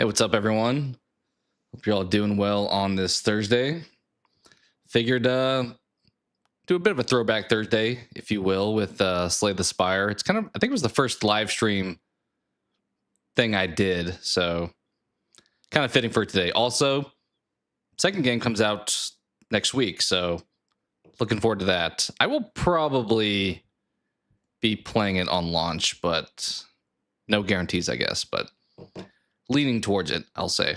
Hey, what's up, everyone? Hope you're all doing well on this Thursday. Figured do a bit of a throwback Thursday, if you will, with Slay the Spire. It's kind of, I think it was the first live stream thing I did, so kind of fitting for today. Also, second game comes out next week, so looking forward to that. I will probably be playing it on launch, but no guarantees, I guess, but leaning towards it, I'll say.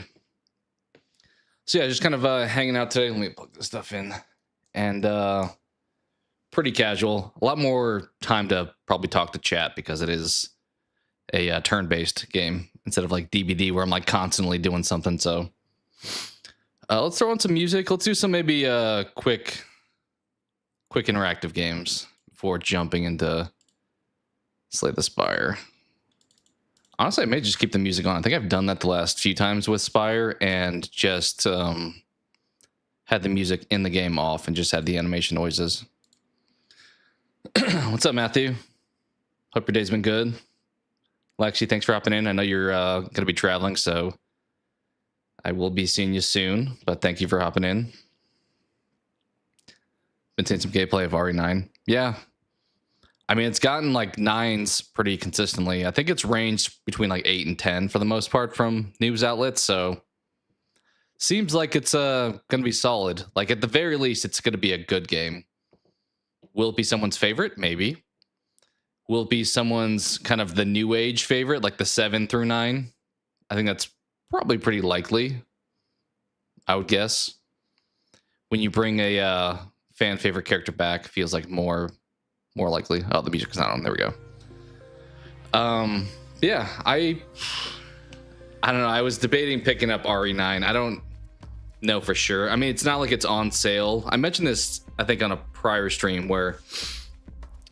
So yeah, just kind of hanging out today. Let me plug this stuff in. And pretty casual. A lot more time to probably talk to chat because it is a turn-based game instead of like DBD where I'm like constantly doing something. So let's throw in some music. Let's do some maybe quick interactive games before jumping into Slay the Spire. Honestly, I may just keep the music on. I think I've done that the last few times with Spire and just had the music in the game off and just had the animation noises. What's up, Matthew? Hope your day's been good. Lexi, thanks for hopping in. I know you're going to be traveling, so I will be seeing you soon, but thank you for hopping in. Been seeing some gameplay of RE9. Yeah. I mean, it's gotten like 9s pretty consistently. I think it's ranged between like 8 and 10 for the most part from news outlets. So seems like it's going to be solid. Like at the very least, it's going to be a good game. Will it be someone's favorite? Maybe. Will it be someone's kind of the new age favorite, like the 7 through 9? I think that's probably pretty likely, I would guess. When you bring a fan favorite character back, feels like more likely. Oh, the music's not on. There we go. Yeah, I don't know. I was debating picking up RE9. I don't know for sure. I mean, it's not like it's on sale. I mentioned this, I think, on a prior stream where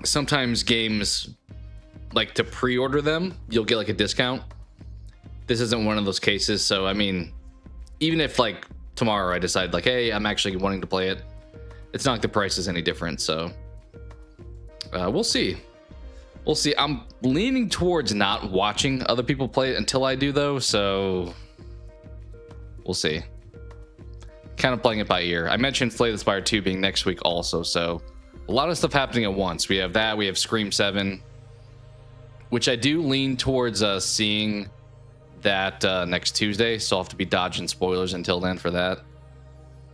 sometimes games, like to pre-order them, you'll get like a discount. This isn't one of those cases. So, I mean, even if like tomorrow I decide like, hey, I'm actually wanting to play it, it's not like the price is any different. So we'll see. We'll see. I'm leaning towards not watching other people play it until I do, though. So we'll see. Kind of playing it by ear. I mentioned Slay the Spire 2 being next week also. So a lot of stuff happening at once. We have that. We have Scream 7, which I do lean towards seeing that next Tuesday. So I'll have to be dodging spoilers until then for that.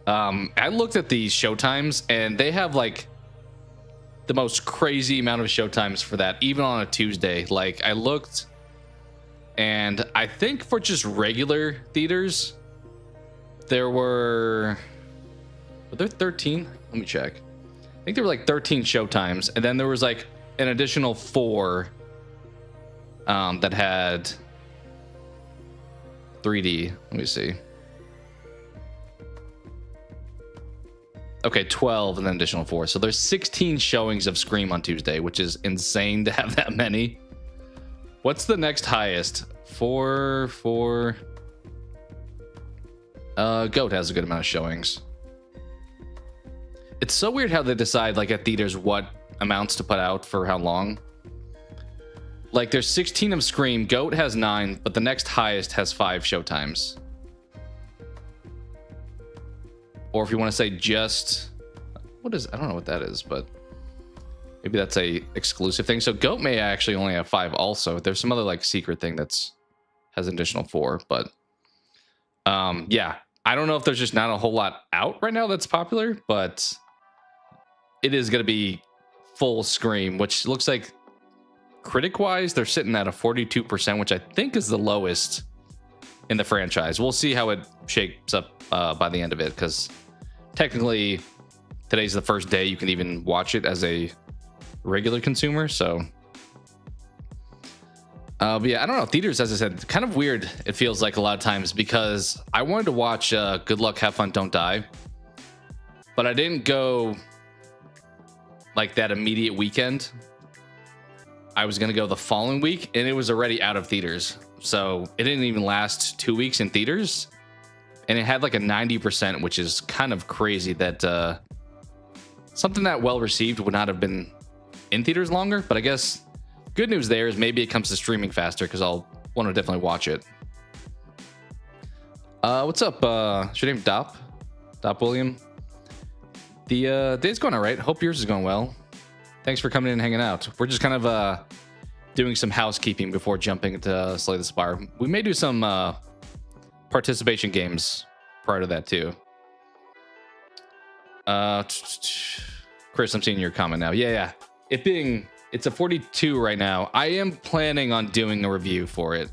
I looked at the showtimes and they have like the most crazy amount of showtimes for that, even on a Tuesday. Like I looked, and I think for just regular theaters, were there 13? Let me check. I think there were like 13 showtimes, and then there was like an additional 4 that had 3D. Let me see. Okay, 12 and then additional 4. So there's 16 showings of Scream on Tuesday, which is insane to have that many. What's the next highest? 4. Goat has a good amount of showings. It's so weird how they decide, like, at theaters what amounts to put out for how long. Like, there's 16 of Scream. Goat has 9, but the next highest has 5 showtimes. Or if you want to say just, I don't know what that is, but maybe that's a exclusive thing. So Goat may actually only have 5 also. There's some other like secret thing has an additional 4, but yeah, I don't know if there's just not a whole lot out right now that's popular, but it is going to be full Scream, which looks like critic wise, they're sitting at a 42%, which I think is the lowest in the franchise. We'll see how it shapes up by the end of it, because technically today's the first day you can even watch it as a regular consumer. So but yeah, I don't know, theaters, as I said, kind of weird, it feels like a lot of times, because I wanted to watch Good Luck Have Fun Don't Die, but I didn't go like that immediate weekend. I was gonna go the following week and it was already out of theaters, so it didn't even last 2 weeks in theaters. And it had like a 90%, which is kind of crazy that something that well received would not have been in theaters longer. But I guess good news there is maybe it comes to streaming faster, because I'll want to definitely watch it. What's up? Is your name Dop? Dop William? The day's going all right. Hope yours is going well. Thanks for coming in and hanging out. We're just kind of doing some housekeeping before jumping into Slay the Spire. We may do some participation games prior to that too. Chris, I'm seeing your comment now. Yeah. It's a 42 right now. I am planning on doing a review for it.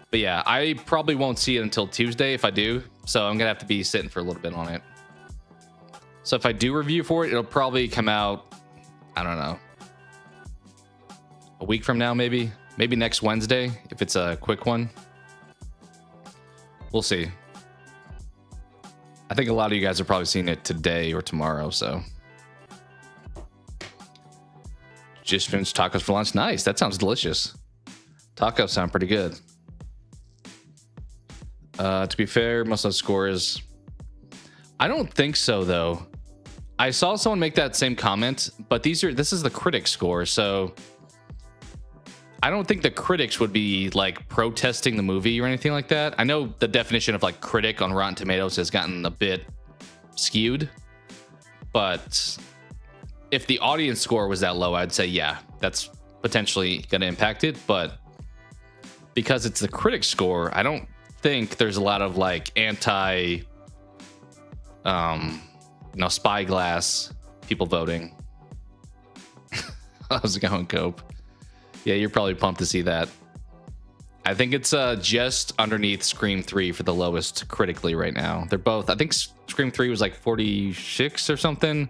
But yeah, I probably won't see it until Tuesday if I do. So I'm going to have to be sitting for a little bit on it. So if I do review for it, it'll probably come out, I don't know, a week from now, maybe next Wednesday, if it's a quick one. We'll see. I think a lot of you guys are probably seeing it today or tomorrow, so. Just finished tacos for lunch. Nice. That sounds delicious. Tacos sound pretty good. To be fair, most of the scores. I don't think so, though. I saw someone make that same comment, but this is the critic score, so I don't think the critics would be like protesting the movie or anything like that. I know the definition of like critic on Rotten Tomatoes has gotten a bit skewed, but if the audience score was that low, I'd say, yeah, that's potentially going to impact it. But because it's the critic score, I don't think there's a lot of like anti, spyglass people voting. How's it going, Cope? Yeah, you're probably pumped to see that. I think it's just underneath Scream 3 for the lowest critically right now. They're both, I think Scream 3 was like 46 or something,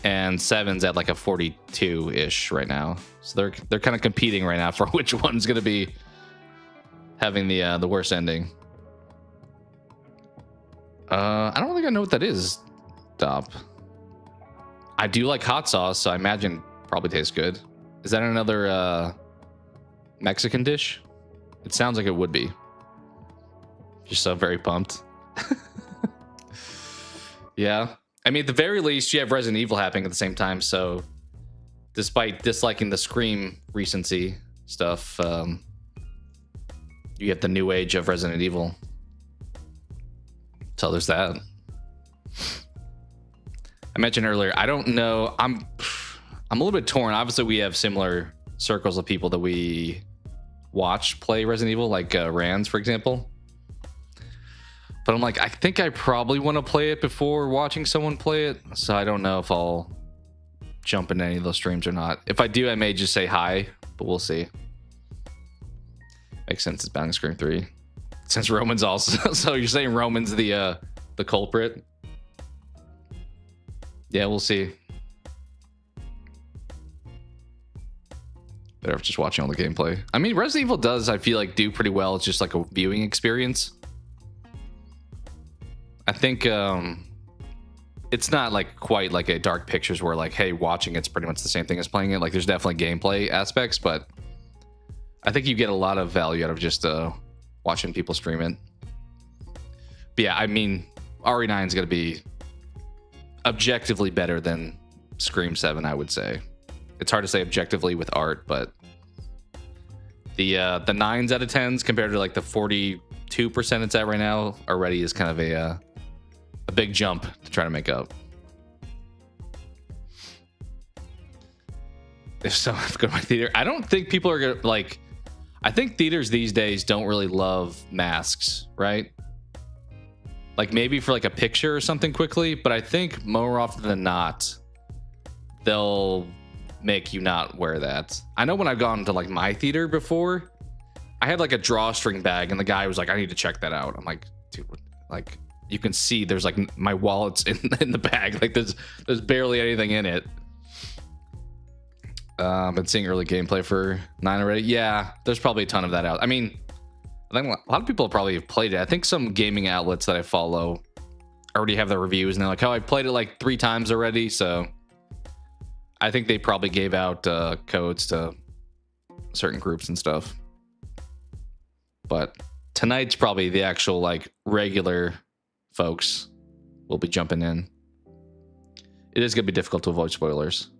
and 7's at like a 42-ish right now. So they're kind of competing right now for which one's going to be having the worst ending. I don't think I know what that is, Dop. I do like hot sauce, so I imagine probably tastes good. Is that another Mexican dish? It sounds like it would be. You're so very pumped. Yeah. I mean, at the very least, you have Resident Evil happening at the same time, so despite disliking the Scream recency stuff, you get the new age of Resident Evil. So there's that. I mentioned earlier, I don't know. I'm a little bit torn. Obviously, we have similar circles of people that we watch play Resident Evil, like Rands, for example. But I'm like, I think I probably want to play it before watching someone play it. So I don't know if I'll jump into any of those streams or not. If I do, I may just say hi, but we'll see. Makes sense. It's banning Scream 3. Since Roman's also... So you're saying Roman's the culprit? Yeah, we'll see. Better off just watching all the gameplay. I mean, Resident Evil does, I feel like, do pretty well. It's just like a viewing experience. I think it's not like quite like a Dark Pictures where like, hey, watching it's pretty much the same thing as playing it. Like there's definitely gameplay aspects, but I think you get a lot of value out of just watching people stream it. But yeah, I mean, RE9 is going to be objectively better than Scream 7, I would say. It's hard to say objectively with art, but the 9s out of 10s compared to like the 42% it's at right now already is kind of a big jump to try to make up. If so, I have to go to my theater. I don't think people are gonna like. I think theaters these days don't really love masks, right? Like maybe for like a picture or something quickly, but I think more often than not, they'll make you not wear that. I know when I've gone to like my theater before, I had like a drawstring bag and the guy was like, I need to check that out. I'm like, dude, like you can see there's like my wallet's in the bag. Like there's barely anything in it. Been seeing early gameplay for 9 already. Yeah, there's probably a ton of that out. I mean, I think a lot of people probably have played it. I think some gaming outlets that I follow already have their reviews and they're like, oh, I played it like 3 times already. So I think they probably gave out codes to certain groups and stuff. But tonight's probably the actual like regular folks will be jumping in. It is going to be difficult to avoid spoilers.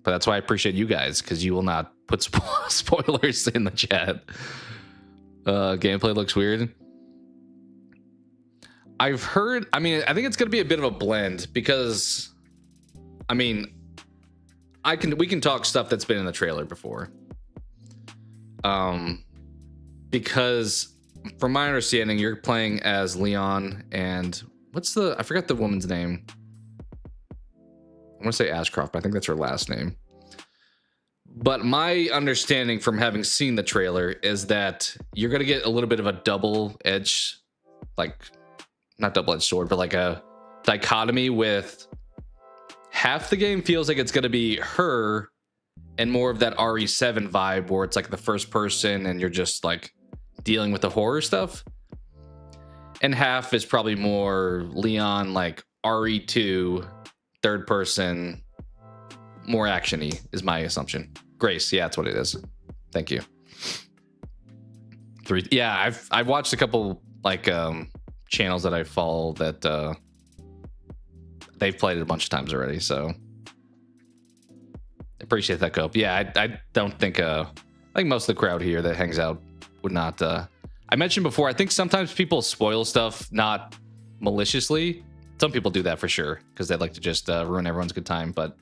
But that's why I appreciate you guys, because you will not put spoilers in the chat. gameplay looks weird. I've heard, I mean, I think it's going to be a bit of a blend because, I mean, we can talk stuff that's been in the trailer before. Because from my understanding, you're playing as Leon and I forgot the woman's name. I want to say Ashcroft, but I think that's her last name. But my understanding from having seen the trailer is that you're going to get a little bit of a double-edged, like, not double-edged sword, but like a dichotomy with half the game feels like it's going to be her and more of that RE7 vibe where it's like the first person and you're just like dealing with the horror stuff. And half is probably more Leon, like RE2, third person, more actiony is my assumption. Grace, yeah, that's what it is. Thank you. Yeah, I've watched a couple like channels that I follow that they've played it a bunch of times already, so appreciate that, Cope. Yeah, I don't think I think most of the crowd here that hangs out would not. I mentioned before, I think sometimes people spoil stuff not maliciously. Some people do that for sure because they like to just ruin everyone's good time, but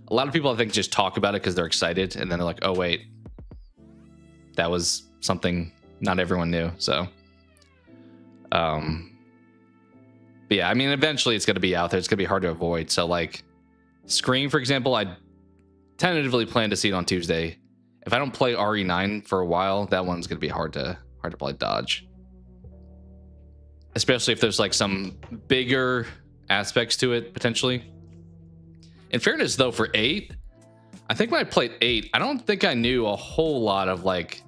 a lot of people I think just talk about it because they're excited and then they're like, oh wait, that was something not everyone knew. So but yeah, I mean, eventually it's going to be out there. It's going to be hard to avoid. So like Scream, for example, I tentatively plan to see it on Tuesday. If I don't play RE9 for a while, that one's going to be hard to play dodge. Especially if there's like some bigger aspects to it potentially. In fairness though, for 8, I think when I played 8, I don't think I knew a whole lot of like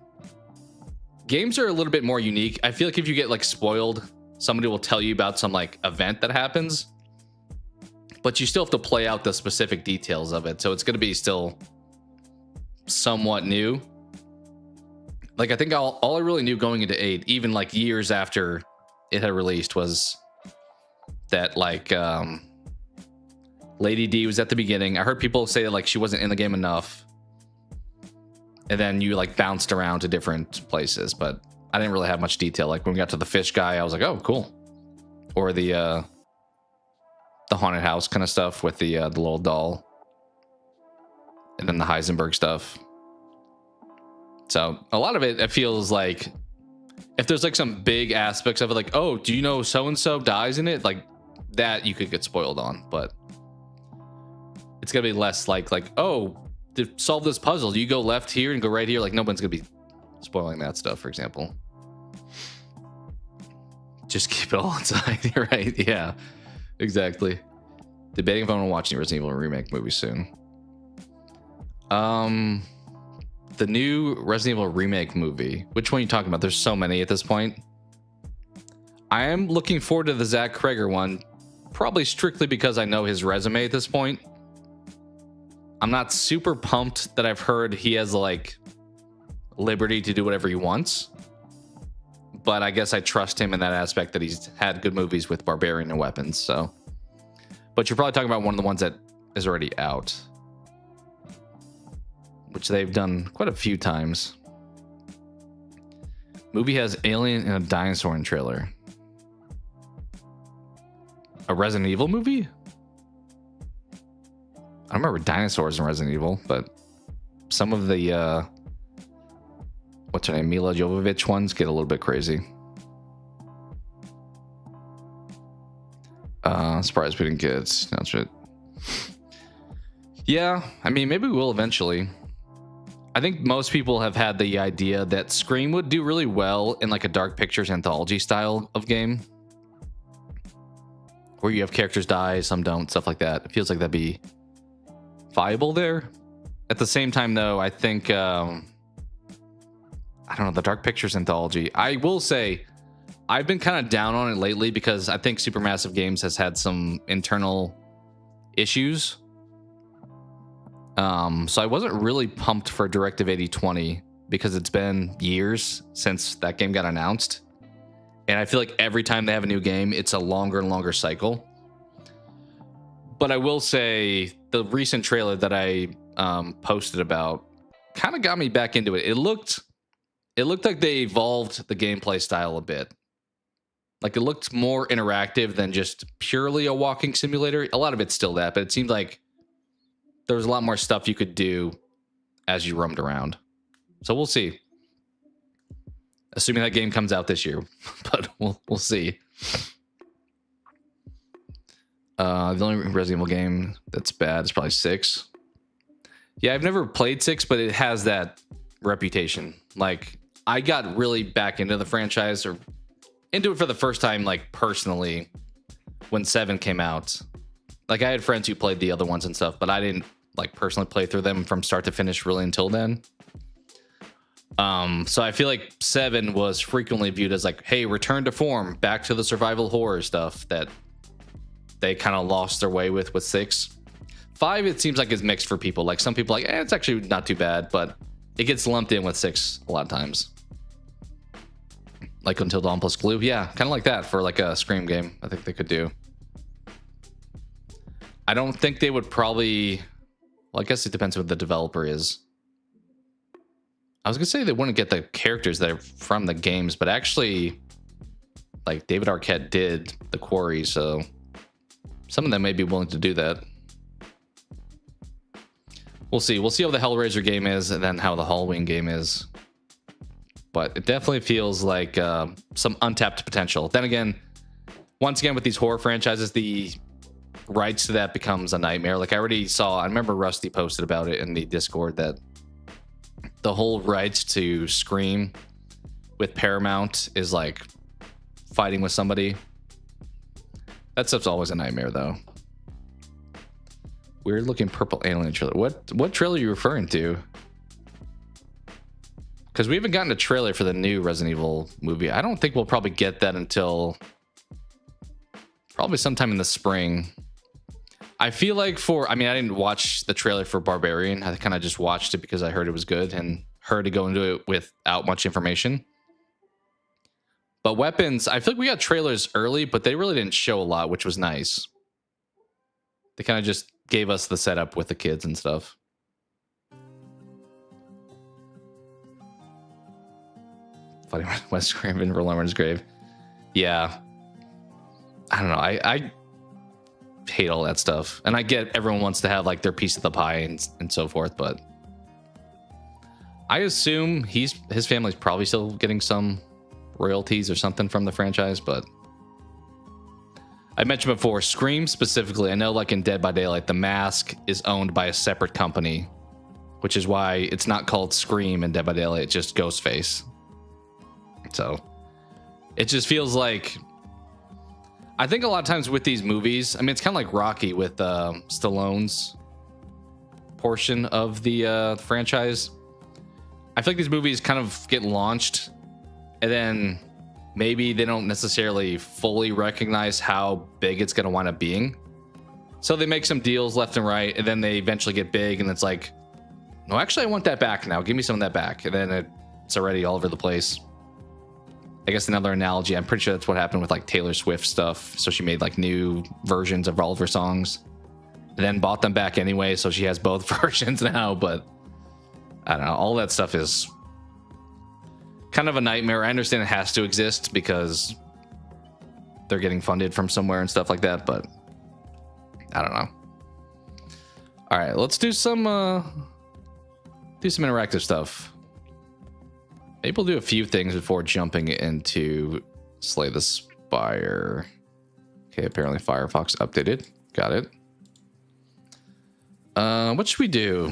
games are a little bit more unique. I feel like if you get like spoiled, somebody will tell you about some like event that happens, but you still have to play out the specific details of it. So it's going to be still somewhat new. Like I think all I really knew going into 8, even like years after it had released, was that like Lady D was at the beginning. I heard people say that like she wasn't in the game enough, and then you like bounced around to different places, but I didn't really have much detail. Like when we got to the fish guy, I was like, oh cool. Or the haunted house kind of stuff with the little doll, and then the Heisenberg stuff. So a lot of it feels like if there's like some big aspects of it, like, oh, do you know so-and-so dies in it? Like that you could get spoiled on, but it's gonna be less like, oh, to solve this puzzle, you go left here and go right here. Like no one's gonna be spoiling that stuff, for example. Just keep it all inside. You're right. Yeah, exactly. Debating if I'm gonna watch the Resident Evil remake movie soon. The new Resident Evil remake movie. Which one are you talking about? There's so many at this point. I am looking forward to the Zach Kreger one, probably strictly because I know his resume at this point. I'm not super pumped that I've heard he has like liberty to do whatever he wants, but I guess I trust him in that aspect that he's had good movies with Barbarian and Weapons. So, but you're probably talking about one of the ones that is already out, which they've done quite a few times. Movie has alien and a dinosaur in trailer. A Resident Evil movie? I don't remember dinosaurs in Resident Evil, but some of the what's her name, Mila Jovovich ones get a little bit crazy. Surprised we didn't get announcement. Yeah, I mean, maybe we will eventually. I think most people have had the idea that Scream would do really well in like a Dark Pictures anthology style of game, where you have characters die, some don't, stuff like that. It feels like that'd be viable there. At the same time, though, I think I don't know, the Dark Pictures anthology. I will say I've been kind of down on it lately because I think Supermassive Games has had some internal issues. So I wasn't really pumped for Directive 8020 because it's been years since that game got announced. And I feel like every time they have a new game, it's a longer and longer cycle. But I will say the recent trailer that I posted about kind of got me back into it. it looked like they evolved the gameplay style a bit. Like, it looked more interactive than just purely a walking simulator. A lot of it's still that, but it seemed like there was a lot more stuff you could do as you roamed around. So we'll see. Assuming that game comes out this year, but we'll see. The only Resident Evil game that's bad is probably 6. Yeah, I've never played 6, but it has that reputation. Like, I got really back into the franchise, or into it for the first time, like, personally, when 7 came out. Like, I had friends who played the other ones and stuff, but I didn't, like, personally play through them from start to finish really until then. So I feel like 7 was frequently viewed as like, hey, return to form, back to the survival horror stuff that they kind of lost their way with 6. 5, it seems like is mixed for people. Like, some people are like, it's actually not too bad, but it gets lumped in with 6 a lot of times. Like Until Dawn plus Glue. Yeah, kind of like that for like a Scream game. I think they could do. I don't think they would probably... Well, I guess it depends what the developer is. I was gonna say they wouldn't get the characters that are from the games, but actually, like, David Arquette did The Quarry, so some of them may be willing to do that. We'll see. We'll see how the Hellraiser game is, and then how the Halloween game is. But it definitely feels like some untapped potential. Then again, once again, with these horror franchises, the rights to that becomes a nightmare. Like, I remember Rusty posted about it in the Discord, that the whole rights to Scream with Paramount is like fighting with somebody. That stuff's always a nightmare, though. Weird looking purple alien trailer. What trailer are you referring to? Because we haven't gotten a trailer for the new Resident Evil movie. I don't think we'll probably get that until probably sometime in the spring. I feel like I didn't watch the trailer for Barbarian. I kind of just watched it because I heard it was good and heard to go into it without much information. But Weapons, I feel like we got trailers early, but they really didn't show a lot, which was nice. They kind of just gave us the setup with the kids and stuff. Fighting Wes Craven for Lemmer's grave. Yeah. I don't know. I hate all that stuff, and I get everyone wants to have like their piece of the pie and so forth, but I assume his family's probably still getting some royalties or something from the franchise. But I mentioned before, Scream specifically, I know like in Dead by Daylight, the mask is owned by a separate company, which is why it's not called Scream in Dead by Daylight, it's just Ghostface. So it just feels like, I think a lot of times with these movies, I mean, it's kind of like Rocky with Stallone's portion of the franchise. I feel like these movies kind of get launched, and then maybe they don't necessarily fully recognize how big it's going to wind up being. So they make some deals left and right, and then they eventually get big, and it's like, no, actually, I want that back now. Give me some of that back. And then it's already all over the place. I guess another analogy, I'm pretty sure that's what happened with like Taylor Swift stuff. So she made like new versions of all of her songs and then bought them back anyway. So she has both versions now, but I don't know. All that stuff is kind of a nightmare. I understand it has to exist because they're getting funded from somewhere and stuff like that, but I don't know. All right, let's do some interactive stuff. Maybe we'll do a few things before jumping into Slay the Spire. Okay, apparently Firefox updated. Got it. What should we do?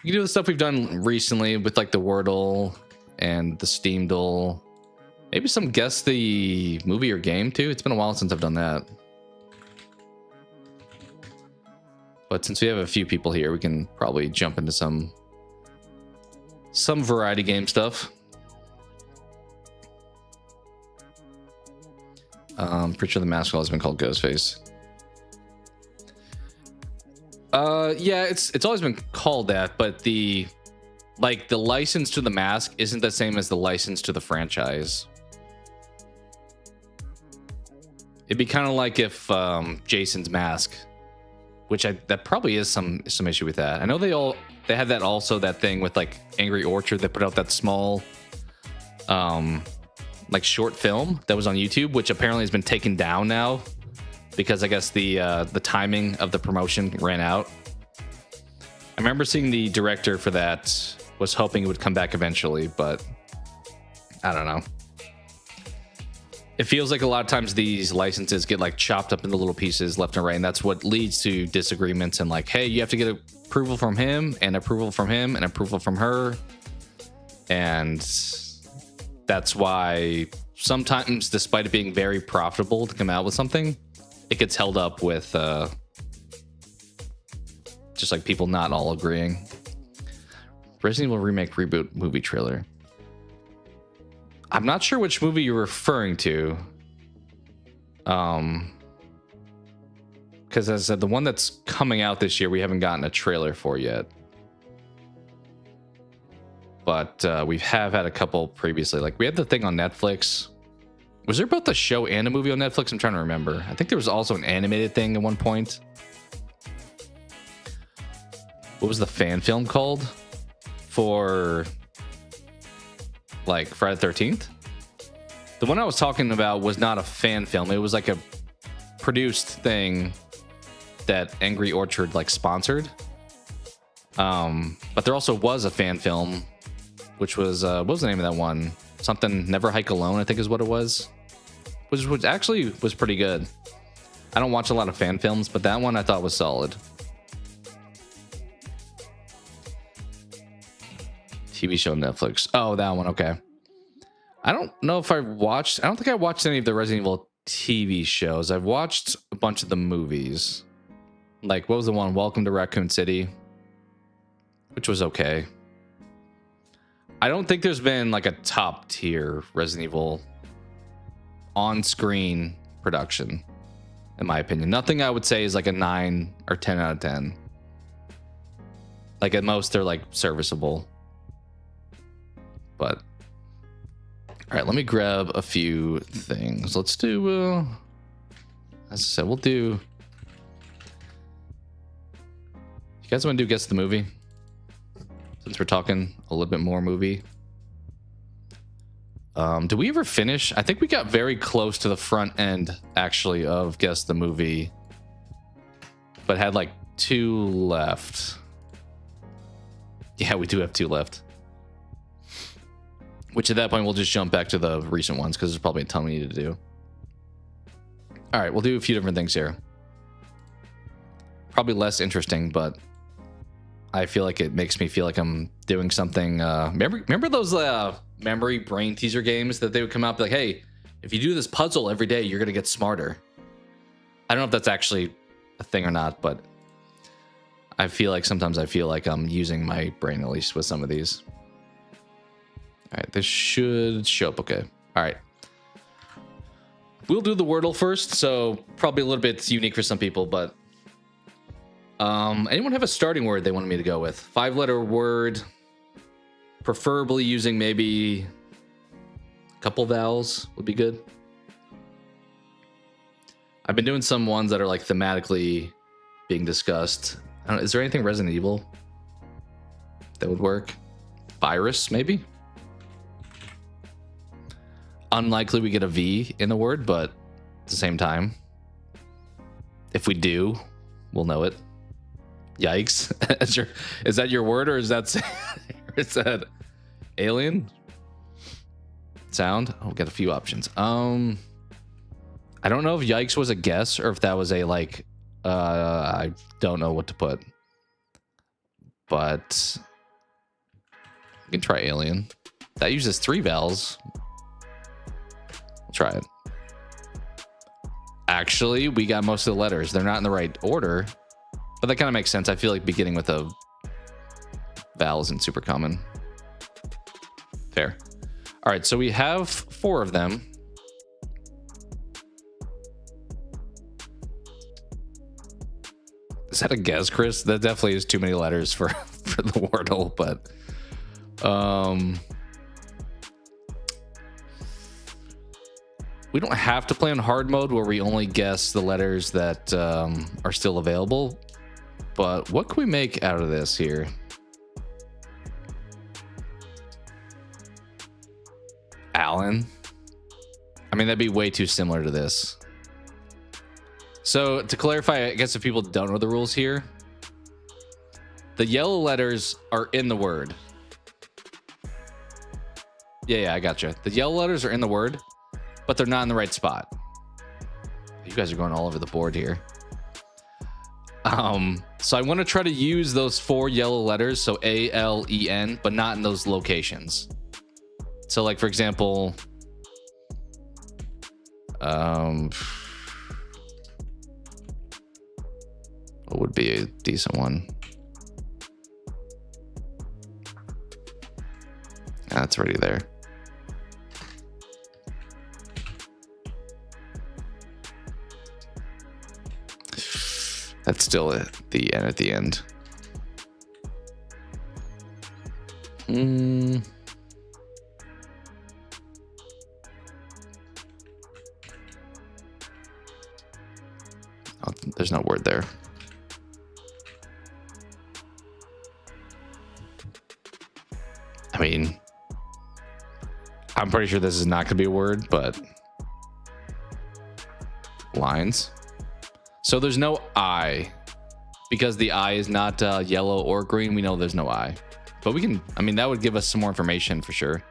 We can do the stuff we've done recently with like the Wordle and the Steamdle. Maybe some guess the movie or game too. It's been a while since I've done that. But since we have a few people here, we can probably jump into some variety game stuff. Pretty sure the mascot has been called Ghostface. Yeah, it's always been called that, but the license to the mask isn't the same as the license to the franchise. It'd be kind of like if Jason's Mask which that probably is some issue with that. I know they had that also, that thing with like Angry Orchard that put out that small like short film that was on YouTube, which apparently has been taken down now because I guess the timing of the promotion ran out. I remember seeing the director for that was hoping it would come back eventually, but I don't know. It feels like a lot of times these licenses get like chopped up into little pieces left and right, and that's what leads to disagreements and like, hey, you have to get approval from him and approval from him and approval from her. And that's why sometimes, despite it being very profitable to come out with something, it gets held up with just like people not all agreeing. Resident Evil Remake Reboot movie trailer. I'm not sure which movie you're referring to. Because as I said, the one that's coming out this year, we haven't gotten a trailer for yet. But we have had a couple previously. Like we had the thing on Netflix. Was there both a show and a movie on Netflix? I'm trying to remember. I think there was also an animated thing at one point. What was the fan film called for like Friday the 13th? The one I was talking about was not a fan film. It was like a produced thing that Angry Orchard like sponsored. But there also was a fan film, which was what was the name of that one? Something Never Hike Alone, I think is what it was. Which actually was pretty good. I don't watch a lot of fan films, but that one I thought was solid. TV show Netflix. Oh, that one. Okay. I don't know if I don't think I watched any of the Resident Evil TV shows. I've watched a bunch of the movies. Like, what was the one? Welcome to Raccoon City, which was okay. I don't think there's been like a top tier Resident Evil on screen production, in my opinion. Nothing I would say is like a 9 or 10 out of 10. Like at most, they're like serviceable. But all right, let me grab a few things. Let's do, as I said, we'll do. You guys want to do guess the movie? Since we're talking a little bit more movie. Did we ever finish? I think we got very close to the front end, actually, of guess the movie, but had like 2 left. Yeah, we do have 2 left. Which at that point, we'll just jump back to the recent ones because there's probably a ton we need to do. All right, we'll do a few different things here. Probably less interesting, but I feel like it makes me feel like I'm doing something. Remember those memory brain teaser games that they would come out, be like, hey, if you do this puzzle every day, you're going to get smarter. I don't know if that's actually a thing or not, but I feel like sometimes I feel like I'm using my brain, at least with some of these. All right, this should show up okay. All right. We'll do the Wordle first, so probably a little bit unique for some people, but anyone have a starting word they wanted me to go with? 5-letter word, preferably using maybe a couple vowels would be good. I've been doing some ones that are like thematically being discussed. I don't know, is there anything Resident Evil that would work? Virus, maybe? Unlikely we get a V in the word, but at the same time, if we do, we'll know it. Yikes. Is that your word, or is that alien sound? Oh, we got a few options. I don't know if yikes was a guess or if that was a like I don't know what to put, but we can try alien. That uses 3 vowels. We'll try it. Actually, we got most of the letters. They're not in the right order, but that kind of makes sense. I feel like beginning with a vowel isn't super common. Fair. All right, so we have 4 of them. Is that a guess, Chris? That definitely is too many letters for the Wordle, but we don't have to play on hard mode where we only guess the letters that are still available. But what can we make out of this here? Alan. I mean, that'd be way too similar to this. So to clarify, I guess if people don't know the rules here, the yellow letters are in the word. Yeah, I gotcha. The yellow letters are in the word, but they're not in the right spot. You guys are going all over the board here. So I want to try to use those 4 yellow letters, so A-L-E-N, but not in those locations. So like, for example, what would be a decent one? That's already there. That's still at the end. At the end. Oh, there's no word there. I mean, I'm pretty sure this is not going to be a word, but lines. So there's no I, because the I is not yellow or green. We know there's no I, but we can, I mean, that would give us some more information for sure.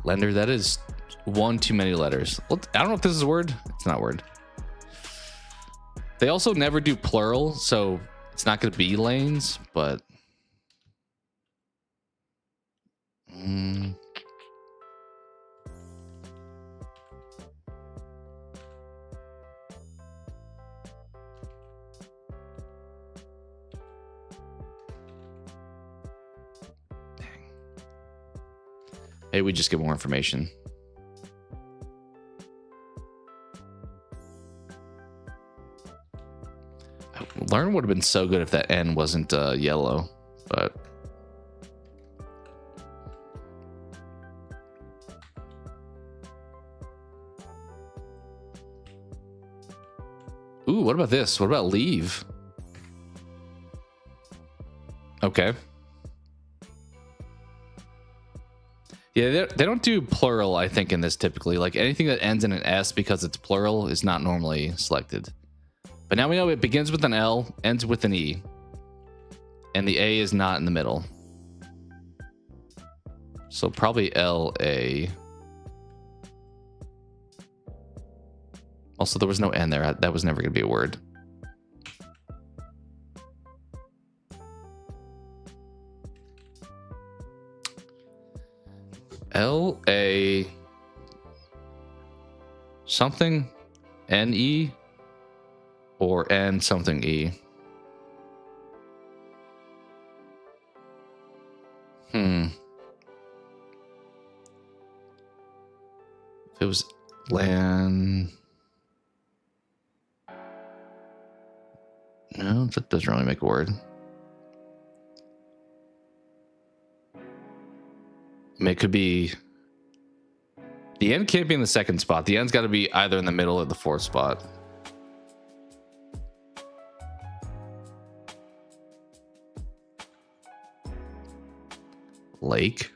Lender, that is 1 too many letters. I don't know if this is a word. It's not a word. They also never do plural, so it's not going to be lanes, but maybe we just get more information. Learn would have been so good if that N wasn't yellow, but ooh, what about this? What about leave? Okay. Yeah, they don't do plural, I think, in this typically. Like anything that ends in an S because it's plural is not normally selected. But now we know it begins with an L, ends with an E, and the A is not in the middle. So probably L-A. Also, there was no N there. That was never going to be a word. L-A something N-E or N something E. If it was land. No, that doesn't really make a word. I mean, it could be. The end can't be in the second spot. The end's got to be either in the middle or the 4th spot. Lake.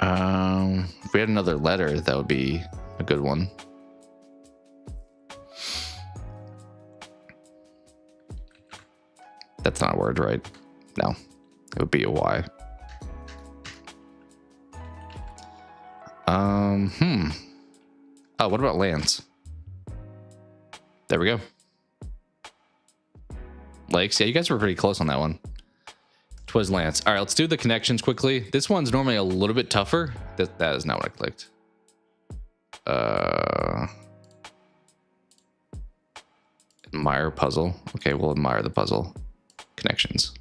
If we had another letter, that would be a good one. That's not a word, right? No, it would be a Y. Oh, what about lands? There we go. Lakes. Yeah, you guys were pretty close on that one. Twas lands. All right, let's do the connections quickly. This one's normally a little bit tougher. That is not what I clicked. Admire puzzle. Okay, we'll admire the puzzle. Connections.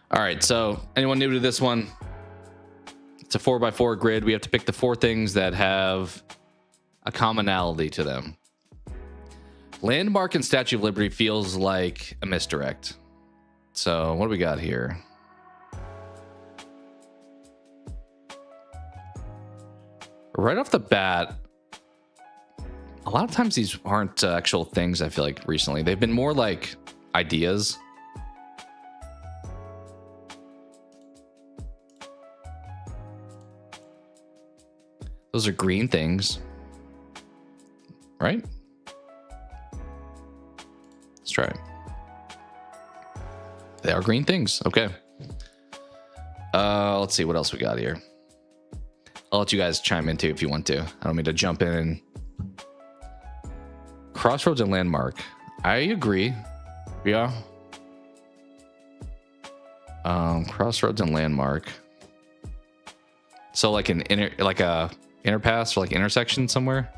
All right, so anyone new to this one? It's a 4x4 grid. We have to pick the 4 things that have a commonality to them. Landmark and Statue of Liberty feels like a misdirect. So what do we got here? Right off the bat, A lot of times these aren't actual things. I feel like recently they've been more like ideas. Those are green things, right? Let's try it. They are green things. Okay. Let's see what else we got here. I'll let you guys chime in too if you want to. I don't mean to jump in. Crossroads and landmark. I agree. Yeah. Crossroads and landmark. So like an a interpass or like intersection somewhere.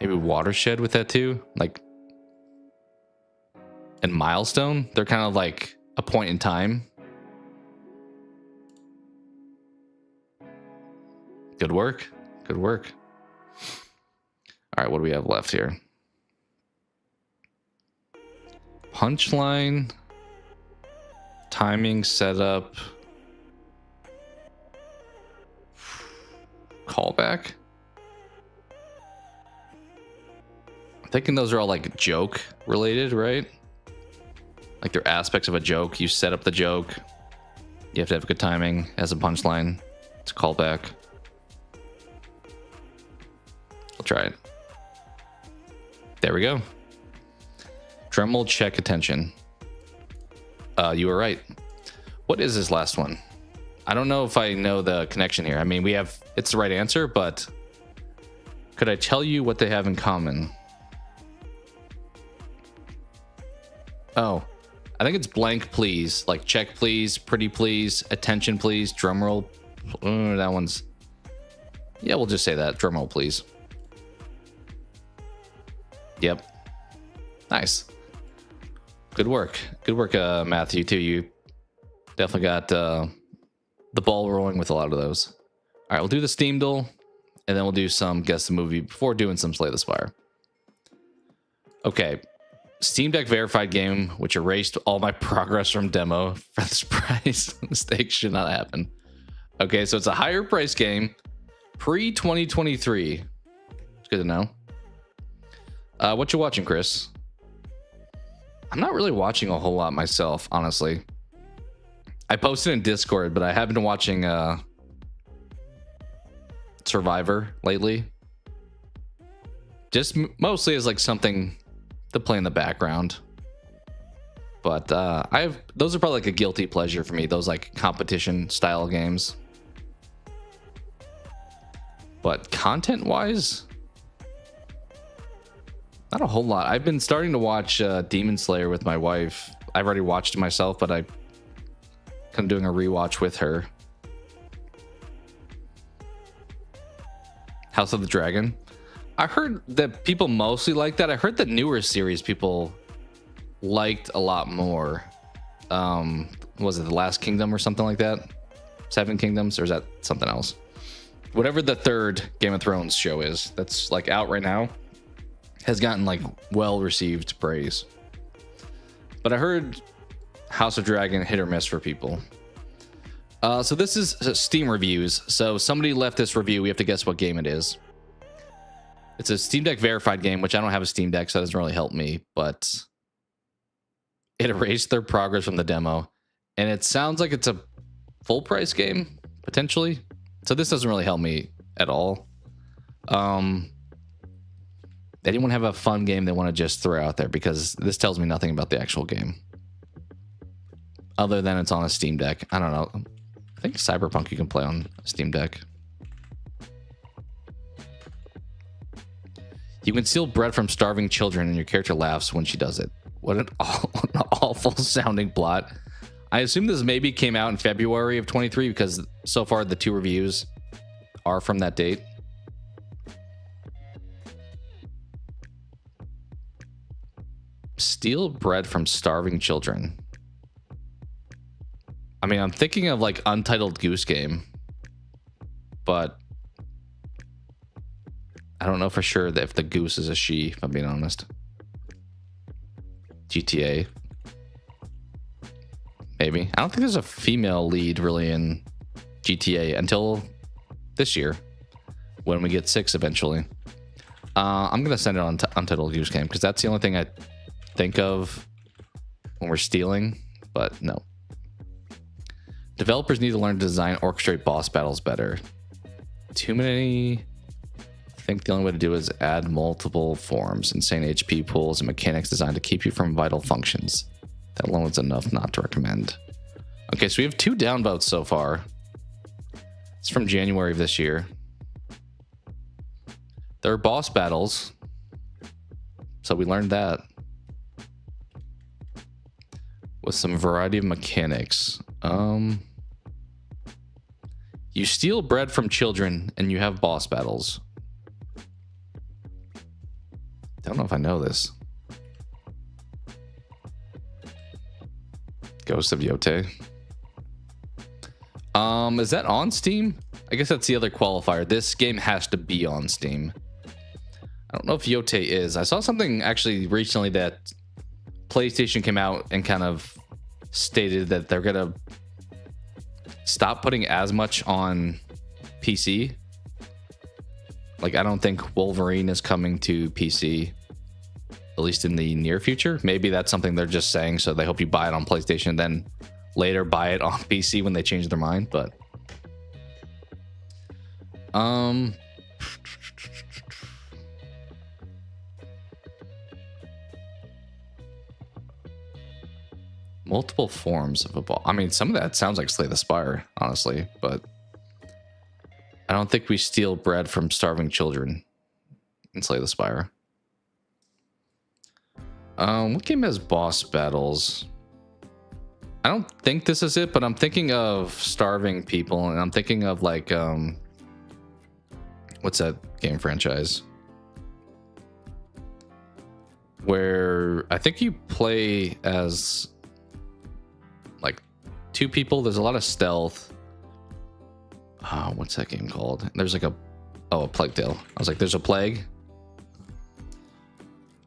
Maybe watershed with that too. Like, and milestone. They're kind of like a point in time. Good work. Good work. All right, what do we have left here? Punchline, timing, setup, callback. I'm thinking those are all like joke related, right? Like they're aspects of a joke. You set up the joke. You have to have good timing as a punchline. It's a callback. I'll try it. There we go. Dremel check attention. You were right. What is this last one? I don't know if I know the connection here. I mean, it's the right answer, but could I tell you what they have in common? Oh, I think it's blank, please. Like check, please, pretty, please, attention, please, drum roll. That one's, yeah, we'll just say that. Drum roll, please. Yep. Nice. Good work. Good work, Matthew, too. You definitely got the ball rolling with a lot of those. All right, we'll do the Steam Duel, and then we'll do some Guess the Movie before doing some Slay the Spire. Okay. Steam Deck verified game, which erased all my progress from demo for this price. Mistakes should not happen. Okay, so it's a higher price game. Pre-2023. It's good to know. What you watching, Chris? I'm not really watching a whole lot myself, honestly. I posted in Discord, but I have been watching Survivor lately. Just mostly as like something to play in the background. But those are probably like a guilty pleasure for me, those like competition style games. But content wise, not a whole lot. I've been starting to watch Demon Slayer with my wife. I've already watched it myself, but I'm kind of doing a rewatch with her. House of the Dragon. I heard that people mostly like that. I heard the newer series people liked a lot more. Was it The Last Kingdom or something like that? Seven Kingdoms, or is that something else? Whatever the third Game of Thrones show is that's like out right now has gotten like well-received praise. But I heard House of Dragon hit or miss for people. So this is Steam reviews. So somebody left this review. We have to guess what game it is. It's a Steam Deck verified game, which I don't have a Steam Deck, so that doesn't really help me. But it erased their progress from the demo. And it sounds like it's a full price game, potentially. So this doesn't really help me at all. They didn't want to have a fun game they want to just throw out there, because this tells me nothing about the actual game. Other than it's on a Steam Deck. I don't know. I think Cyberpunk you can play on a Steam Deck. You can steal bread from starving children and your character laughs when she does it. What an awful sounding plot. I assume this maybe came out in February of 23 because so far the two reviews are from that date. Steal bread from starving children. I mean, I'm thinking of like Untitled Goose Game, but I don't know for sure that if the goose is a she, if I'm being honest. GTA. Maybe. I don't think there's a female lead really in GTA until this year. when we get 6 eventually. I'm gonna send it on Untitled Use Game because that's the only thing I think of when we're stealing, but no. Developers need to learn to design orchestrate boss battles better. Too many. I think the only way to do it is add multiple forms, insane HP pools, and mechanics designed to keep you from vital functions. That alone is enough not to recommend. Okay, so we have 2 downvotes so far. It's from January of this year. There are boss battles, so we learned that. With some variety of mechanics. You steal bread from children and you have boss battles. Don't know if I know this. Ghost of Yote. Is that on Steam? I guess that's the other qualifier. This game has to be on Steam. I don't know if Yote is. I saw something actually recently that PlayStation came out and kind of stated that they're gonna stop putting as much on PC. Like, I don't think Wolverine is coming to PC, at least in the near future. Maybe that's something they're just saying so they hope you buy it on PlayStation, then later buy it on PC when they change their mind. But multiple forms of a ball. I mean, some of that sounds like Slay the Spire, honestly, but I don't think we steal bread from starving children in Slay the Spire. What game has boss battles? I don't think this is it, but I'm thinking of starving people, and I'm thinking of like, what's that game franchise? Where I think you play as like 2 people. There's a lot of stealth. What's that game called? There's like a Plague Tale. I was like, there's a plague.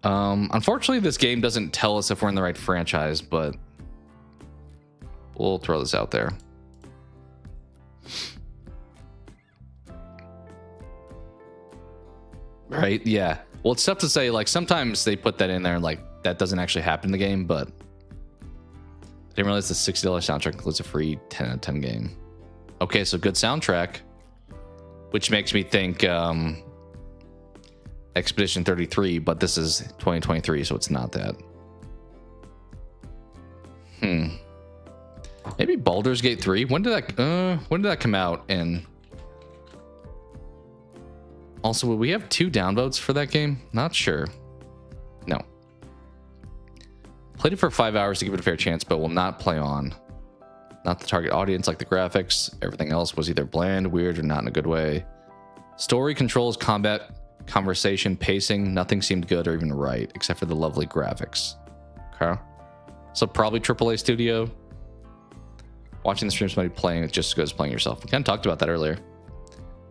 Unfortunately, this game doesn't tell us if we're in the right franchise, but we'll throw this out there. Right? Yeah. Well, it's tough to say. Like, sometimes they put that in there and like that doesn't actually happen in the game, but I didn't realize the $60 soundtrack includes a free 10 out of 10 game. Okay, so good soundtrack, which makes me think Expedition 33, but this is 2023, so it's not that. Maybe Baldur's Gate 3. When did that come out? And also, will we have 2 downvotes for that game? Not sure. No. Played it for 5 hours to give it a fair chance, but will not play on. Not the target audience, like the graphics. Everything else was either bland, weird, or not in a good way. Story, controls, combat, conversation, pacing, nothing seemed good or even right, except for the lovely graphics. Okay. So probably AAA studio. Watching the stream, somebody playing it just as good as playing yourself. We kind of talked about that earlier.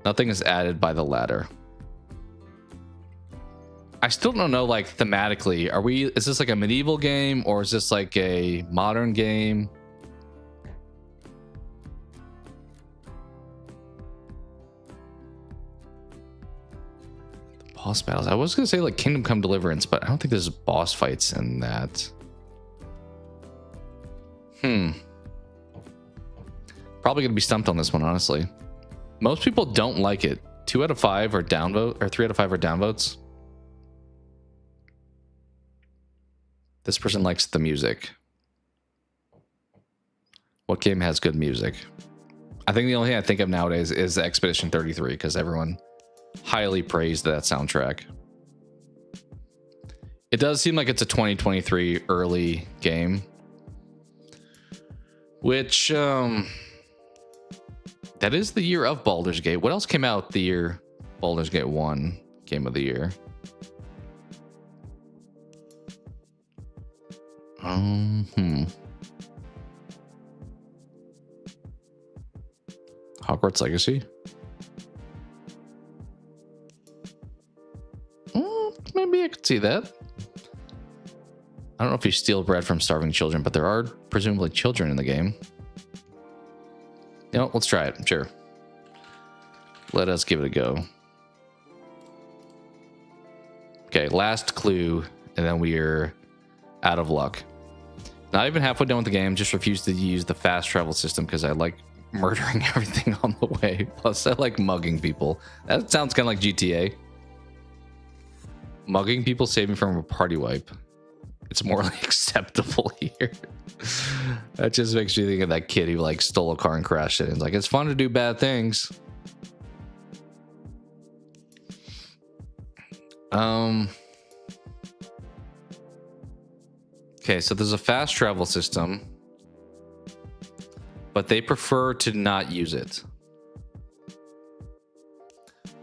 Nothing is added by the ladder. I still don't know, like, thematically, is this like a medieval game or is this like a modern game? Boss battles. I was gonna say like Kingdom Come Deliverance, but I don't think there's boss fights in that. Probably gonna be stumped on this one, honestly. Most people don't like it. 2 out of 5 are downvote, or 3 out of 5 are downvotes. This person likes the music. What game has good music? I think the only thing I think of nowadays is Expedition 33, because everyone highly praised that soundtrack. It does seem like it's a 2023 early game, which that is the year of Baldur's Gate. What else came out the year Baldur's Gate 1 game of the year? Hogwarts Legacy. Maybe I could see that. I don't know if you steal bread from starving children, but there are presumably children in the game. You know, let's try it. Sure. Let us give it a go. Okay, last clue, and then we're out of luck. Not even halfway done with the game, just refused to use the fast travel system because I like murdering everything on the way. Plus, I like mugging people. That sounds kind of like GTA. Mugging people saving from a party wipe. It's morally acceptable here. That just makes me think of that kid who like stole a car and crashed it. It's like, it's fun to do bad things. Okay, so there's a fast travel system, but they prefer to not use it.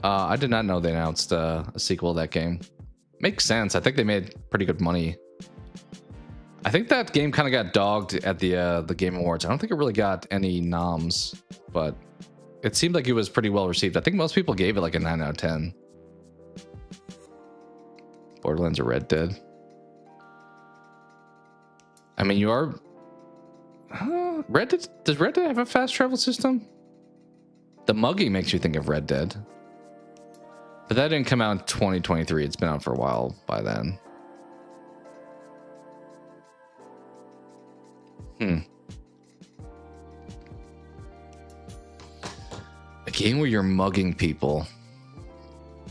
I did not know they announced a sequel to that game. Makes sense. I think they made pretty good money. I think that game kind of got dogged at the Game Awards. I don't think it really got any noms, but it seemed like it was pretty well received. I think most people gave it like a 9 out of 10. Borderlands or Red Dead. I mean, you are... Red Dead... Does Red Dead have a fast travel system? The mugging makes you think of Red Dead. But that didn't come out in 2023. It's been out for a while by then. A game where you're mugging people,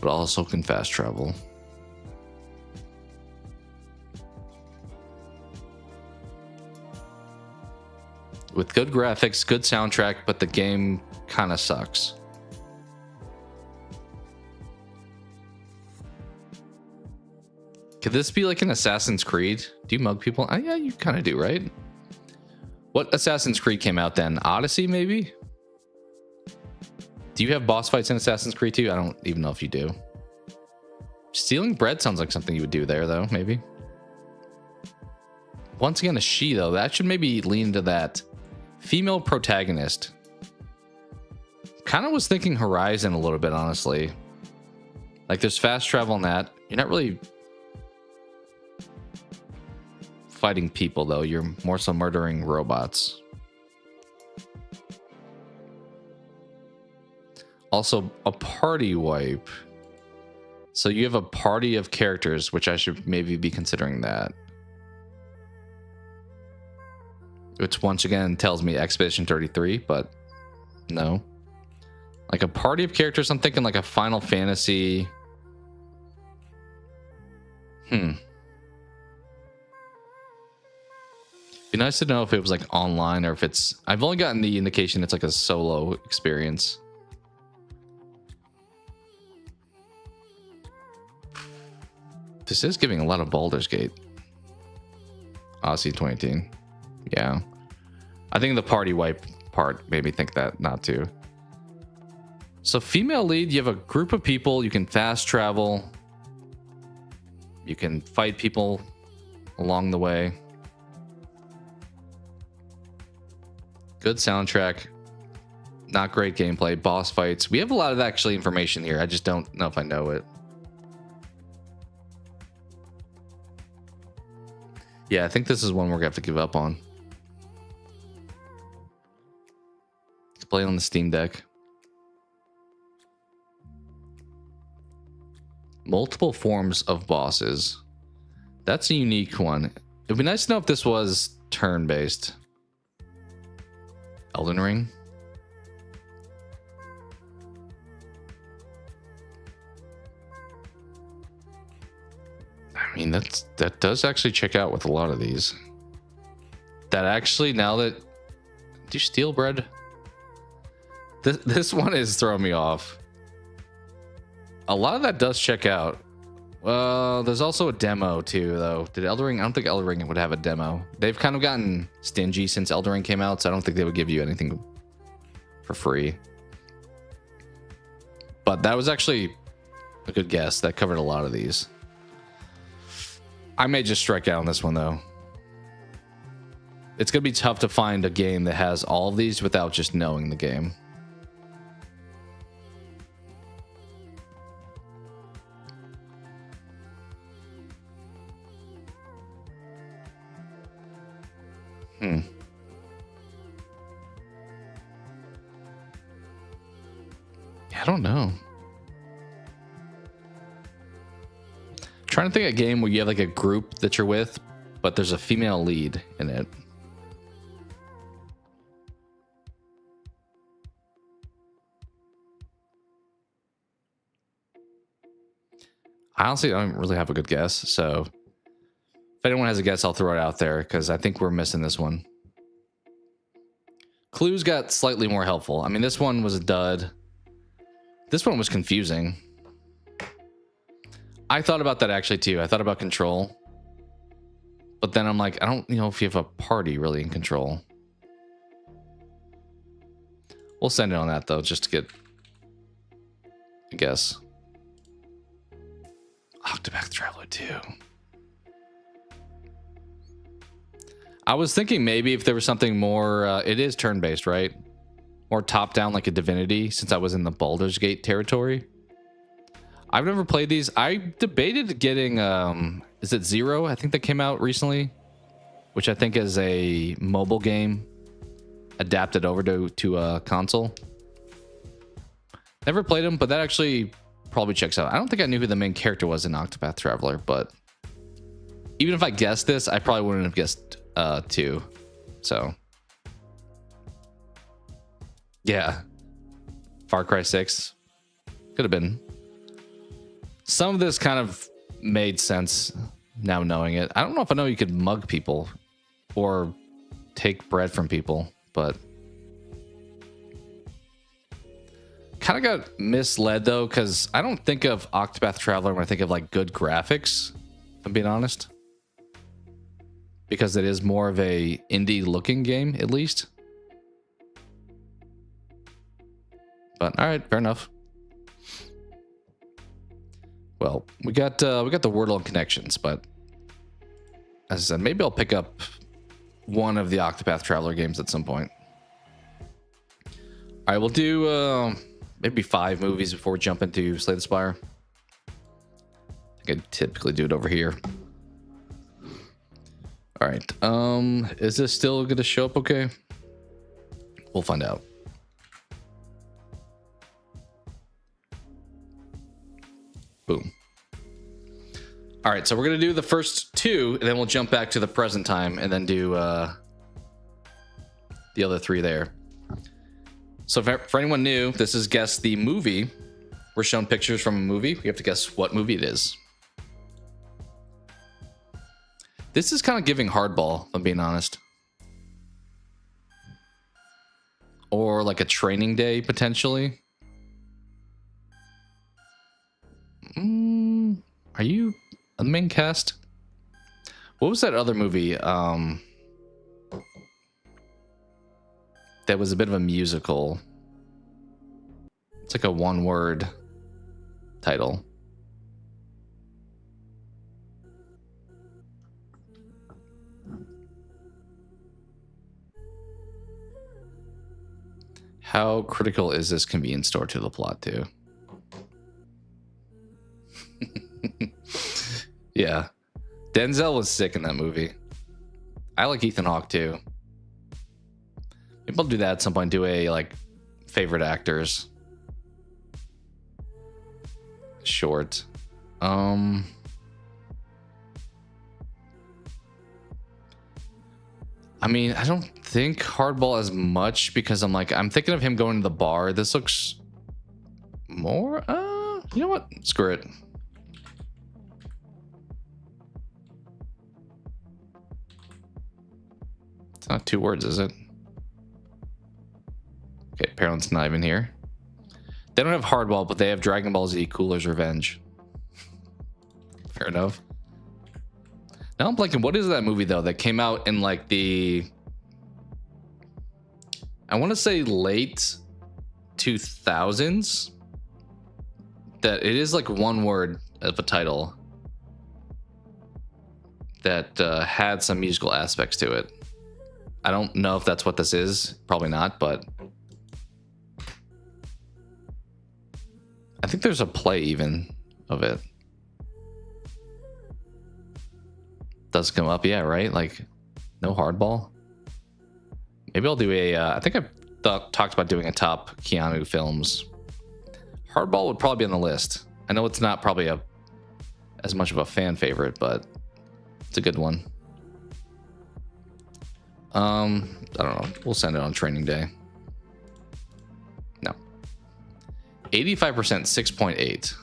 but also can fast travel. With good graphics, good soundtrack, but the game kind of sucks. Could this be like an Assassin's Creed? Do you mug people? Oh, yeah, you kind of do, right? What Assassin's Creed came out then? Odyssey, maybe? Do you have boss fights in Assassin's Creed 2? I don't even know if you do. Stealing bread sounds like something you would do there, though, maybe. Once again, a she, though. That should maybe lean into that. Female protagonist. Kind of was thinking Horizon a little bit, honestly. Like, there's fast travel in that. You're not really fighting people, though. You're more so murdering robots. Also, a party wipe. So you have a party of characters, which I should maybe be considering that. Which once again tells me Expedition 33, but no. Like a party of characters, I'm thinking like a Final Fantasy. Be nice to know if it was like online or if it's... I've only gotten the indication it's like a solo experience. This is giving a lot of Baldur's Gate. Odyssey 2018. Yeah. I think the party wipe part made me think that not to. So female lead, you have a group of people, you can fast travel. You can fight people along the way. Good soundtrack. Not great gameplay. Boss fights. We have a lot of actually information here. I just don't know if I know it. Yeah, I think this is one we're gonna have to give up on. Let's play it on the Steam Deck. Multiple forms of bosses. That's a unique one. It'd be nice to know if this was turn-based. Elden Ring. I mean, that does actually check out with a lot of these. That actually, now that... Do you steal bread? This one is throwing me off. A lot of that does check out. Well, there's also a demo too, though. Did Elden Ring? I don't think Elden Ring would have a demo. They've kind of gotten stingy since Elden Ring came out, so I don't think they would give you anything for free. But that was actually a good guess. That covered a lot of these. I may just strike out on this one, though. It's going to be tough to find a game that has all of these without just knowing the game. I don't know. Trying to think of a game where you have like a group that you're with, but there's a female lead in it. Honestly, I don't really have a good guess. So if anyone has a guess, I'll throw it out there because I think we're missing this one. Clues got slightly more helpful. I mean, this one was a dud. This one was confusing. I thought about that actually too. I thought about Control. But then I'm like, I don't know if you have a party really in Control. We'll send it on that though, just to get a guess. Octopath Traveler 2. I was thinking maybe if there was something more, it is turn-based, right? More top-down like a Divinity, since I was in the Baldur's Gate territory. I've never played these. I debated getting, is it Zero? I think that came out recently, which I think is a mobile game adapted over to a console. Never played them, but that actually probably checks out. I don't think I knew who the main character was in Octopath Traveler, but even if I guessed this, I probably wouldn't have guessed 2. So yeah, Far Cry 6 could have been. Some of this kind of made sense now knowing it. I don't know if I know you could mug people or take bread from people, but kind of got misled though, because I don't think of Octopath Traveler when I think of like good graphics, if I'm being honest, because it is more of a indie looking game at least. But all right, fair enough. Well, we got the Wordle and connections, but as I said, maybe I'll pick up one of the Octopath Traveler games at some point. All right, we'll do maybe 5 movies before we jump into Slay the Spire. I think I typically do it over here. All right, is this still going to show up okay? We'll find out. Boom. All right, so we're going to do the first 2, and then we'll jump back to the present time and then do the other 3 there. So for anyone new, this is Guess the Movie. We're shown pictures from a movie. We have to guess what movie it is. This is kind of giving hardball, if I'm being honest. Or like a Training Day, potentially. Are you the main cast? What was that other movie? That was a bit of a musical. It's like a 1-word title. How critical is this convenience store to the plot too? Yeah, Denzel was sick in that movie. I like Ethan Hawke too. Maybe I'll do that at some point. Do a like favorite actors short. I mean, I don't think hardball as much because I'm thinking of him going to the bar. This looks more. You know what? Screw it. It's not 2 words, is it? Okay, apparently it's not even here. They don't have hardball, but they have Dragon Ball Z Cooler's Revenge. Fair enough. Now I'm blanking. What is that movie though that came out in like I want to say late 2000s? That it is like 1 word of a title that had some musical aspects to it. I don't know if that's what this is. Probably not, but I think there's a play even of it. Does come up, yeah, right? Like no hardball. Maybe I'll do a I think I talked about doing a top Keanu films. Hardball would probably be on the list. I know it's not probably a as much of a fan favorite, but it's a good one. I don't know. We'll send it on training day. No. 85%, 6.8.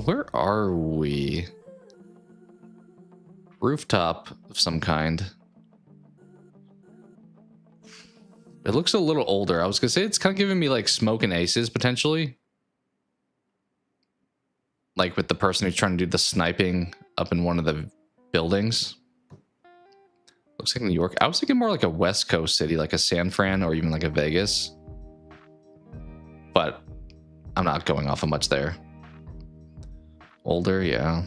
Where are we? Rooftop of some kind. It looks a little older. I was gonna say it's kind of giving me like Smoking Aces potentially. Like with the person who's trying to do the sniping up in one of the buildings. Looks like New York. I was thinking more like a West Coast city, like a San Fran or even like a Vegas. But I'm not going off of much there. Older, yeah.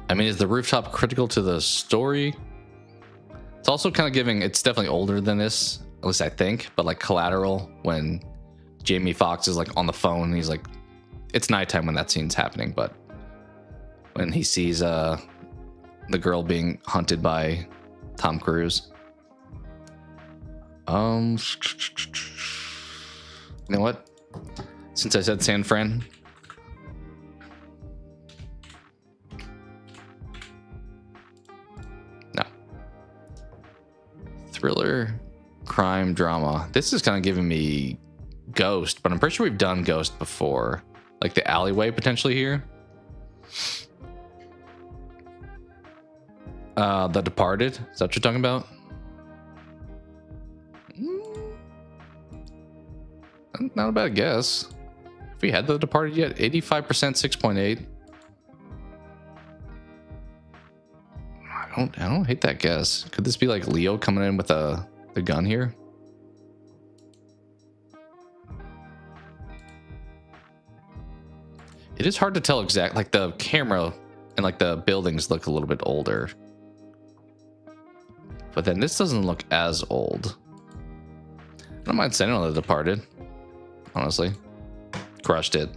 I mean, is the rooftop critical to the story? It's also kind of giving, it's definitely older than this, at least I think, but like Collateral, when Jamie Foxx is like on the phone, he's like, it's nighttime when that scene's happening, but when he sees the girl being hunted by Tom Cruise. You know what? Since I said San Fran, no. Thriller, crime, drama. This is kind of giving me Ghost, but I'm pretty sure we've done Ghost before. Like the alleyway potentially here. The Departed. Is that what you're talking about? Not a bad guess. Have we had The Departed yet? 85%, 6.8. I don't hate that guess. Could this be like Leo coming in with the gun here? It is hard to tell exact, like the camera and like the buildings look a little bit older. But then this doesn't look as old. I don't mind sending on The Departed. Honestly. Crushed it.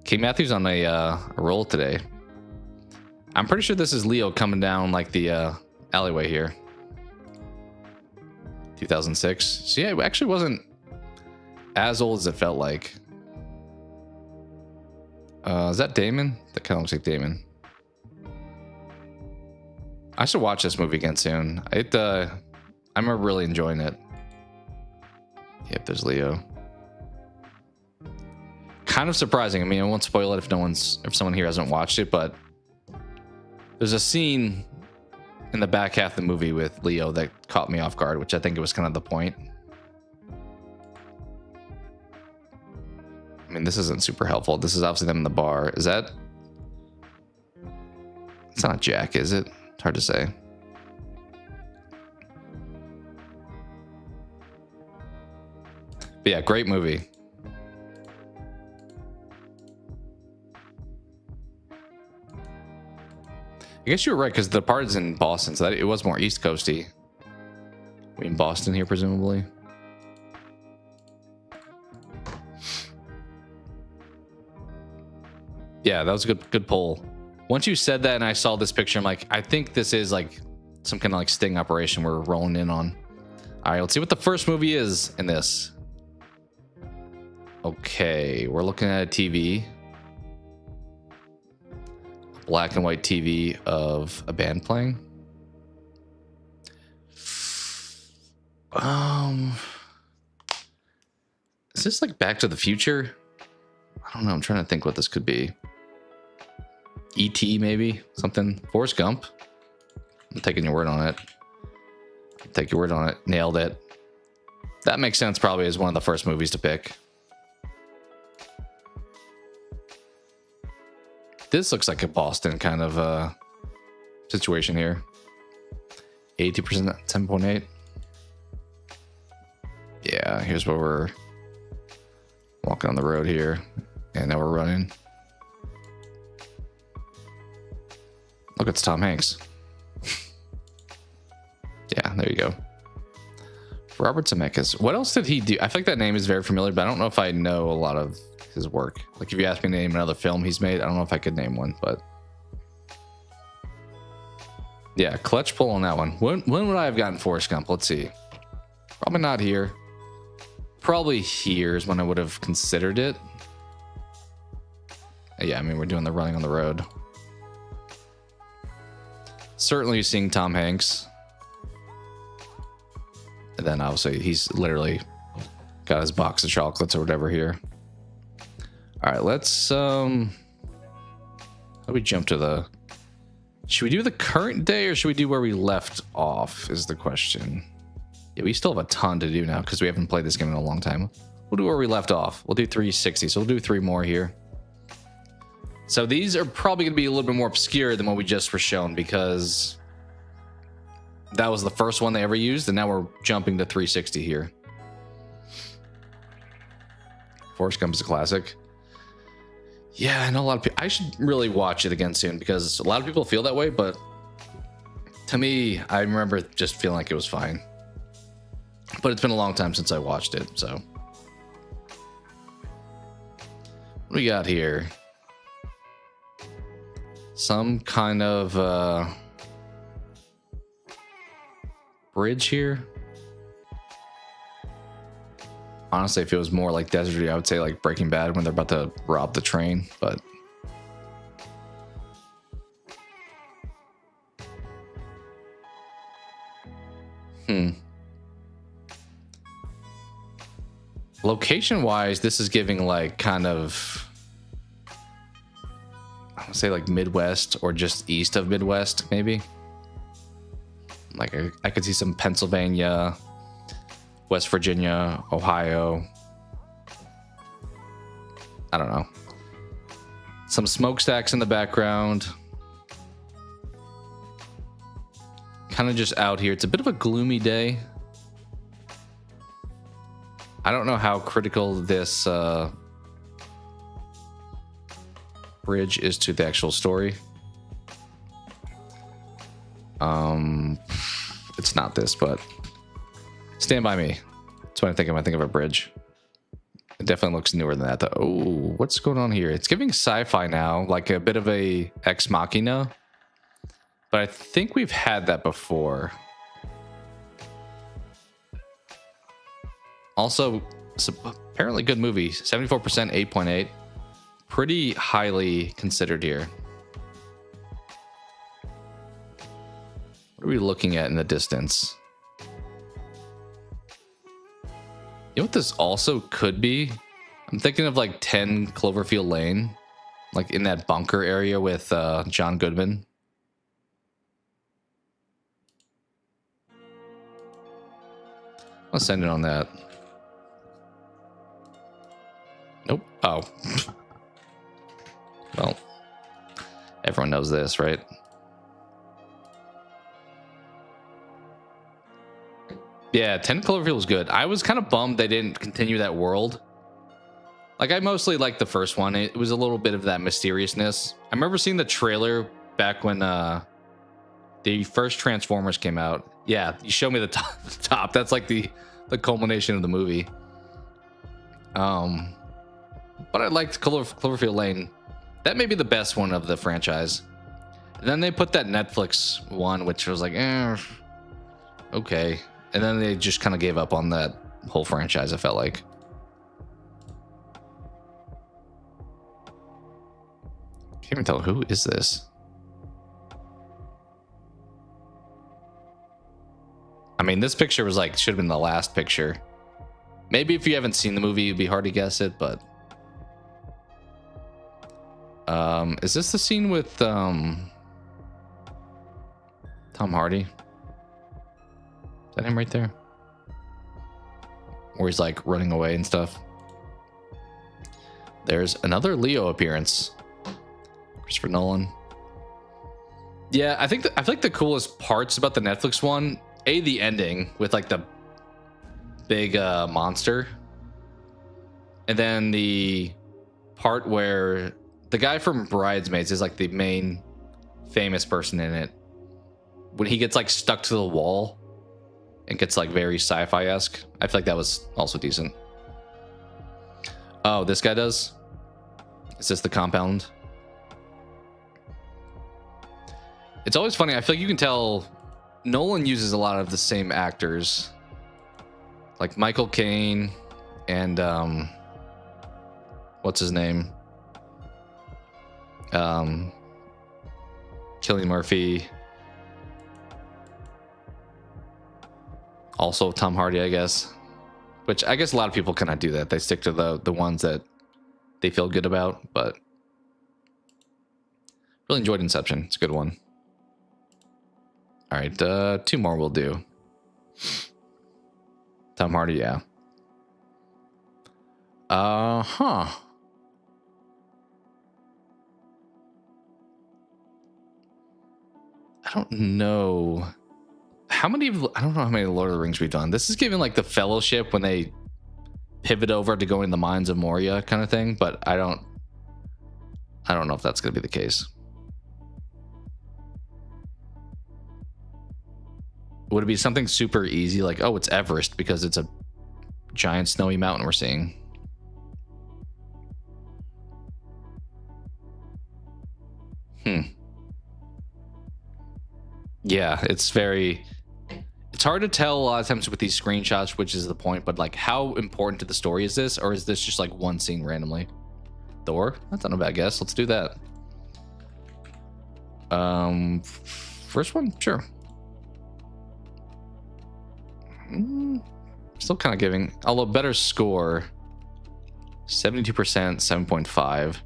King Matthew's on a roll today. I'm pretty sure this is Leo coming down like the alleyway here. 2006. So yeah, it actually wasn't as old as it felt like. Is that Damon? That kind of looks like Damon. I should watch this movie again soon. I remember really enjoying it. Yep, there's Leo. Kind of surprising. I mean, I won't spoil it if someone here hasn't watched it, but there's a scene in the back half of the movie with Leo that caught me off guard, which I think it was kind of the point. I mean, this isn't super helpful. This is obviously them in the bar. Is that? It's not Jack, is it? It's hard to say. But yeah, great movie. I guess you were right, because The Departed's in Boston, so it was more East Coasty. We in Boston here, presumably. Yeah, that was a good poll. Once you said that and I saw this picture, I'm like, I think this is like some kind of like sting operation we're rolling in on. All right, let's see what the first movie is in this. Okay, we're looking at a TV. Black and white TV of a band playing. Is this like Back to the Future? I don't know. I'm trying to think what this could be. E.T. maybe? Something. Forrest Gump? I'm taking your word on it. Take your word on it. Nailed it. That makes sense probably as one of the first movies to pick. This looks like a Boston kind of situation here. 80%, 10.8. Yeah, here's where we're walking on the road here. And now we're running. Look, it's Tom Hanks. Yeah, there you go. Robert Zemeckis. What else did he do? I feel like that name is very familiar, but I don't know if I know a lot of his work. Like if you asked me to name another film he's made, I don't know if I could name one, but yeah, clutch pull on that one. When would I have gotten Forrest Gump? Let's see. Probably not here. Probably here is when I would have considered it. Yeah, I mean, we're doing the running on the road. Certainly seeing Tom Hanks. And then obviously he's literally got his box of chocolates or whatever here. All right, let's how do we jump to the, should we do the current day or should we do where we left off is the question. Yeah, we still have a ton to do now because we haven't played this game in a long time. We'll do where we left off. We'll do 360, so we'll do 3 more here. So these are probably going to be a little bit more obscure than what we just were shown because that was the first one they ever used, and now we're jumping to 360 here. Forrest Gump is a classic. Yeah, I know a lot of people. I should really watch it again soon because a lot of people feel that way, but to me, I remember just feeling like it was fine. But it's been a long time since I watched it, so. What do we got here? Some kind of bridge here. Honestly, if it was more like deserty, I would say like Breaking Bad when they're about to rob the train, but location wise, this is giving like kind of, I would say like Midwest or just east of Midwest, maybe. Like I could see some Pennsylvania, West Virginia, Ohio. I don't know. Some smokestacks in the background. Kind of just out here. It's a bit of a gloomy day. I don't know how critical this bridge is to the actual story. It's not this, but Stand By Me. That's what I think of. I think of a bridge. It definitely looks newer than that, though. Oh, what's going on here? It's giving sci-fi now, like a bit of a Ex Machina. But I think we've had that before. Also, it's apparently good movie. 74%, 8.8. Pretty highly considered here. What are we looking at in the distance? You know what this also could be? I'm thinking of like 10 Cloverfield Lane, like in that bunker area with John Goodman. I'll send it on that. Nope. Oh. Well, everyone knows this, right? Yeah, 10 Cloverfield was good. I was kind of bummed they didn't continue that world. Like, I mostly liked the first one. It was a little bit of that mysteriousness. I remember seeing the trailer back when the first Transformers came out. Yeah, you showed me the top. That's like the culmination of the movie. But I liked Cloverfield Lane. That may be the best one of the franchise. And then they put that Netflix one, which was like, okay. And then they just kind of gave up on that whole franchise, I felt like. Can't even tell, who is this? I mean, this picture was like, should have been the last picture. Maybe if you haven't seen the movie, it'd be hard to guess it, but... is this the scene with Tom Hardy? Is that him right there? Where he's like running away and stuff. There's another Leo appearance. Christopher Nolan. Yeah, I feel like the coolest parts about the Netflix one, the ending with like the big monster, and then the part where the guy from Bridesmaids is like the main famous person in it, when he gets like stuck to the wall and gets like very sci-fi-esque. I feel like that was also decent. Oh, this guy does? Is this the compound? It's always funny. I feel like you can tell Nolan uses a lot of the same actors. Like Michael Caine and what's his name? Cillian Murphy. Also Tom Hardy, I guess. Which I guess a lot of people kind of do that. They stick to the ones that they feel good about, but really enjoyed Inception. It's a good one. All right, 2 more will do. Tom Hardy, yeah. I don't know. I don't know how many Lord of the Rings we've done. This is giving like the Fellowship when they pivot over to go in the Mines of Moria kind of thing, but I don't know if that's going to be the case. Would it be something super easy like, oh, it's Everest because it's a giant snowy mountain we're seeing? Yeah, it's hard to tell a lot of times with these screenshots, which is the point, but like how important to the story is this, or is this just like one scene randomly? Thor? That's not a bad guess. Let's do that. First one? Sure. Still kind of giving, although better score. 72%, 7.5.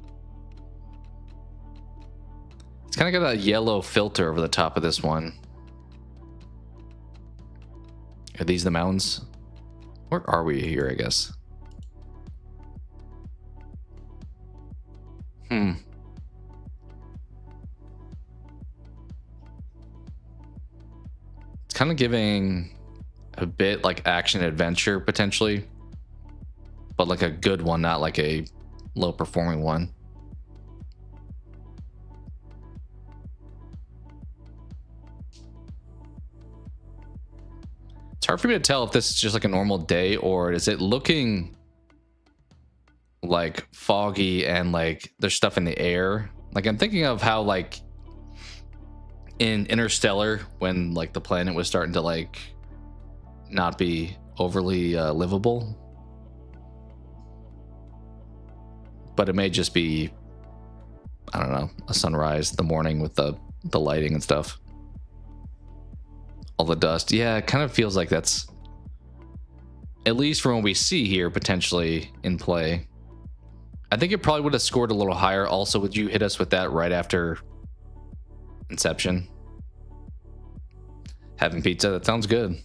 It's kind of got a yellow filter over the top of this one. Are these the mountains? Where are we here, I guess? It's kind of giving a bit like action adventure potentially, but like a good one, not like a low performing one. It's hard for me to tell if this is just like a normal day or is it looking like foggy and like there's stuff in the air. Like I'm thinking of how like in Interstellar when like the planet was starting to like not be overly livable, but it may just be, I don't know, a sunrise, the morning with the lighting and stuff. All the dust. Yeah, it kind of feels like that's, at least from what we see here, potentially in play. I think it probably would have scored a little higher. Also, would you hit us with that right after Inception? Having pizza? That sounds good.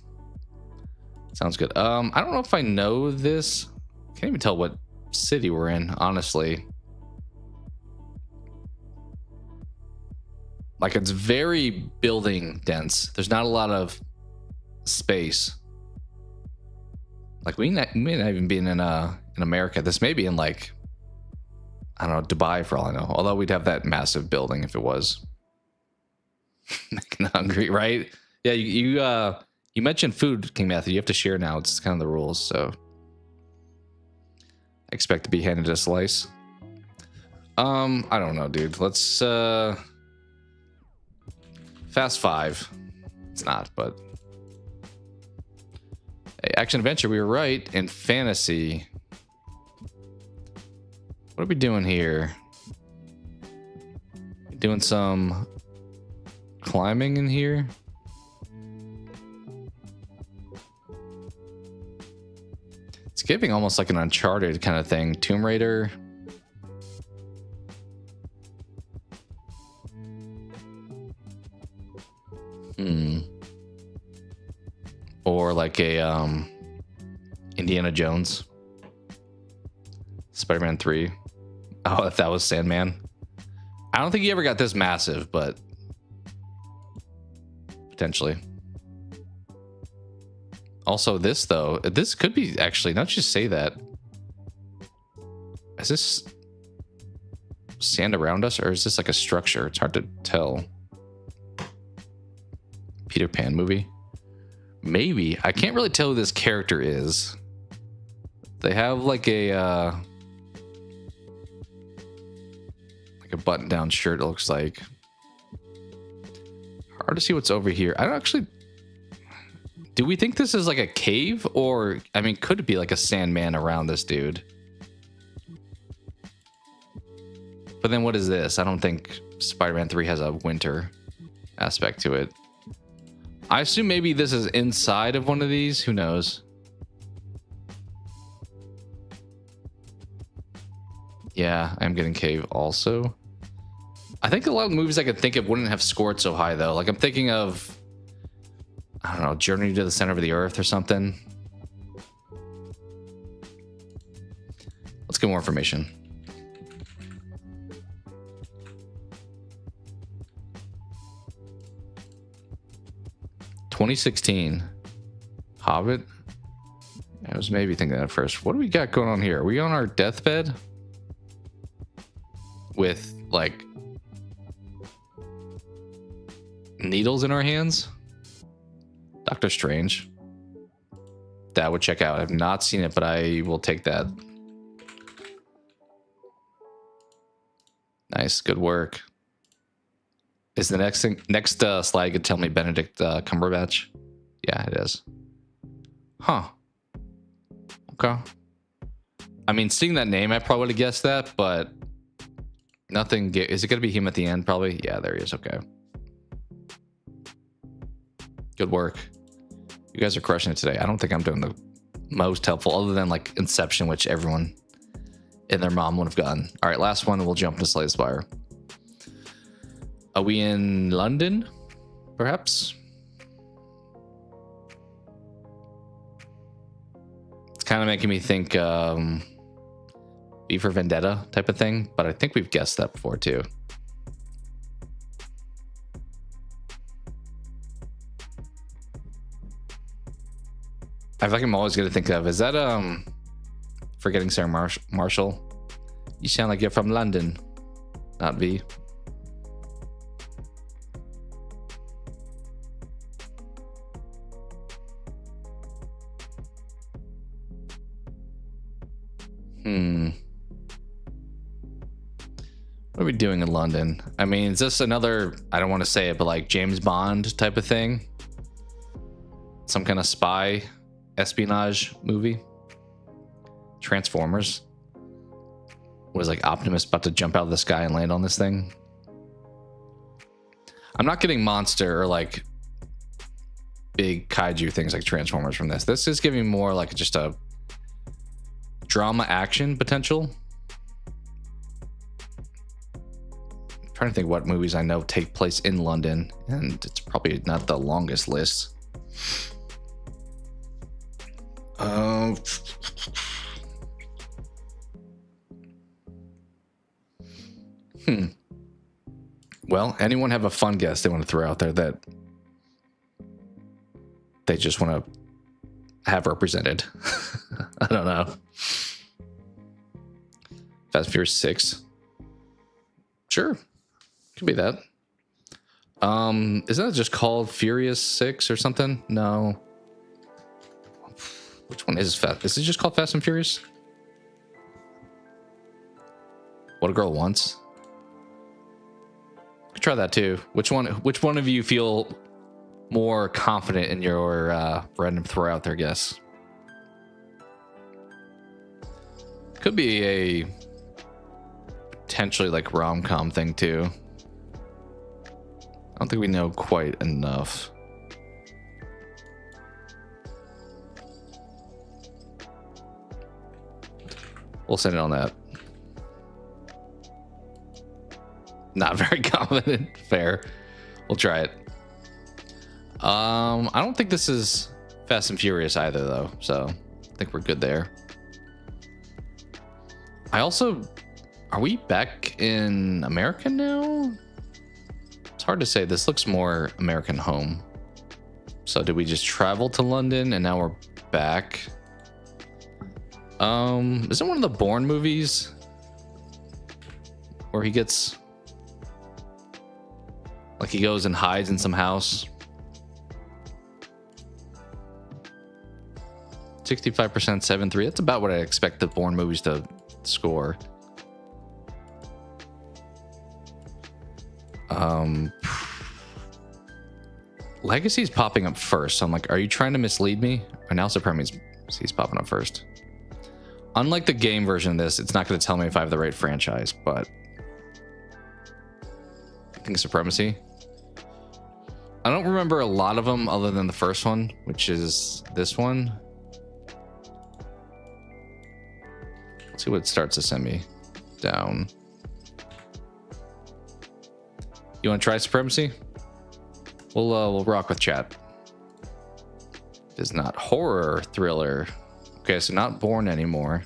Sounds good. I don't know if I know this. Can't even tell what city we're in, honestly. Like it's very building dense. There's not a lot of space. Like we may not even be in America. This may be in like, I don't know, Dubai for all I know. Although we'd have that massive building if it was. Making hungry, right? Yeah, you mentioned food, King Matthew. You have to share now. It's kind of the rules, so I expect to be handed a slice. I don't know, dude. Let's Fast 5. It's not, but hey, action adventure. We were right. And fantasy. What are we doing here? Doing some climbing in here. It's giving almost like an Uncharted kind of thing. Tomb Raider. Or like a Indiana Jones. Spider-Man 3. Oh, that was Sandman. I don't think he ever got this massive, but potentially. Also this though, this could be actually, not just say that. Is this sand around us or is this like a structure? It's hard to tell. Peter Pan movie. Maybe. I can't really tell who this character is. They have like a button-down shirt, it looks like. Hard to see what's over here. I don't actually... Do we think this is like a cave, or I mean, could it be like a Sandman around this dude? But then what is this? I don't think Spider-Man 3 has a winter aspect to it. I assume maybe this is inside of one of these. Who knows? Yeah, I'm getting cave also. I think a lot of movies I could think of wouldn't have scored so high though. Like I'm thinking of, I don't know, Journey to the Center of the Earth or something. Let's get more information. (2016) Hobbit. I was maybe thinking that at first. What do we got going on here? Are we on our deathbed with like needles in our hands? Doctor Strange. That would check out. I've not seen it, but I will take that. Nice, good work. Is the next slide could tell me Benedict Cumberbatch? Yeah, it is. Huh. Okay. I mean, seeing that name, I probably would have guessed that, but nothing. Is it going to be him at the end? Probably. Yeah, there he is. Okay. Good work. You guys are crushing it today. I don't think I'm doing the most helpful other than like Inception, which everyone and their mom would have gotten. All right, last one. We'll jump to Slay the Spire. Are we in London? Perhaps? It's kind of making me think V for Vendetta type of thing, but I think we've guessed that before too. I feel like I'm always going to think of, is that Forgetting Sarah Marshall? You sound like you're from London, not V. What are we doing in London? I mean, is this another, I don't want to say it, but like James Bond type of thing? Some kind of spy espionage movie? Transformers? Was like Optimus about to jump out of the sky and land on this thing? I'm not getting monster or like big kaiju things like Transformers from this. This is giving more like just a drama action potential. I'm trying to think what movies I know take place in London, and it's probably not the longest list. Well, anyone have a fun guess they want to throw out there that they just want to have represented? I don't know. Fast and Furious 6. Sure. Could be that. Isn't that just called Furious 6 or something? No. Which one is Fast? Is it just called Fast and Furious? What a Girl Wants. Could try that too. Which one of you feel more confident in your random throw out there guess? Could be a potentially like rom-com thing too. I don't think we know quite enough. We'll send it on that. Not very confident. Fair. We'll try it. I don't think this is Fast and Furious either though, so I think we're good there. I also, are we back in America now? It's hard to say. This looks more American home. So did we just travel to London and now we're back? Is it one of the Bourne movies where he gets, like he goes and hides in some house? 65%, 7.3. That's about what I expect the Bourne movies to score. Legacy's popping up first. So I'm like, are you trying to mislead me? Or now Supremacy's popping up first. Unlike the game version of this, it's not going to tell me if I have the right franchise, but I think Supremacy. I don't remember a lot of them other than the first one, which is this one. Let's see what it starts to send me down. You want to try Supremacy? We'll rock with chat. It is not horror thriller. Okay, so not Born anymore.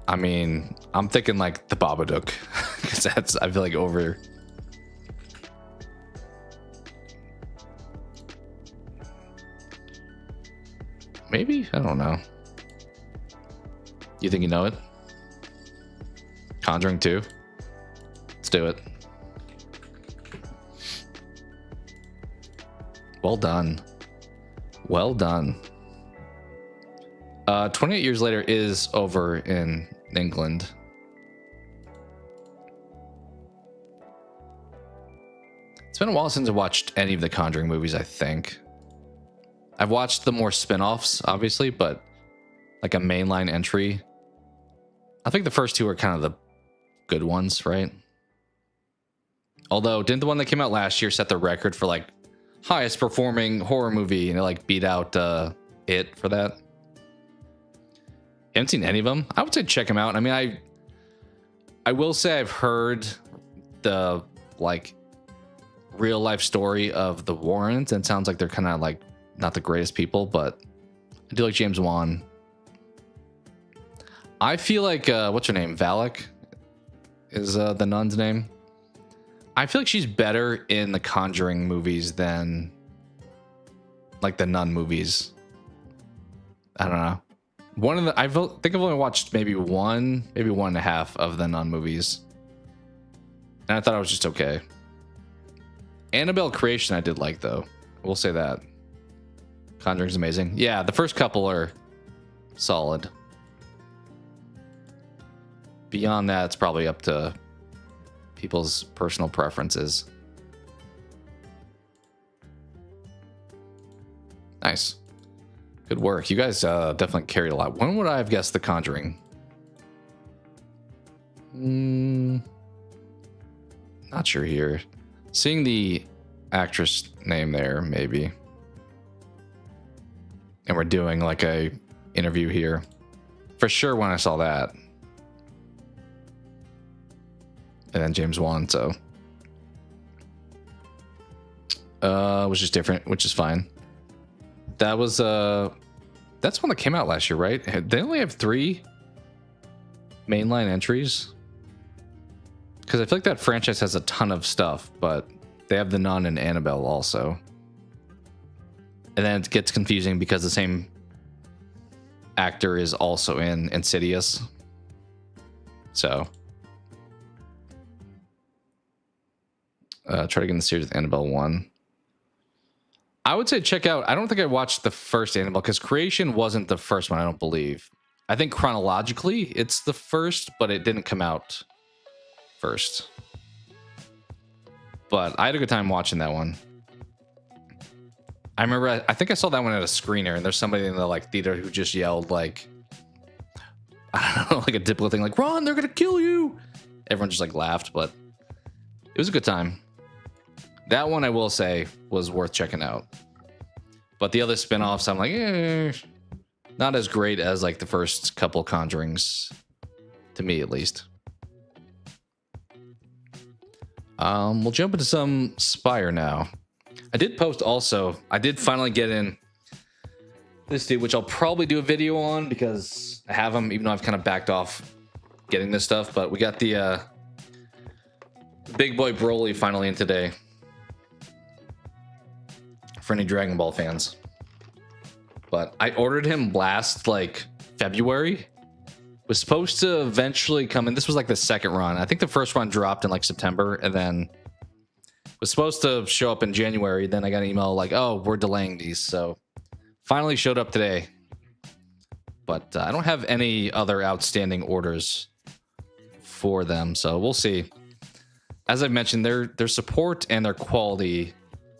I mean, I'm thinking like the Babadook, because that's, I feel like, over. Maybe? I don't know. You think you know it? Conjuring 2? Let's do it. Well done. Well done. 28 Years Later is over in England. It's been a while since I watched any of the Conjuring movies, I think. I've watched the more spin-offs, obviously, but like a mainline entry. I think the first two are kind of the good ones, right? Although, didn't the one that came out last year set the record for like highest performing horror movie, and it like beat out It for that? Haven't seen any of them. I would say check them out. I mean, I will say I've heard the like real life story of the Warrens, and it sounds like they're kind of like not the greatest people, but I do like James Wan. I feel like what's her name? Valak is the nun's name. I feel like she's better in the Conjuring movies than like the Nun movies. I don't know. One of the, I think I've only watched maybe one and a half of the Nun movies, and I thought it was just okay. Annabelle Creation I did like, though. We'll say that. Conjuring's amazing. Yeah, the first couple are solid. Beyond that, it's probably up to people's personal preferences. Nice. Good work. You guys definitely carried a lot. When would I have guessed The Conjuring? Not sure here. Seeing the actress name there, maybe. And we're doing like a interview here. For sure when I saw that. And then James Wan, so. Was just different, which is fine. That was that's one that came out last year, right? They only have 3 mainline entries, because I feel like that franchise has a ton of stuff, but they have The Nun and Annabelle also. And then it gets confusing because the same actor is also in Insidious. So try to get in the series with Annabelle 1. I would say check out, I don't think I watched the first Annabelle, because Creation wasn't the first one, I don't believe. I think chronologically it's the first, but it didn't come out first. But I had a good time watching that one. I remember, I think I saw that one at a screener, and there's somebody in the like theater who just yelled like, I don't know, like a typical thing, like, "Ron, they're gonna kill you!" Everyone just like laughed, but it was a good time. That one, I will say, was worth checking out. But the other spin-offs, I'm like, not as great as like the first couple Conjurings, to me at least. We'll jump into some Spire now. I did post also, I did finally get in this dude, which I'll probably do a video on because I have him, even though I've kind of backed off getting this stuff. But we got the Big Boy Broly finally in today. For any Dragon Ball fans. But I ordered him last like February. Was supposed to eventually come in. This was like the second run. I think the first run dropped in like September, and then was supposed to show up in January. Then I got an email like, "Oh, we're delaying these." So finally showed up today. But I don't have any other outstanding orders for them, so we'll see. As I mentioned, their support and their quality,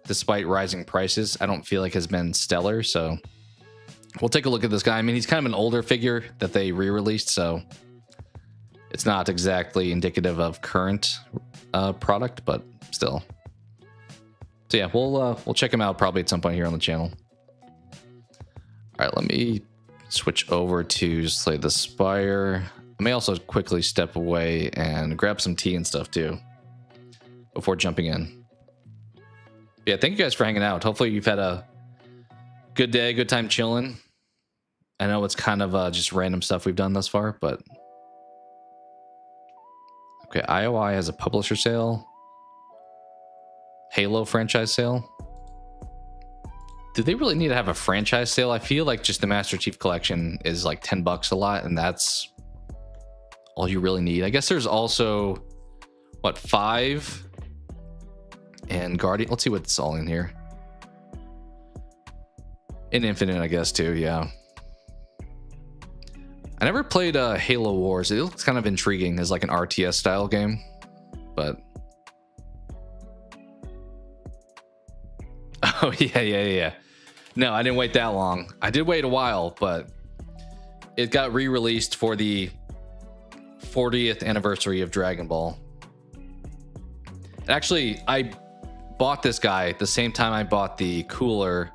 despite rising prices, I don't feel like has been stellar. So we'll take a look at this guy. I mean, he's kind of an older figure that they re-released, so it's not exactly indicative of current product, but still. So yeah, we'll check him out probably at some point here on the channel. All right, let me switch over to Slay the Spire. I may also quickly step away and grab some tea and stuff too before jumping in. Yeah, thank you guys for hanging out. Hopefully you've had a good day, good time chilling. I know it's kind of just random stuff we've done thus far, but okay, IOI has a publisher sale. Halo franchise sale. Do they really need to have a franchise sale? I feel like just the Master Chief Collection is like $10 a lot, and that's all you really need. I guess there's also, what, 5 and Guardian. Let's see what's all in here. And Infinite, I guess, too, yeah. I never played Halo Wars. It looks kind of intriguing as like an RTS style game, but oh yeah. No, I didn't wait that long. I did wait a while, but it got re-released for the 40th anniversary of Dragon Ball. And actually, I bought this guy the same time I bought the cooler,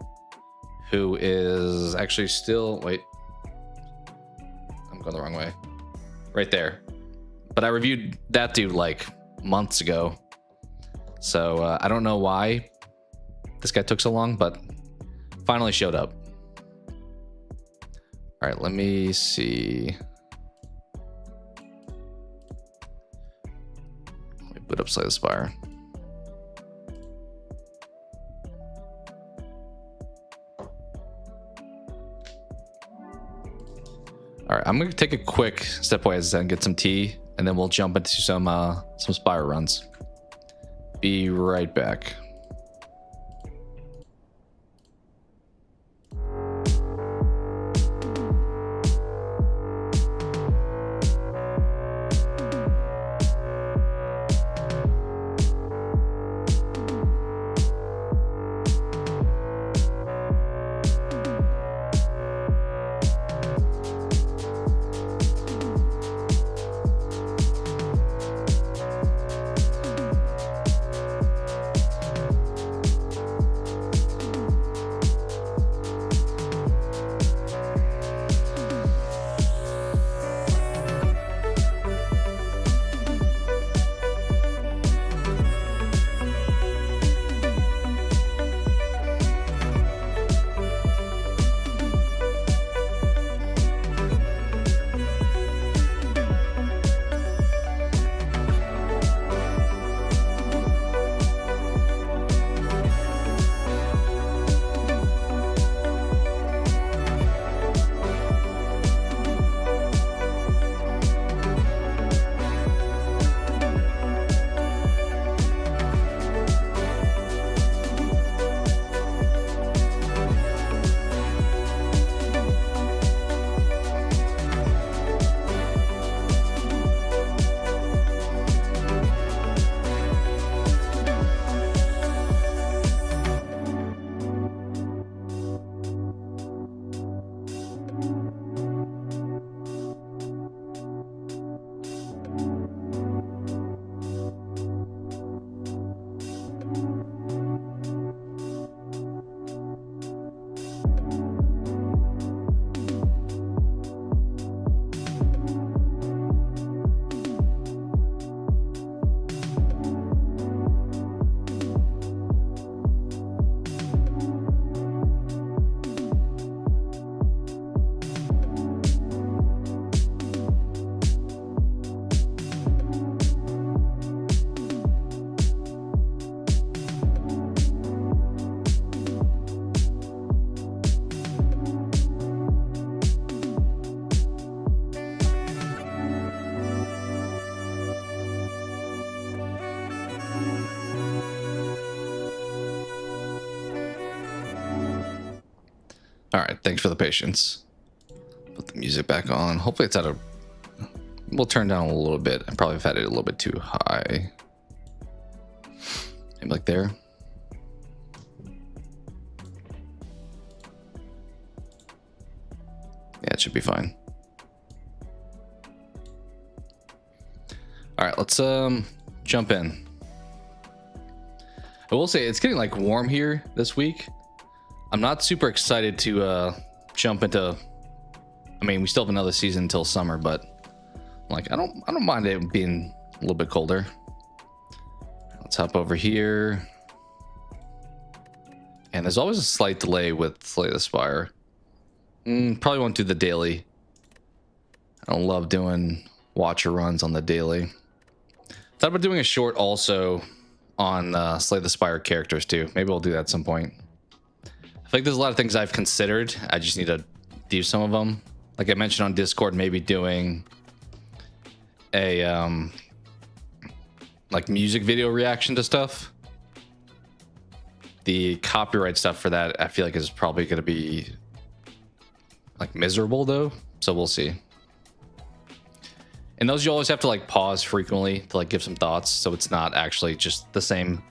who is actually still, wait, I'm going the wrong way. Right there. But I reviewed that dude like months ago. So I don't know why this guy took so long, but finally showed up. All right, let me see. Let me boot up Slay the Spire. All right, I'm gonna take a quick step away and get some tea, and then we'll jump into some Spire runs. Be right back. All right, thanks for the patience. Put the music back on. Hopefully it's at a We'll turn down a little bit. I probably have had it a little bit too high. Maybe like there. Yeah, it should be fine. All right, let's jump in. I will say it's getting like warm here this week. I'm not super excited to jump into. I mean, we still have another season until summer, but like I don't mind it being a little bit colder. Let's hop over here. And there's always a slight delay with Slay the Spire. Probably won't do the daily. I don't love doing watcher runs on the daily. Thought about doing a short also on Slay the Spire characters too. Maybe we'll do that at some point. I think there's a lot of things I've considered. I just need to do some of them. Like I mentioned on Discord, maybe doing a like music video reaction to stuff. The copyright stuff for that I feel like is probably going to be like miserable though, so we'll see. And those you always have to like pause frequently to like give some thoughts, so it's not actually just the same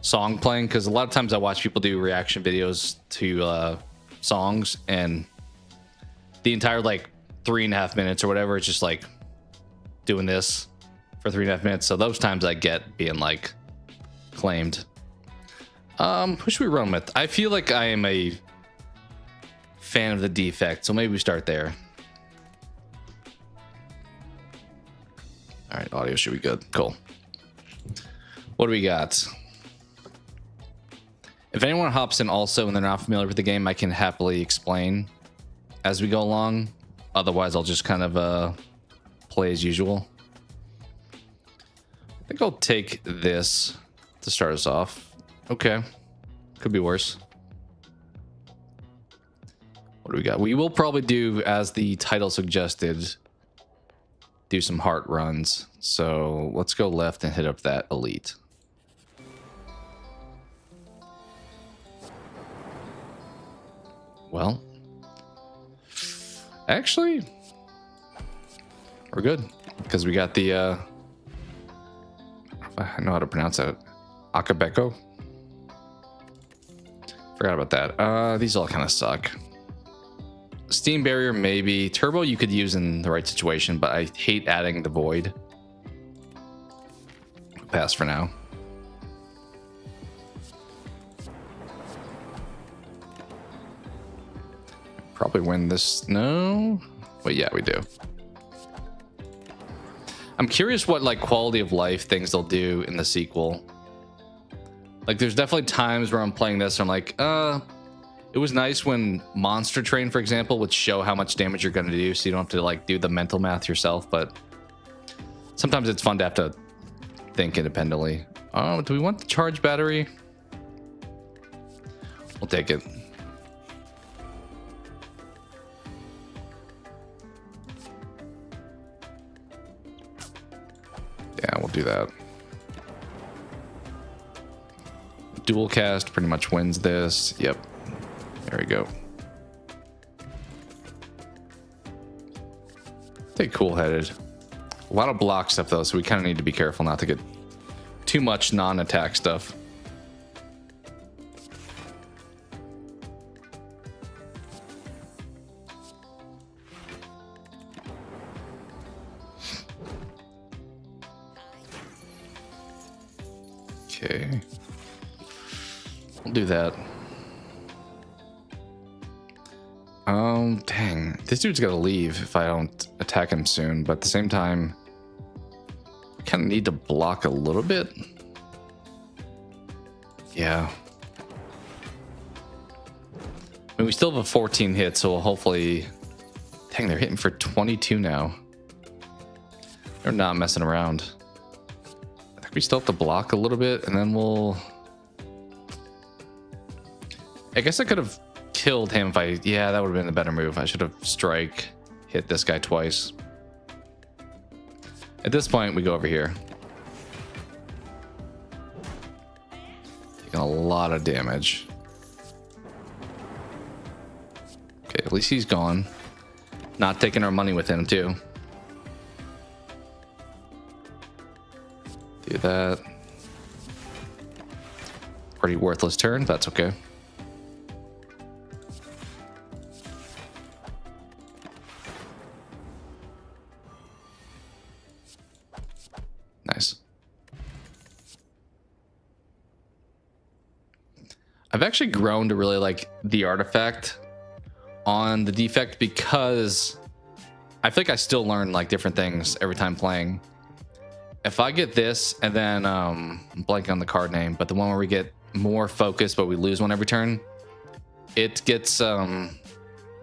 song playing, because a lot of times I watch people do reaction videos to songs and the entire like 3.5 minutes or whatever, it's just like doing this for 3.5 minutes. So those times I get being like claimed. Who should we run with? I feel like I am a fan of the defect, so maybe we start there. All right, audio should be good. Cool. What do we got? If anyone hops in also and they're not familiar with the game, I can happily explain as we go along. Otherwise, I'll just kind of play as usual. I think I'll take this to start us off. Okay. Could be worse. What do we got? We will probably do, as the title suggested, do some heart runs. So let's go left and hit up that elite. Well, actually, we're good because we got the, I don't know if I know how to pronounce that. Akabeko. Forgot about that. These all kind of suck. Steam barrier, maybe. Turbo you could use in the right situation, but I hate adding the void. Pass for now. Probably win this. No? But yeah, we do. I'm curious what like quality of life things they'll do in the sequel. Like there's definitely times where I'm playing this and I'm like, it was nice when Monster Train, for example, would show how much damage you're going to do, so you don't have to like do the mental math yourself. But sometimes it's fun to have to think independently. Oh, do we want the charge battery? We'll take it. Yeah, we'll do that. Dual cast pretty much wins this. Yep. There we go. Take cool-headed. A lot of block stuff though, so we kind of need to be careful not to get too much non-attack stuff. Okay. We'll do that. Dang. This dude's gotta leave if I don't attack him soon, but at the same time, I kind of need to block a little bit. Yeah. I mean, we still have a 14 hit, so we'll hopefully... Dang, they're hitting for 22 now. They're not messing around. I think we still have to block a little bit, and then we'll... I guess I could have killed him if I... Yeah, that would have been a better move. I should have strike, hit this guy twice. At this point, we go over here. Taking a lot of damage. Okay, at least he's gone. Not taking our money with him, too. Do that. Pretty worthless turn. That's okay. Nice. I've actually grown to really like the artifact on the defect because I feel like I still learn like different things every time playing. If I get this and then I'm blanking on the card name, but the one where we get more focus but we lose one every turn, it gets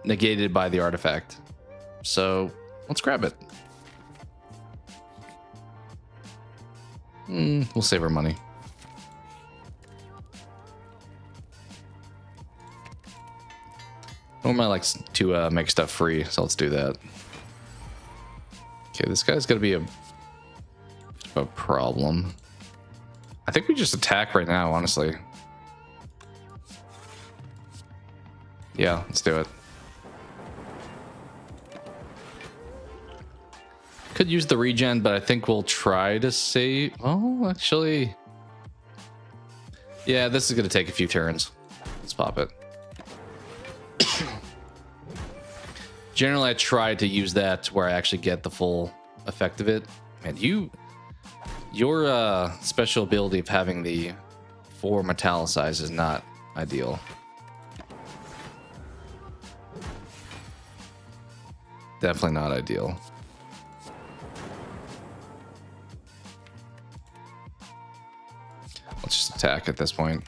negated by the artifact. So let's grab it. We'll save our money. Normally I like to make stuff free, so let's do that. Okay, this guy's gonna be a problem. I think we just attack right now, honestly. Yeah, let's do it. Could use the regen, but I think we'll try to save. Oh, actually. Yeah, this is gonna take a few turns. Let's pop it. Generally, I try to use that where I actually get the full effect of it. Man, your special ability of having the 4 metallicize is not ideal. Definitely not ideal. Let's just attack at this point.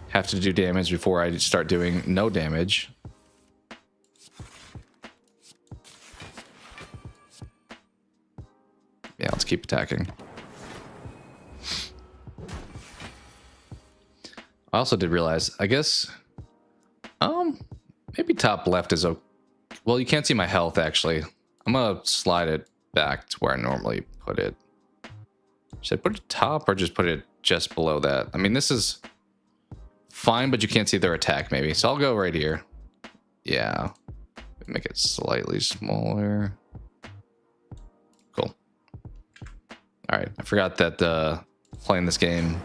Have to do damage before I start doing no damage. Yeah, let's keep attacking. I also did realize, I guess, maybe top left is okay. Well, you can't see my health, actually. I'm gonna slide it back to where I normally put it. Should I put it top or just put it just below that? I mean, this is fine, but you can't see their attack, maybe. So I'll go right here. Yeah. Make it slightly smaller. Cool. All right, I forgot that playing this game,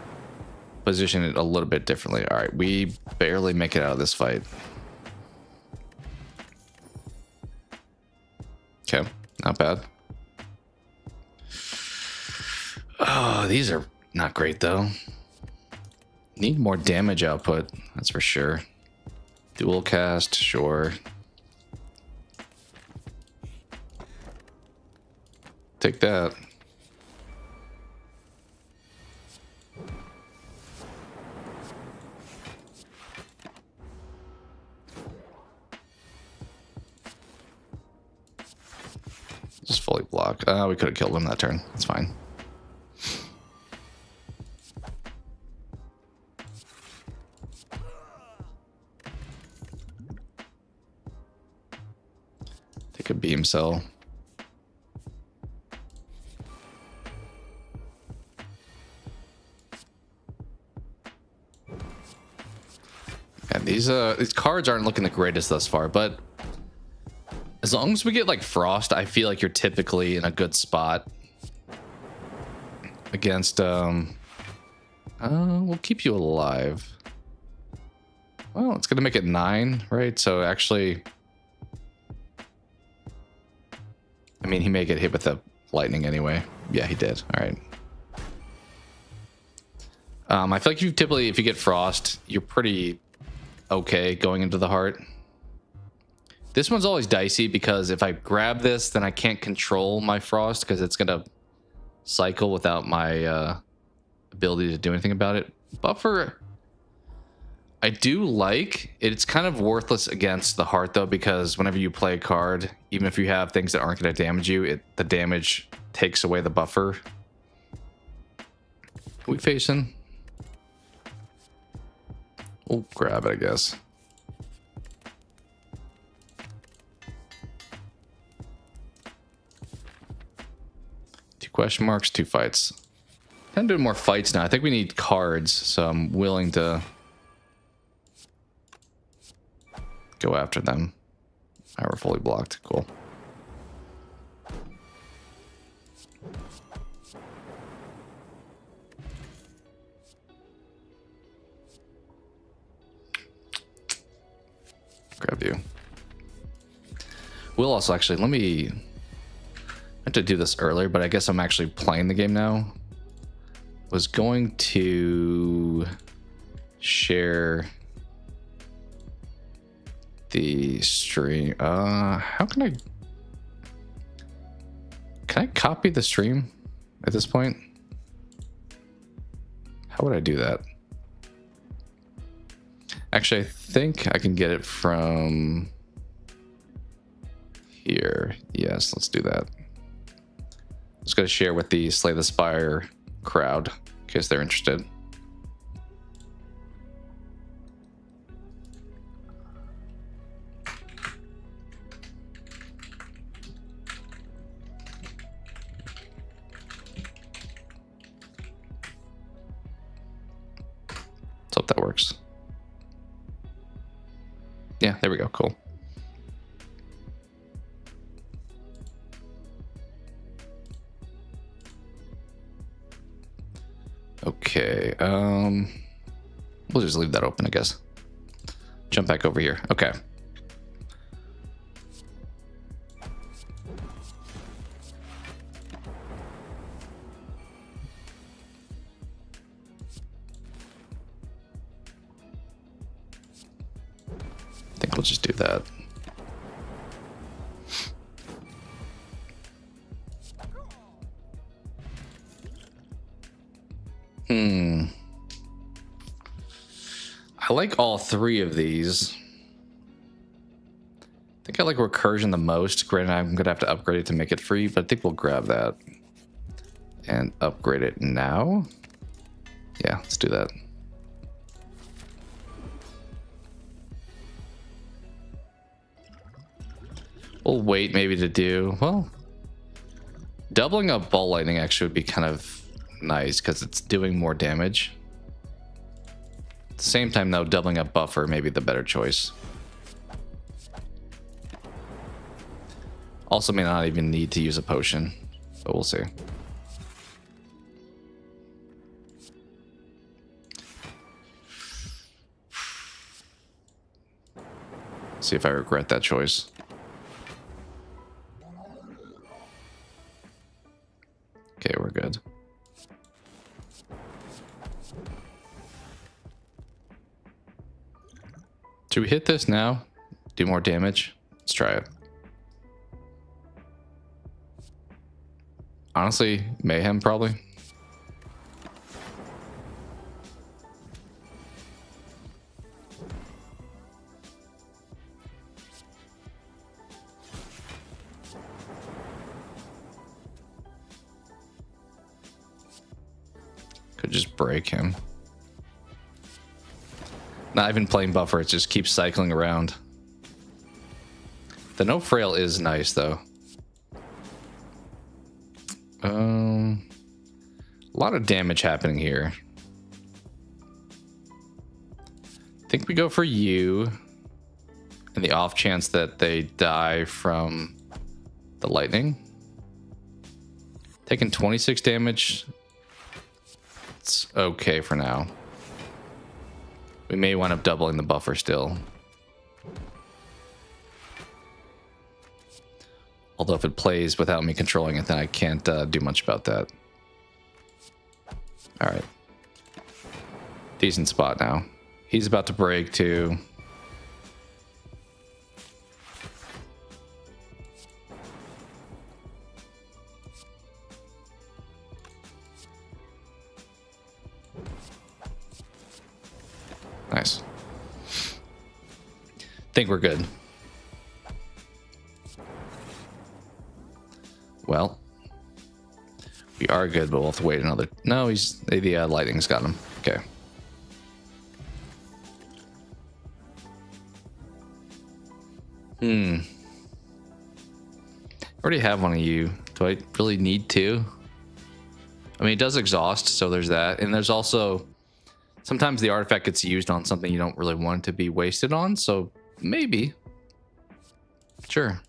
position it a little bit differently. All right, we barely make it out of this fight. Okay, not bad. Oh, these are not great though. Need more damage output, that's for sure. Dual cast, sure. Take that. Just fully block. We could have killed him that turn. That's fine. Take a beam cell. And these cards aren't looking the greatest thus far, but as long as we get like Frost, I feel like you're typically in a good spot against we'll keep you alive. Well, it's gonna make it 9, right? So actually, I mean, he may get hit with the lightning anyway. Yeah, he did. All right. I feel like you typically, if you get Frost, you're pretty okay going into the heart. This one's always dicey because if I grab this, then I can't control my Frost because it's gonna cycle without my ability to do anything about it. Buffer, I do like. It's kind of worthless against the heart though, because whenever you play a card, even if you have things that aren't going to damage you, the damage takes away the buffer. Who we facing? We'll grab it, I guess. 2 question marks, 2 fights. I'm doing more fights now. I think we need cards, so I'm willing to go after them. All right, we're fully blocked. Cool. Grab you. We'll also actually, let me, I had to do this earlier, but I guess I'm actually playing the game now. Was going to share the stream. How can I copy the stream at this point? How would I do that? Actually, I think I can get it from here. Yes, let's do that. Just going to share with the Slay the Spire crowd in case they're interested. Let's hope that works. Yeah, there we go. Cool. Okay, we'll just leave that open, I guess. Jump back over here. Okay. I think we'll just do that. I like all three of these. I think I like recursion the most. Granted, I'm gonna have to upgrade it to make it free, but I think we'll grab that and upgrade it now. Yeah, let's do that. We'll wait maybe to do, well, doubling up ball lightning actually would be kind of nice because it's doing more damage. At the same time though, doubling up buffer may be the better choice. Also may not even need to use a potion, but we'll see. See if I regret that choice. Okay, we're good. Should we hit this now? Do more damage? Let's try it. Honestly, mayhem probably. Could just break him. Not even playing buffer, it just keeps cycling around. The no frail is nice though. A lot of damage happening here. I think we go for you. In the off chance that they die from the lightning. Taking 26 damage. It's okay for now. We may wind up doubling the buffer still. Although if it plays without me controlling it, then I can't do much about that. All right. Decent spot now. He's about to break too. Nice. Think we're good. Well, we are good, but we'll have to wait another. No, he's the lightning's got him. Okay. I already have one of you. Do I really need to? I mean, it does exhaust, so there's that, and there's also sometimes the artifact gets used on something you don't really want it to be wasted on, so maybe. Sure.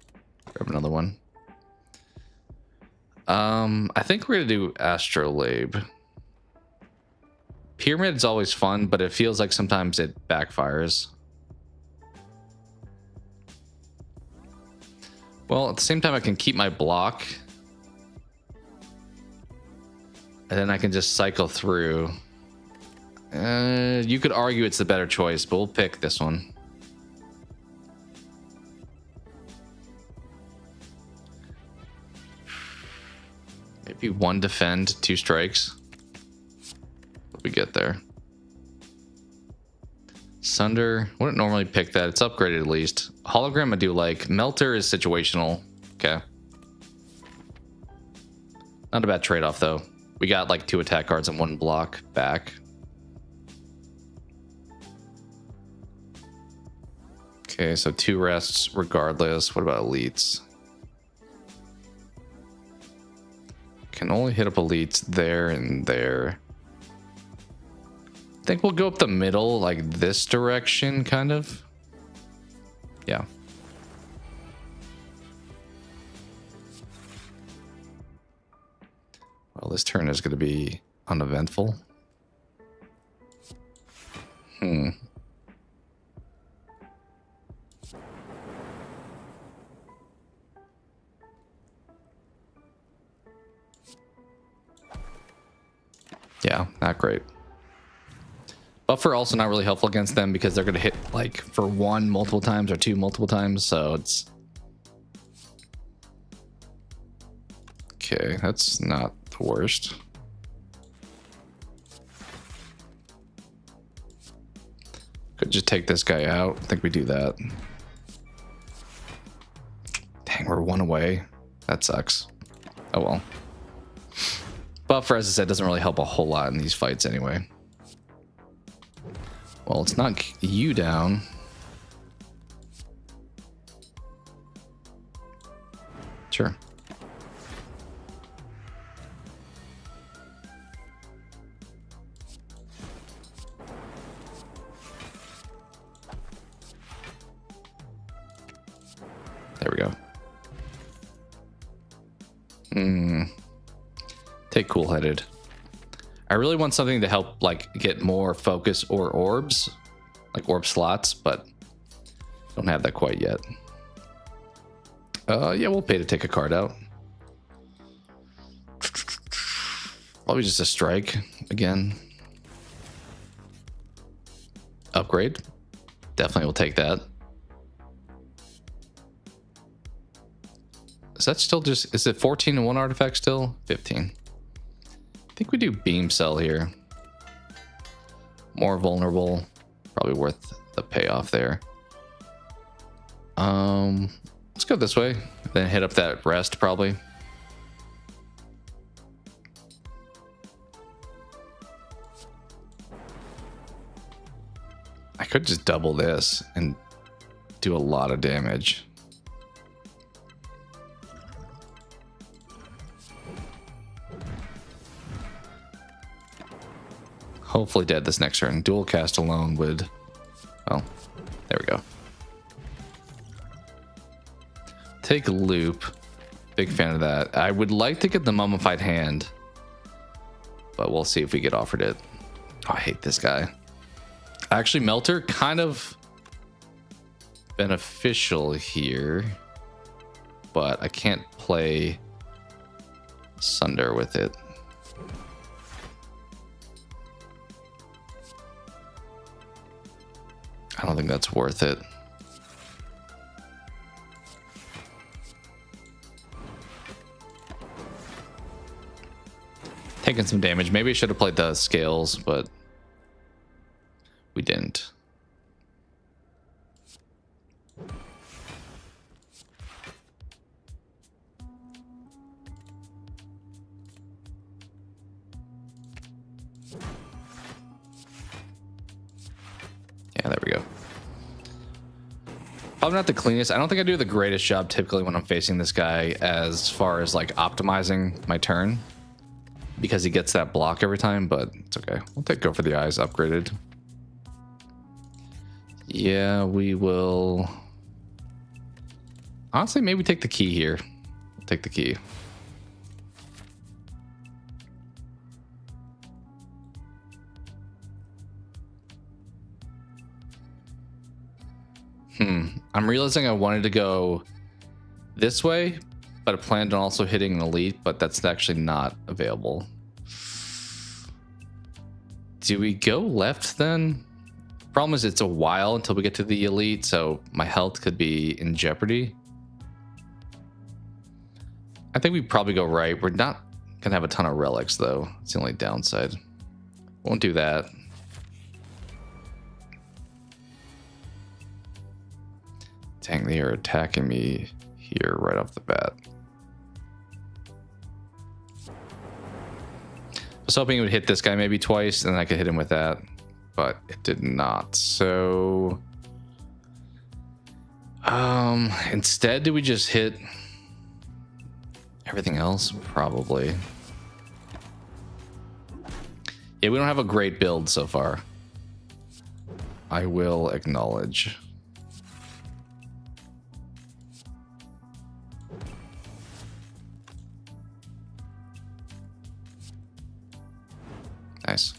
Grab another one. I think we're gonna do Astrolabe. Pyramid's always fun, but it feels like sometimes it backfires. Well, at the same time, I can keep my block. And then I can just cycle through. You could argue it's the better choice, but we'll pick this one. Maybe 1 defend, 2 strikes. What we get there? Sunder. Wouldn't normally pick that. It's upgraded at least. Hologram I do like. Melter is situational. Okay. Not a bad trade-off though. We got like 2 attack cards and 1 block back. Okay, so 2 rests regardless. What about elites? Can only hit up elites there and there. I think we'll go up the middle, like this direction, kind of. Yeah. Well, this turn is going to be uneventful. Yeah, not great. Buffer also not really helpful against them because they're going to hit like for 1 multiple times or 2 multiple times. So it's... Okay, that's not the worst. Could just take this guy out. I think we do that. Dang, we're 1 away. That sucks. Oh well. Buffer, as I said, doesn't really help a whole lot in these fights anyway. Well, let's knock you down. Sure. There we go. Take cool-headed. I really want something to help like get more focus or orbs, like orb slots, but don't have that quite yet. Yeah, we'll pay to take a card out. Probably just a strike again. Upgrade. Definitely will take that. Is that still just, is it 14 and 1 artifact still? 15. I think we do beam cell here. More vulnerable. Probably worth the payoff there. Let's go this way. Then hit up that rest probably. I could just double this and do a lot of damage. Hopefully dead this next turn. Dual cast alone would... Oh, there we go. Take loop. Big fan of that. I would like to get the mummified hand, but we'll see if we get offered it. Oh, I hate this guy. Actually, Melter kind of beneficial here, but I can't play Sunder with it. I don't think that's worth it. Taking some damage. Maybe I should have played the scales, but we didn't. Yeah, there we go. Probably not the cleanest. I don't think I do the greatest job typically when I'm facing this guy as far as like optimizing my turn, because he gets that block every time, but it's okay. We'll go for the eyes upgraded. Yeah, we will. Honestly, maybe take the key here. Take the key. I'm realizing I wanted to go this way, but I planned on also hitting an elite, but that's actually not available. Do we go left then? Problem is it's a while until we get to the elite, so my health could be in jeopardy. I think we probably go right. We're not gonna have a ton of relics though. It's the only downside. Won't do that. Dang, they are attacking me here right off the bat. I was hoping it would hit this guy maybe twice, and then I could hit him with that, but it did not. So, instead, do we just hit everything else? Probably. Yeah, we don't have a great build so far. I will acknowledge. Nice.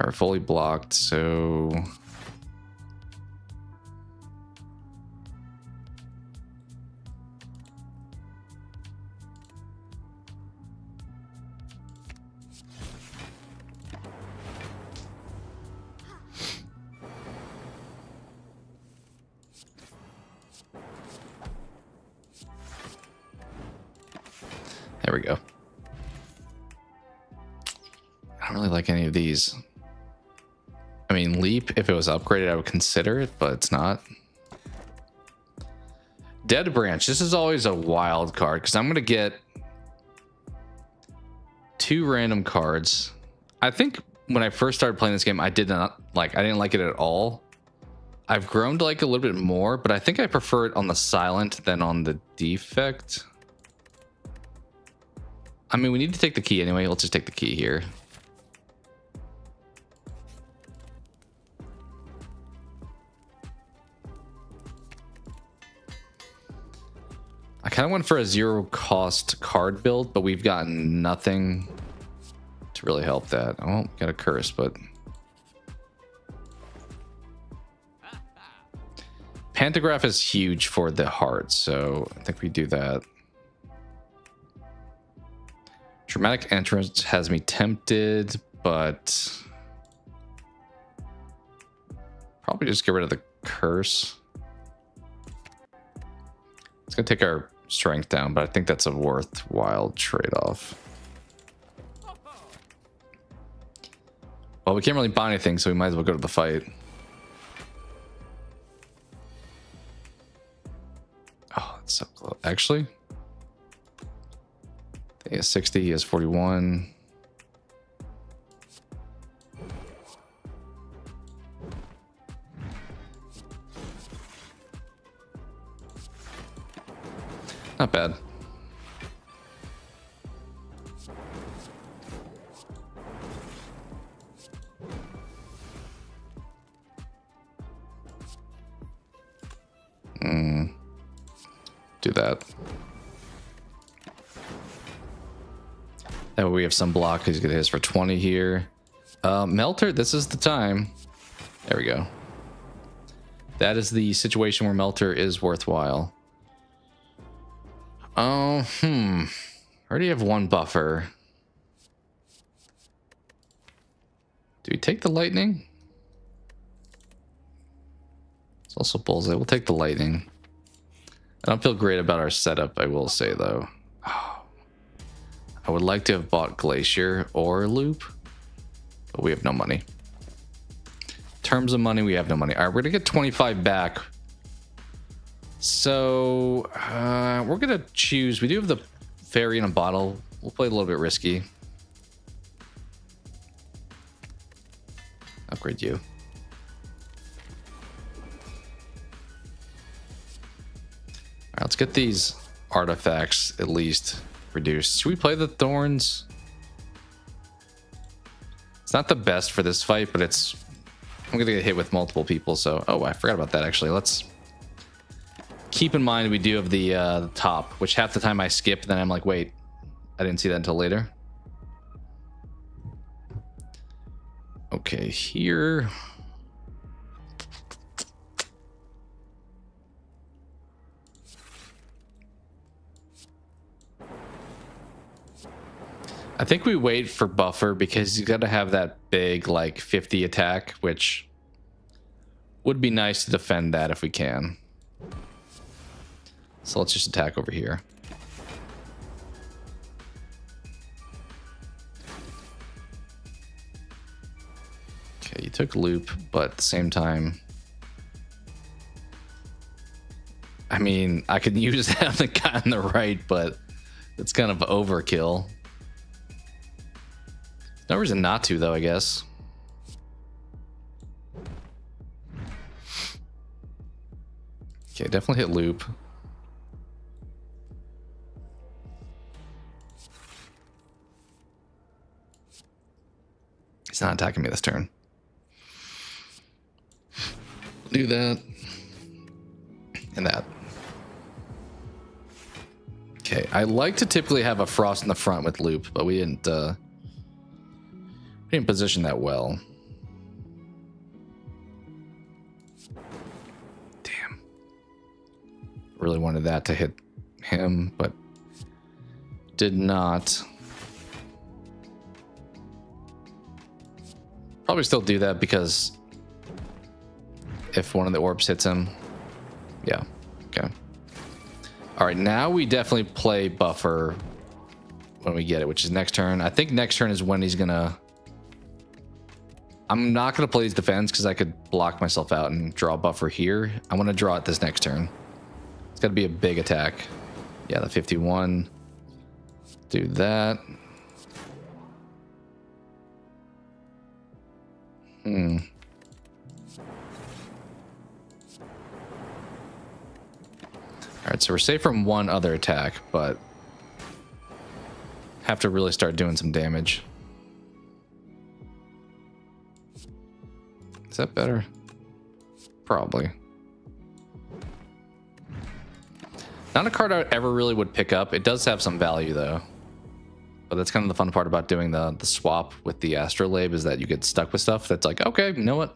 We're fully blocked, so there we go. I don't really like any of these. I mean, Leap, if it was upgraded, I would consider it, but it's not. Dead Branch. This is always a wild card because I'm going to get 2 random cards. I think when I first started playing this game, I didn't like it at all. I've grown to like a little bit more, but I think I prefer it on the silent than on the defect. I mean, we need to take the key anyway. Let's just take the key here. I kind of went for a 0 cost card build, but we've gotten nothing to really help that. Oh, we got a curse, but Pantograph is huge for the heart, so I think we do that. Dramatic Entrance has me tempted, but probably just get rid of the curse. It's gonna take our strength down, but I think that's a worthwhile trade-off. Well, we can't really buy anything, so we might as well go to the fight. Oh, that's so close. Actually, he has 60, he has 41. Not bad. Do that. That way we have some block. He's gonna hit us for 20 here. Melter, this is the time. There we go. That is the situation where Melter is worthwhile. Oh, I already have 1 buffer. Do we take the lightning? It's also bullseye. We'll take the lightning. I don't feel great about our setup, I will say, though. Oh, I would like to have bought Glacier or Loop, but we have no money. In terms of money, we have no money. All right, we're going to get 25 back. So, we're going to choose. We do have the fairy in a bottle. We'll play a little bit risky. Upgrade you. All right, let's get these artifacts at least reduced. Should we play the thorns? It's not the best for this fight, but it's... I'm going to get hit with multiple people, so... Oh, I forgot about that, actually. Let's... Keep in mind we do have the top, which half the time I skip, and then I'm like, wait, I didn't see that until later. Okay, here. I think we wait for buffer because you got to have that big like 50 attack, which would be nice to defend that if we can. So let's just attack over here. Okay, you took loop, but at the same time, I mean, I could use that on the guy on the right, but it's kind of overkill. No reason not to, though, I guess. Okay, definitely hit loop. He's not attacking me this turn. Do that. And that. Okay, I like to typically have a frost in the front with loop, but we didn't position that well. Damn. Really wanted that to hit him, but did not. Probably still do that because if one of the orbs hits him. Yeah, okay. All right, now we definitely play buffer when we get it, which is next turn. I think next turn is when he's gonna... I'm not gonna play these defense because I could block myself out and draw buffer here. I want to draw it this next turn. It's got to be a big attack. Yeah, the 51. Do that. All right, so we're safe from one other attack, but have to really start doing some damage. Is that better? Probably. Not a card I ever really would pick up. It does have some value, though. But that's kind of the fun part about doing the swap with the astrolabe, is that you get stuck with stuff that's like, okay, you know what?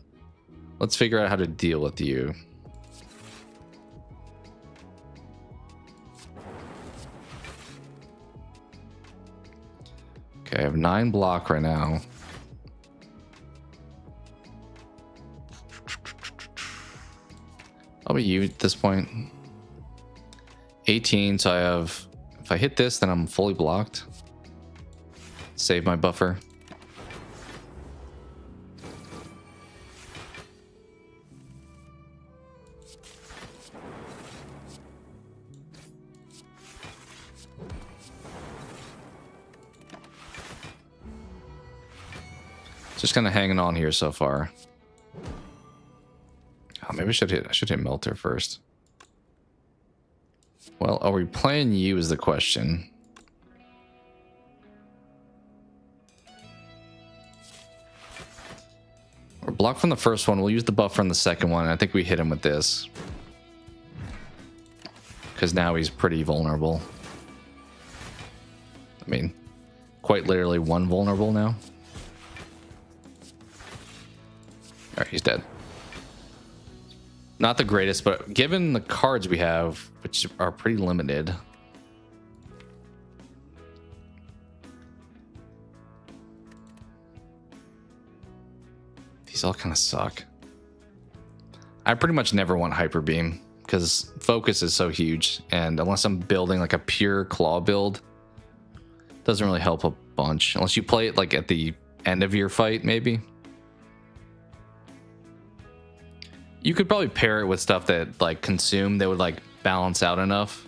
Let's figure out how to deal with you. Okay, I have 9 block right now. I'll be you at this point. 18, so I have... If I hit this, then I'm fully blocked. Save my buffer. Just kind of hanging on here so far. Oh, maybe I should hit Melter first. Well, are we playing you is the question. We're blocked from the first one. We'll use the buffer on the second one. I think we hit him with this. Because now he's pretty vulnerable. I mean, quite literally one vulnerable now. All right, he's dead. Not the greatest, but given the cards we have, which are pretty limited. These all kind of suck. I pretty much never want Hyper Beam because focus is so huge, and unless I'm building like a pure claw build, it doesn't really help a bunch. Unless you play it like at the end of your fight, maybe. You could probably pair it with stuff that like consume that would like balance out enough.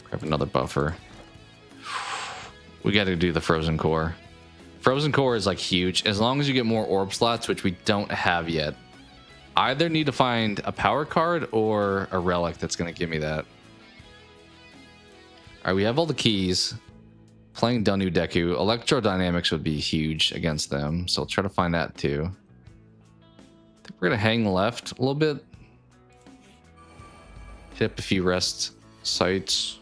Grab another buffer. We got to do the Frozen Core. Frozen Core is like huge. As long as you get more orb slots, which we don't have yet. Either need to find a power card or a relic that's going to give me that. All right, we have all the keys. Playing Danu Deku, Electrodynamics would be huge against them, so I'll try to find that too. I think we're gonna hang left a little bit. Hit up a few rest sites.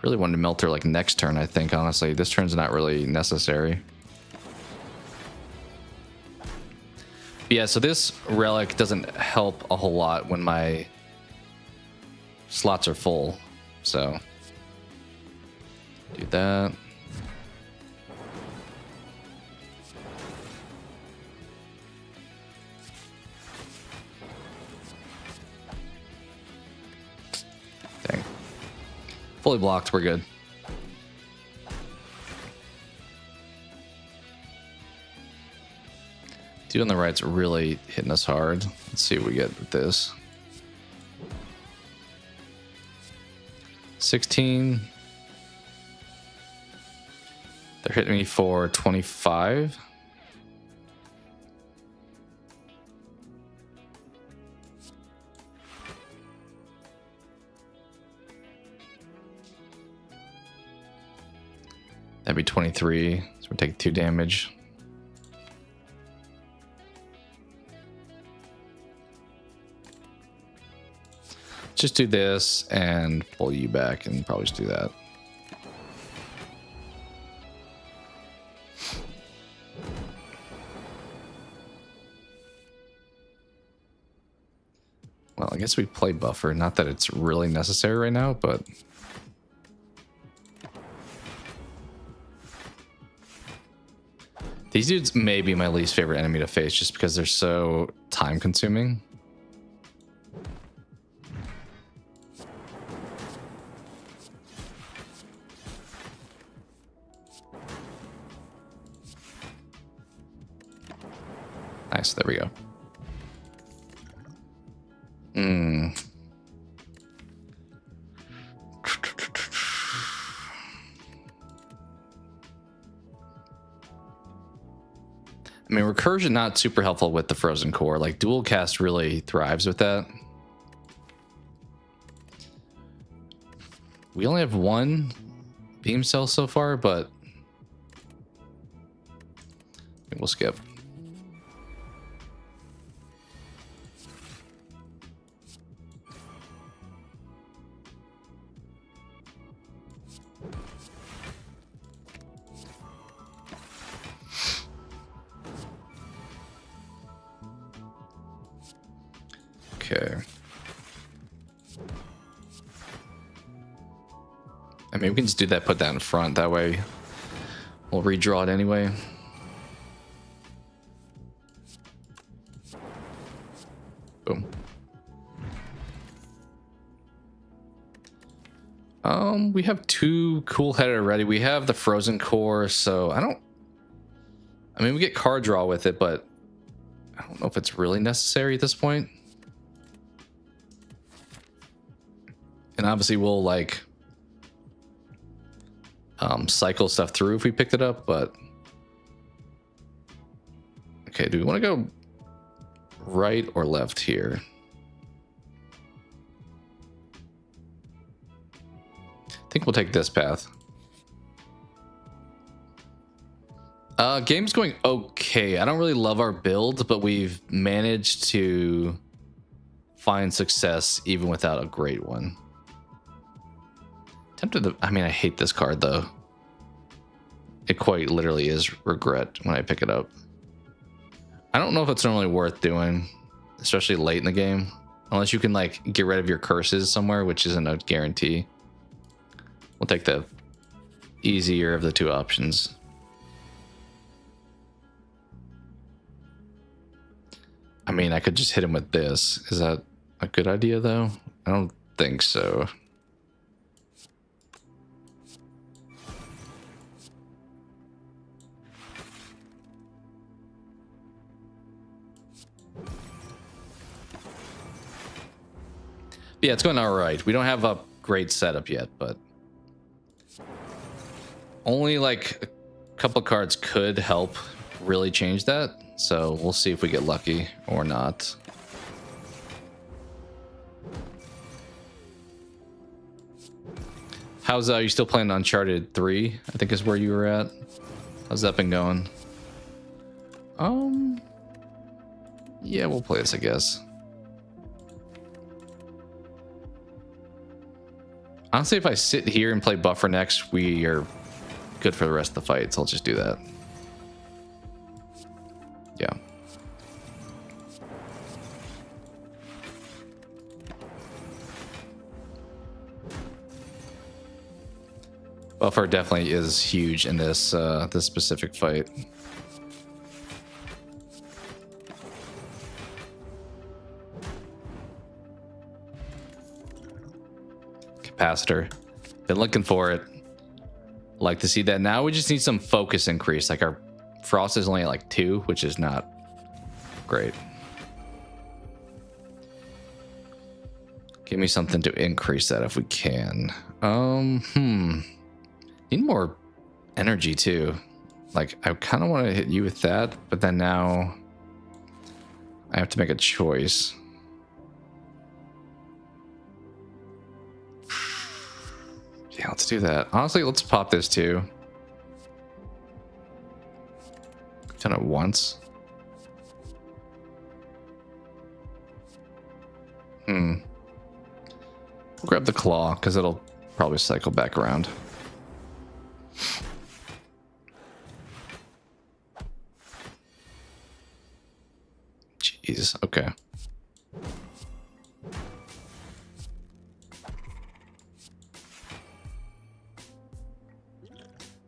Really wanted to melt her like next turn, I think, honestly. This turn's not really necessary. But yeah, so this relic doesn't help a whole lot when my slots are full. So do that. Dang. Fully blocked, we're good. Dude on the right's really hitting us hard. Let's see what we get with this. 16. They're hitting me for 25. That'd be 23. So we're taking 2 damage. Just do this and pull you back and probably just do that. Well, I guess we play buffer. Not that it's really necessary right now, but these dudes may be my least favorite enemy to face just because they're so time consuming. Nice, there we go. I mean, recursion not super helpful with the frozen core. Like dual cast really thrives with that. We only have 1 beam cell so far, but we'll skip. Okay. I mean, we can just do that, put that in front. That way we'll redraw it anyway. Boom. We have 2 cool headed already. We have the frozen core, so I mean, we get card draw with it, but I don't know if it's really necessary at this point. And obviously we'll like cycle stuff through if we picked it up, but okay, do we want to go right or left here? I think we'll take this path. Game's going okay. I don't really love our build, but we've managed to find success even without a great one. I mean, I hate this card though. It quite literally is regret when I pick it up. I don't know if it's normally worth doing, especially late in the game, unless you can like get rid of your curses somewhere, which isn't a guarantee. We'll take the easier of the 2 options. I mean, I could just hit him with this. Is that a good idea though? I don't think so. Yeah, it's going all right. We don't have a great setup yet, but only like a couple cards could help really change that. So we'll see if we get lucky or not. How's you still playing Uncharted 3? I think is where you were at. How's that been going? Yeah, we'll play this, I guess. Honestly, if I sit here and play buffer next, we are good for the rest of the fight, so I'll just do that. Yeah. Buffer definitely is huge in this this specific fight. Capacitor. Been looking for it. Like to see that. Now we just need some focus increase. Like our frost is only at like 2, which is not great. Give me something to increase that if we can. Need more energy too. Like I kind of want to hit you with that, but then now I have to make a choice. Yeah, let's do that. Honestly, let's pop this too. Done it once. We'll grab the claw because it'll probably cycle back around. Jeez, okay.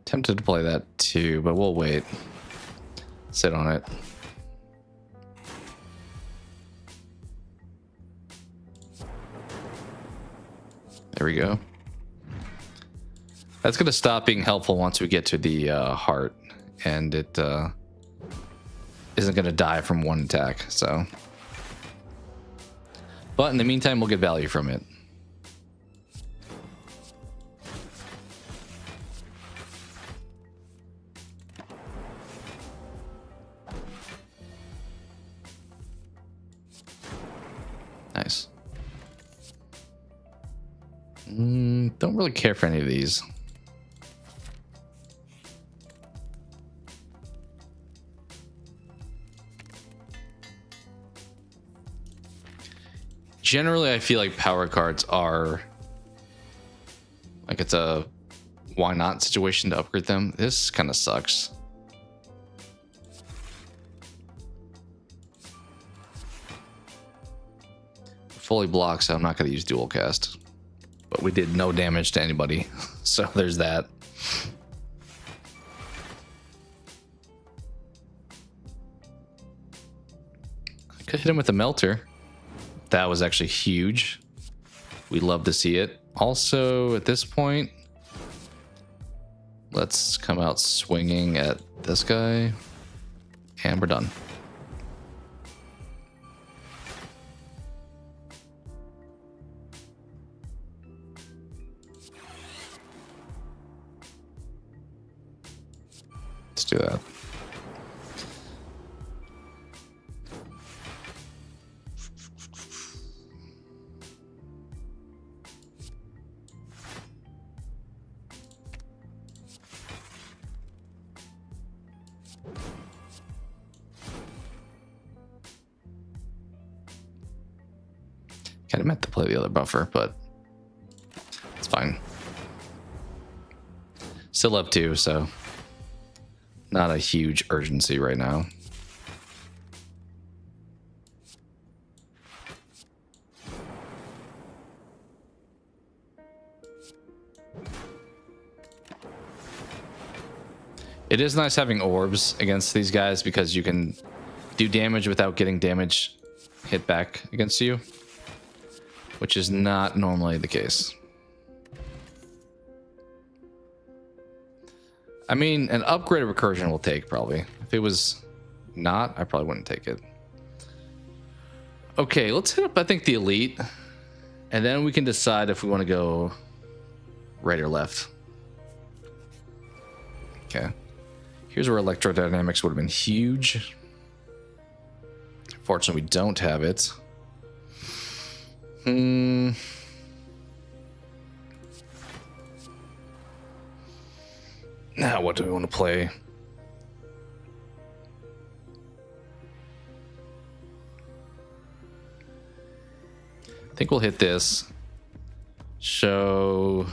Tempted to play that too, but we'll wait. Sit on it. There we go. That's going to stop being helpful once we get to the heart, and it isn't going to die from one attack. So, but in the meantime, we'll get value from it. Nice. Don't really care for any of these. Generally, I feel like power cards are like it's a why not situation to upgrade them. This kind of sucks. Fully blocked, so I'm not going to use dual cast. But we did no damage to anybody, so there's that. I could hit him with a melter. That was actually huge. We love to see it. Also, at this point, let's come out swinging at this guy, and we're done. Let's do that. Kind of meant to play the other buffer, but it's fine. Still up 2, so not a huge urgency right now. It is nice having orbs against these guys because you can do damage without getting damage hit back against you, which is not normally the case. I mean, an upgrade of recursion will take probably. If it was not, I probably wouldn't take it. Okay, let's hit up, I think, the elite, and then we can decide if we want to go right or left. Okay. Here's where electrodynamics would have been huge. Fortunately, we don't have it. Now, what do we want to play? I think we'll hit this. So,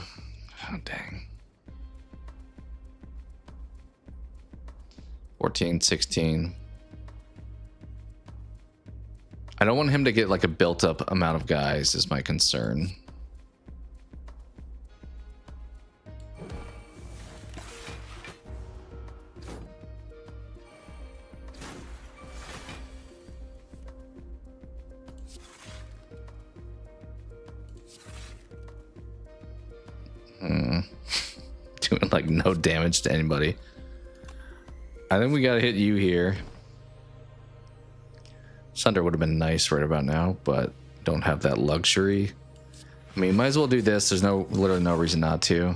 oh, dang. 14, 16. I don't want him to get like a built up amount of guys is my concern. Doing like no damage to anybody. I think we gotta hit you here. Sunder would have been nice right about now, but don't have that luxury. I mean, might as well do this. There's literally no reason not to.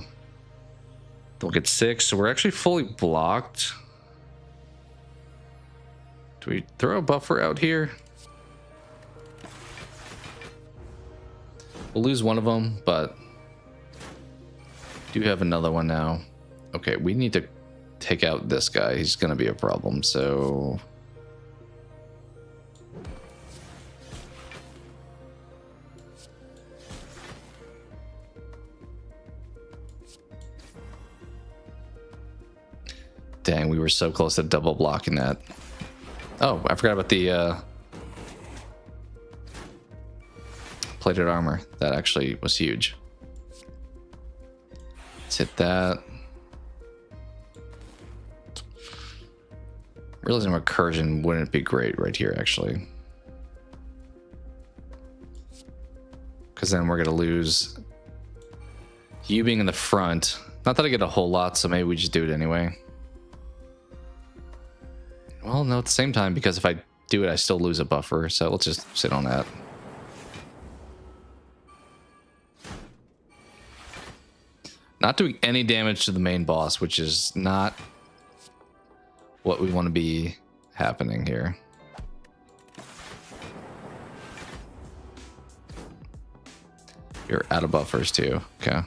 They'll get 6, so we're actually fully blocked. Do we throw a buffer out here? We'll lose one of them, but do have another one now. Okay, we need to take out this guy. He's gonna be a problem, so dang, we were so close to double blocking that. Oh, I forgot about the plated armor. That actually was huge. Let's hit that. Realizing recursion wouldn't be great right here, actually. Because then we're going to lose you being in the front. Not that I get a whole lot, so maybe we just do it anyway. Well, no, at the same time, because if I do it, I still lose a buffer, so let's just sit on that. Not doing any damage to the main boss, which is not what we want to be happening here. You're out of buffers too. Okay.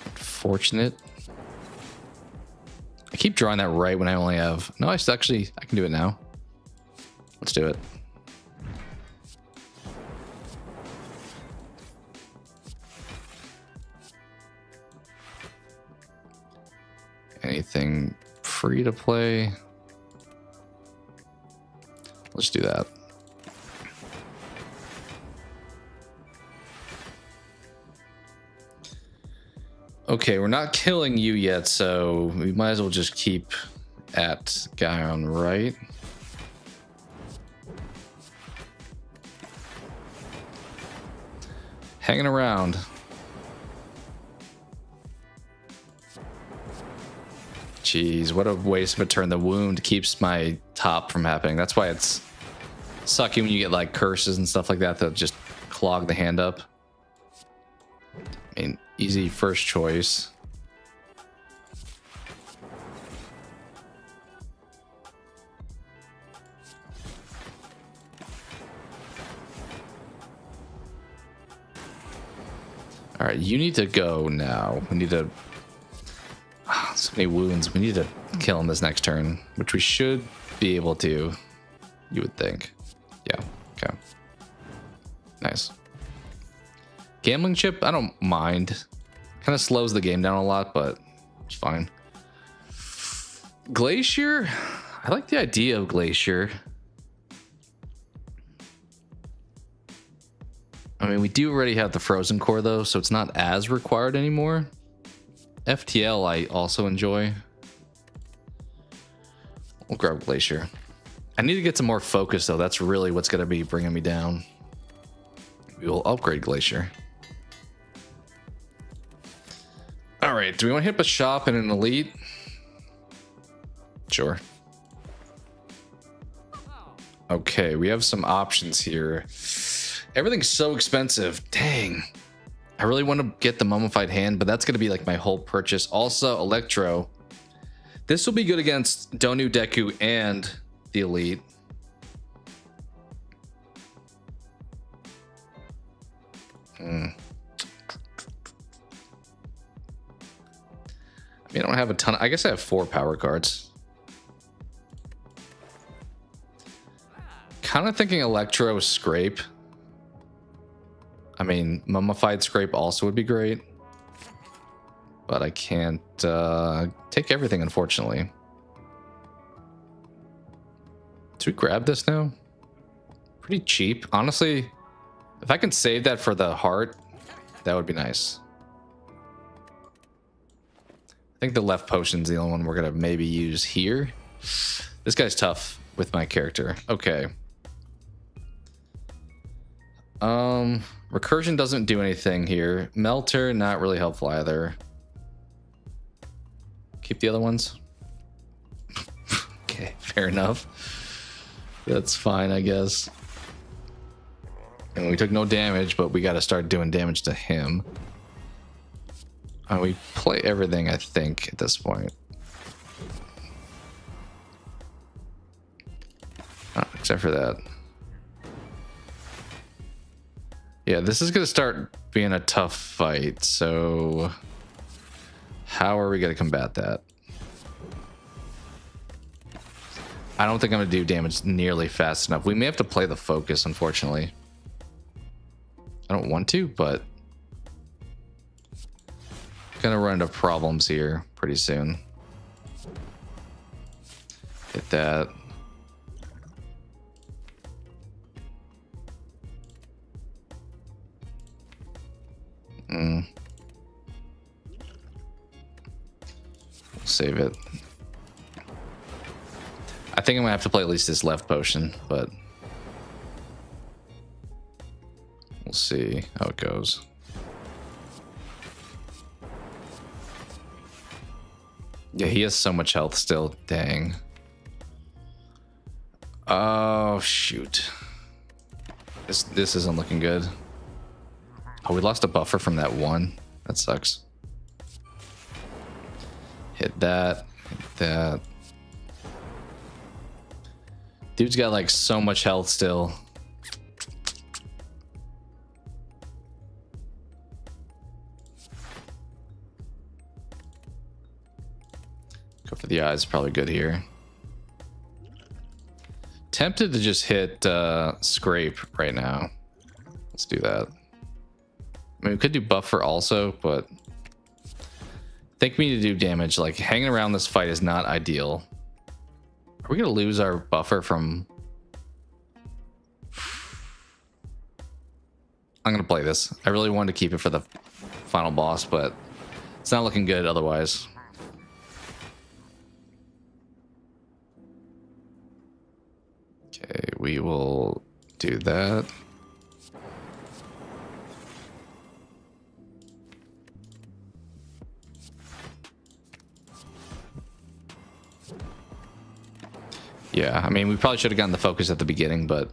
Unfortunate. I keep drawing that right when I only have... No, I can do it now. Let's do it. Anything free to play? Let's do that. Okay, we're not killing you yet, so we might as well just keep at guy on right. Hanging around. Jeez, what a waste of a turn. The wound keeps my top from happening. That's why it's sucky when you get like curses and stuff like that that just clog the hand up. I mean, easy first choice. All right, you need to go now. We need to... Oh, so many wounds. We need to kill him this next turn, which we should be able to, you would think. Yeah, okay. Nice. Gambling chip, I don't mind. Kind of slows the game down a lot, but it's fine. Glacier? I like the idea of Glacier. I mean, we do already have the Frozen Core, though, so it's not as required anymore. FTL I also enjoy. We'll grab Glacier. I need to get some more focus, though. That's really what's going to be bringing me down. We will upgrade Glacier. All right, do we want to hit up a shop and an elite? Sure. Okay, we have some options here. Everything's so expensive. Dang. I really want to get the mummified hand, but that's going to be like my whole purchase. Also, Electro. This will be good against Donu, Deku, and the elite. I mean, I don't have a ton. I guess I have 4 power cards. Kind of thinking Electro Scrape. I mean, mummified scrape also would be great. But I can't take everything, unfortunately. Should we grab this now? Pretty cheap. Honestly, if I can save that for the heart, that would be nice. I think the left potion's the only one we're going to maybe use here. This guy's tough with my character. Okay. Recursion doesn't do anything here. Melter, not really helpful either. Keep the other ones. Okay, fair enough. That's fine, I guess. And we took no damage, but we got to start doing damage to him. We play everything, I think, at this point. Oh, except for that. Yeah, this is going to start being a tough fight, so how are we going to combat that? I don't think I'm going to do damage nearly fast enough. We may have to play the focus, unfortunately. I don't want to, but gonna run into problems here pretty soon. Hit that. We'll save it. I think I'm gonna have to play at least this left potion, but we'll see how it goes. Yeah, he has so much health still. Dang. Oh, shoot. This isn't looking good. Oh, we lost a buffer from that one. That sucks. Hit that. Hit that. Dude's got like so much health still. Go for the eyes, probably good here. Tempted to just hit scrape right now. Let's do that. I mean, we could do buffer also, but I think we need to do damage. Like, hanging around this fight is not ideal. Are we gonna lose our buffer from... I'm gonna play this. I really wanted to keep it for the final boss, but it's not looking good otherwise. Okay, we will do that. Yeah, I mean, we probably should have gotten the focus at the beginning, but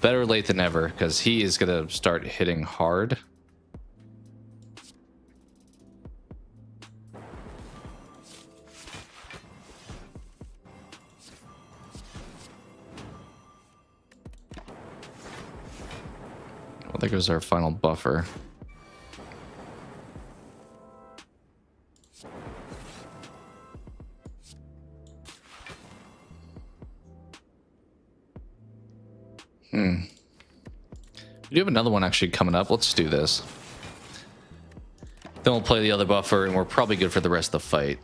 better late than never, because he is going to start hitting hard. Well, there goes our final buffer. We do have another one actually coming up. Let's do this. Then we'll play the other buffer, and we're probably good for the rest of the fight.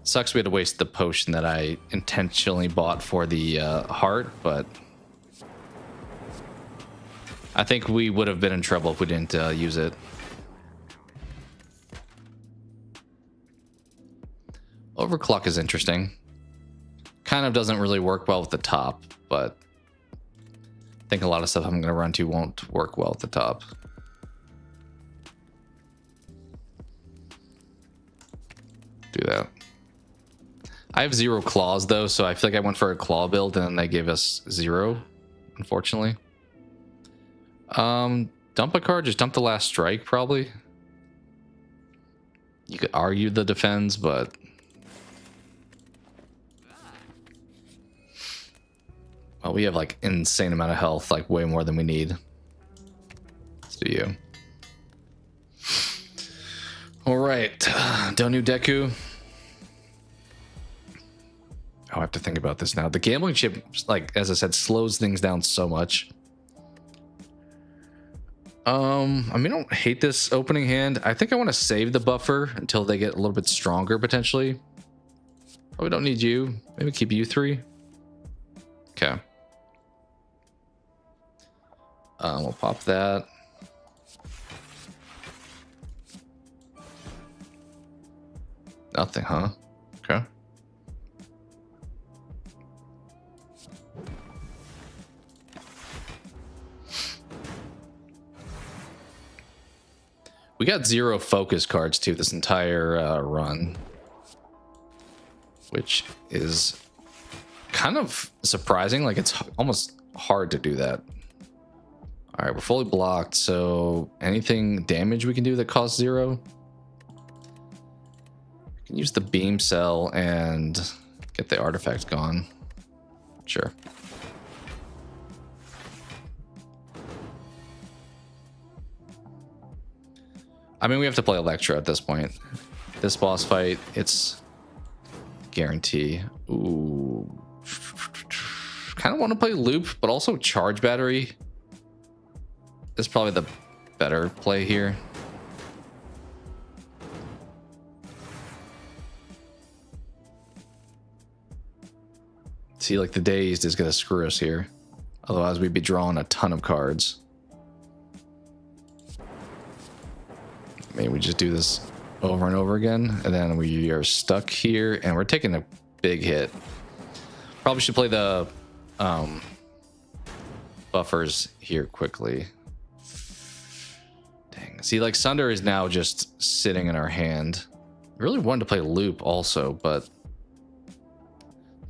Sucks we had to waste the potion that I intentionally bought for the heart, but I think we would have been in trouble if we didn't use it. Overclock is interesting. Kind of doesn't really work well with the top, but I think a lot of stuff I'm going to run to won't work well at the top. Do that. I have 0 claws though, so I feel like I went for a claw build and then they gave us 0, unfortunately. Dump a card, just dump the last strike probably. You could argue the defense, but well, we have like insane amount of health, like way more than we need. Let's do you. All right, Donu Deku. Oh, I have to think about this now. The gambling chip, like as I said, slows things down so much. I mean, I don't hate this opening hand. I think I want to save the buffer until they get a little bit stronger, potentially. Oh, we don't need you. Maybe keep you 3. Okay. We'll pop that. Nothing, huh? Okay. We got 0 focus cards too this entire run, which is kind of surprising. Like, it's almost hard to do that. All right, we're fully blocked, so anything damage we can do that costs 0? We can use the beam cell and get the artifact gone. Sure. I mean, we have to play Electra at this point. This boss fight, it's guarantee. Ooh. Kind of want to play loop, but also charge battery is probably the better play here. See, like, the dazed is going to screw us here. Otherwise, we'd be drawing a ton of cards. I mean, we just do this over and over again, and then we are stuck here, and we're taking a big hit. Probably should play the buffers here quickly. Dang. See, like, Sunder is now just sitting in our hand. I really wanted to play loop also, but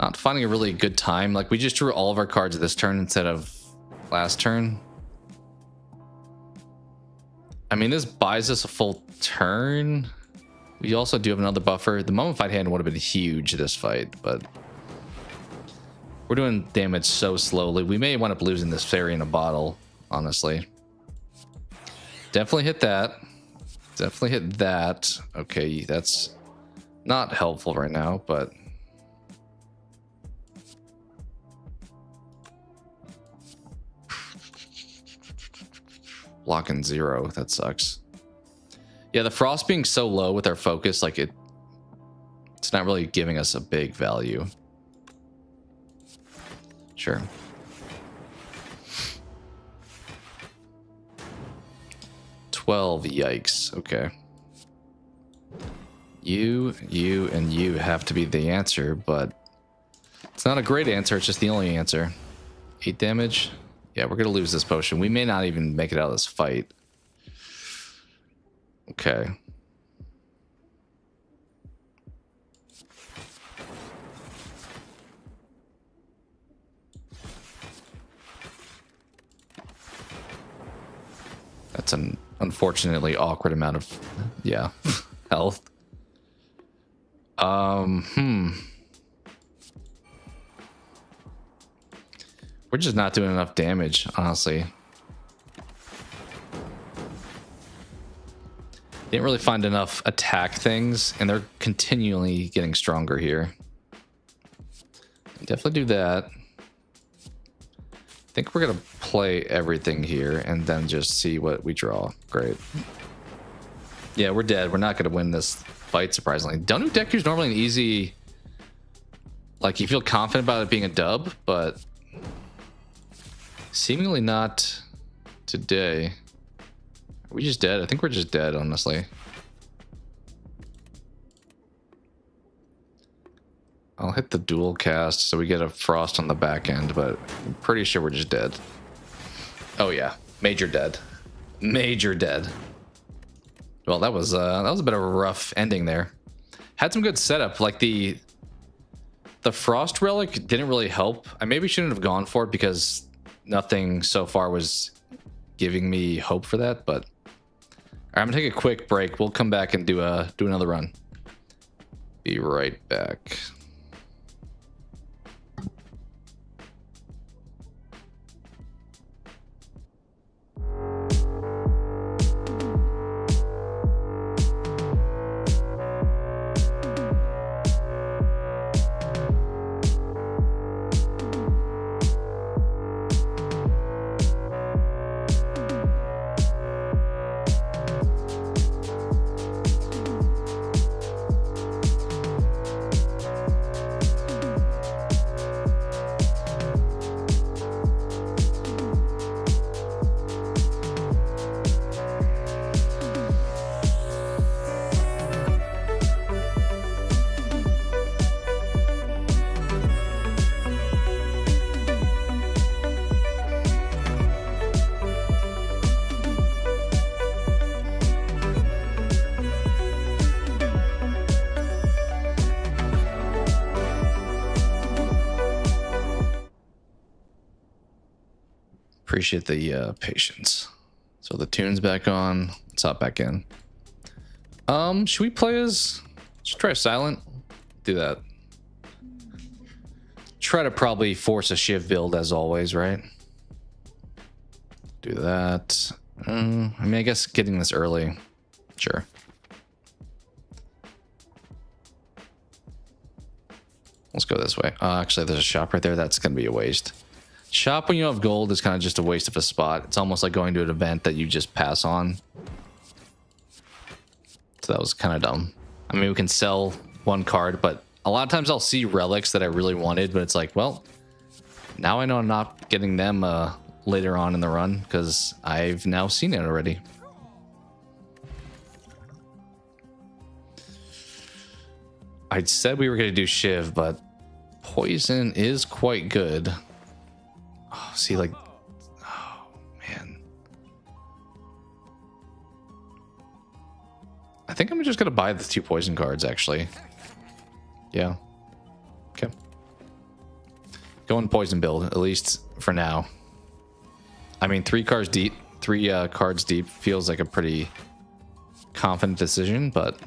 not finding a really good time. Like, we just drew all of our cards this turn instead of last turn. I mean, this buys us a full turn. We also do have another buffer. The Mummified Hand would have been huge this fight, but we're doing damage so slowly. We may wind up losing this fairy in a bottle, honestly. Definitely hit that. Definitely hit that. Okay, that's not helpful right now, but blocking 0, that sucks. Yeah, the frost being so low with our focus, like, it's not really giving us a big value. Sure. Yikes. Okay. You, and you have to be the answer, but it's not a great answer. It's just the only answer. 8 damage. Yeah, we're going to lose this potion. We may not even make it out of this fight. Okay. That's an unfortunately awkward amount of, yeah, health. We're just not doing enough damage, honestly. Didn't really find enough attack things, and they're continually getting stronger here. Definitely do that. I think we're gonna play everything here and then just see what we draw. Great. Yeah, we're dead. We're not gonna win this fight, surprisingly. Donu Deku is normally an easy, like, you feel confident about it being a dub, but seemingly not today. Are we just dead? I think we're just dead, honestly. I'll hit the dual cast so we get a frost on the back end, but I'm pretty sure we're just dead. Oh yeah, major dead. Major dead. Well, that was a bit of a rough ending there. Had some good setup, like the frost relic didn't really help. I maybe shouldn't have gone for it because nothing so far was giving me hope for that, but all right, I'm gonna take a quick break. We'll come back and do another run. Be right back. Appreciate the patience. So the tune's back on. Let's hop back in. Should we play as... Should try silent? Do that. Try to probably force a shiv build as always, right? Do that. I mean, I guess getting this early. Sure. Let's go this way. Actually, there's a shop right there. That's going to be a waste. Shop when you have gold is kind of just a waste of a spot. It's almost like going to an event that you just pass on. So that was kind of dumb. I mean, we can sell one card, but a lot of times I'll see relics that I really wanted, but it's like, well, now I know I'm not getting them later on in the run because I've now seen it already. I said we were going to do Shiv, but poison is quite good. Oh, see, like, oh, man. I think I'm just going to buy the 2 poison cards, actually. Yeah. Okay. Going poison build, at least for now. I mean, 3 cards deep, 3 cards deep feels like a pretty confident decision, but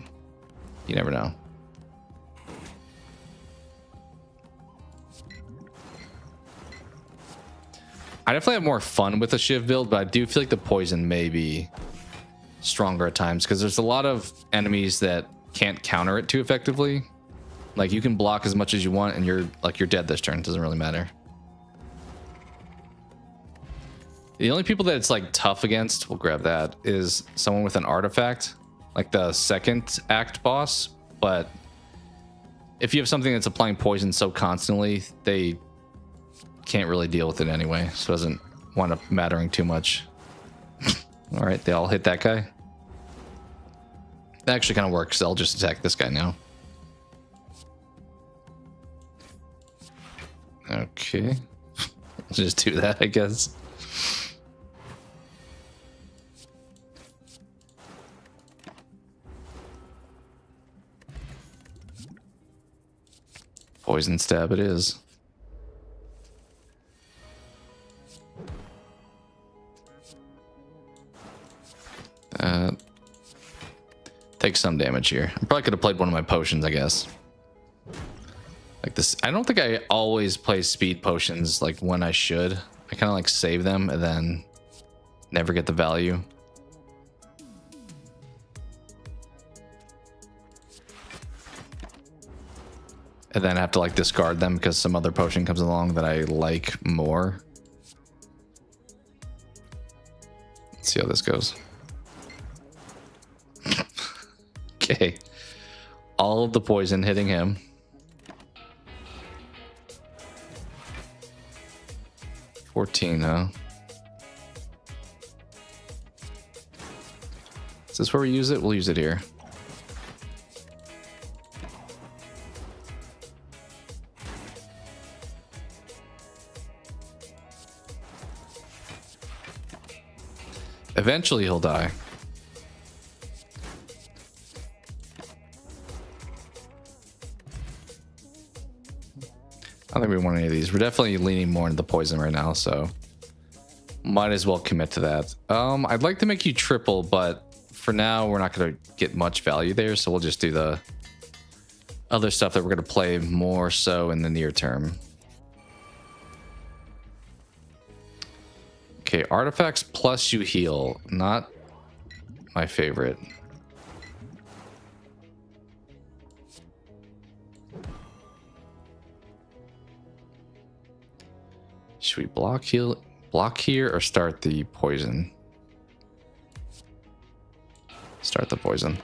you never know. I definitely have more fun with the Shiv build, but I do feel like the poison may be stronger at times because there's a lot of enemies that can't counter it too effectively. Like you can block as much as you want and you're dead this turn. It doesn't really matter. The only people that it's like tough against, we'll grab that, is someone with an artifact, like the second act boss. But if you have something that's applying poison so constantly, they can't really deal with it anyway, so it doesn't wind up mattering too much. All right, they all hit that guy. That actually kind of works. I'll just attack this guy now. Okay. Let's just do that, I guess. Poison stab it is. Take some damage here. I probably could have played one of my potions, I guess. Like this, I don't think I always play speed potions like when I should. I kind of like save them and then never get the value. And then have to like discard them because some other potion comes along that I like more. Let's see how this goes. Okay. All of the poison hitting him. $14, huh? Is this where we use it? We'll use it here. Eventually he'll die. I don't think we want any of these. We're definitely leaning more into the poison right now, so might as well commit to that. I'd like to make you triple, but for now we're not going to get much value there, so we'll just do the other stuff that we're going to play more so in the near term. Okay, artifacts plus you heal. Not my favorite. Should we block here or start the poison? Start the poison.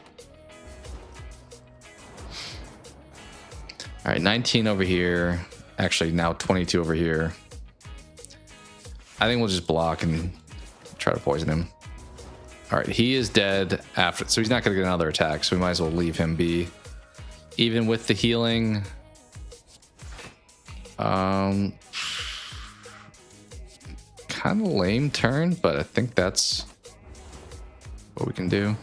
All right, 19 over here. Actually, now 22 over here. I think we'll just block and try to poison him. All right, he is dead after, so he's not going to get another attack, so we might as well leave him be. Even with the healing. Kind of lame turn, but I think that's what we can do.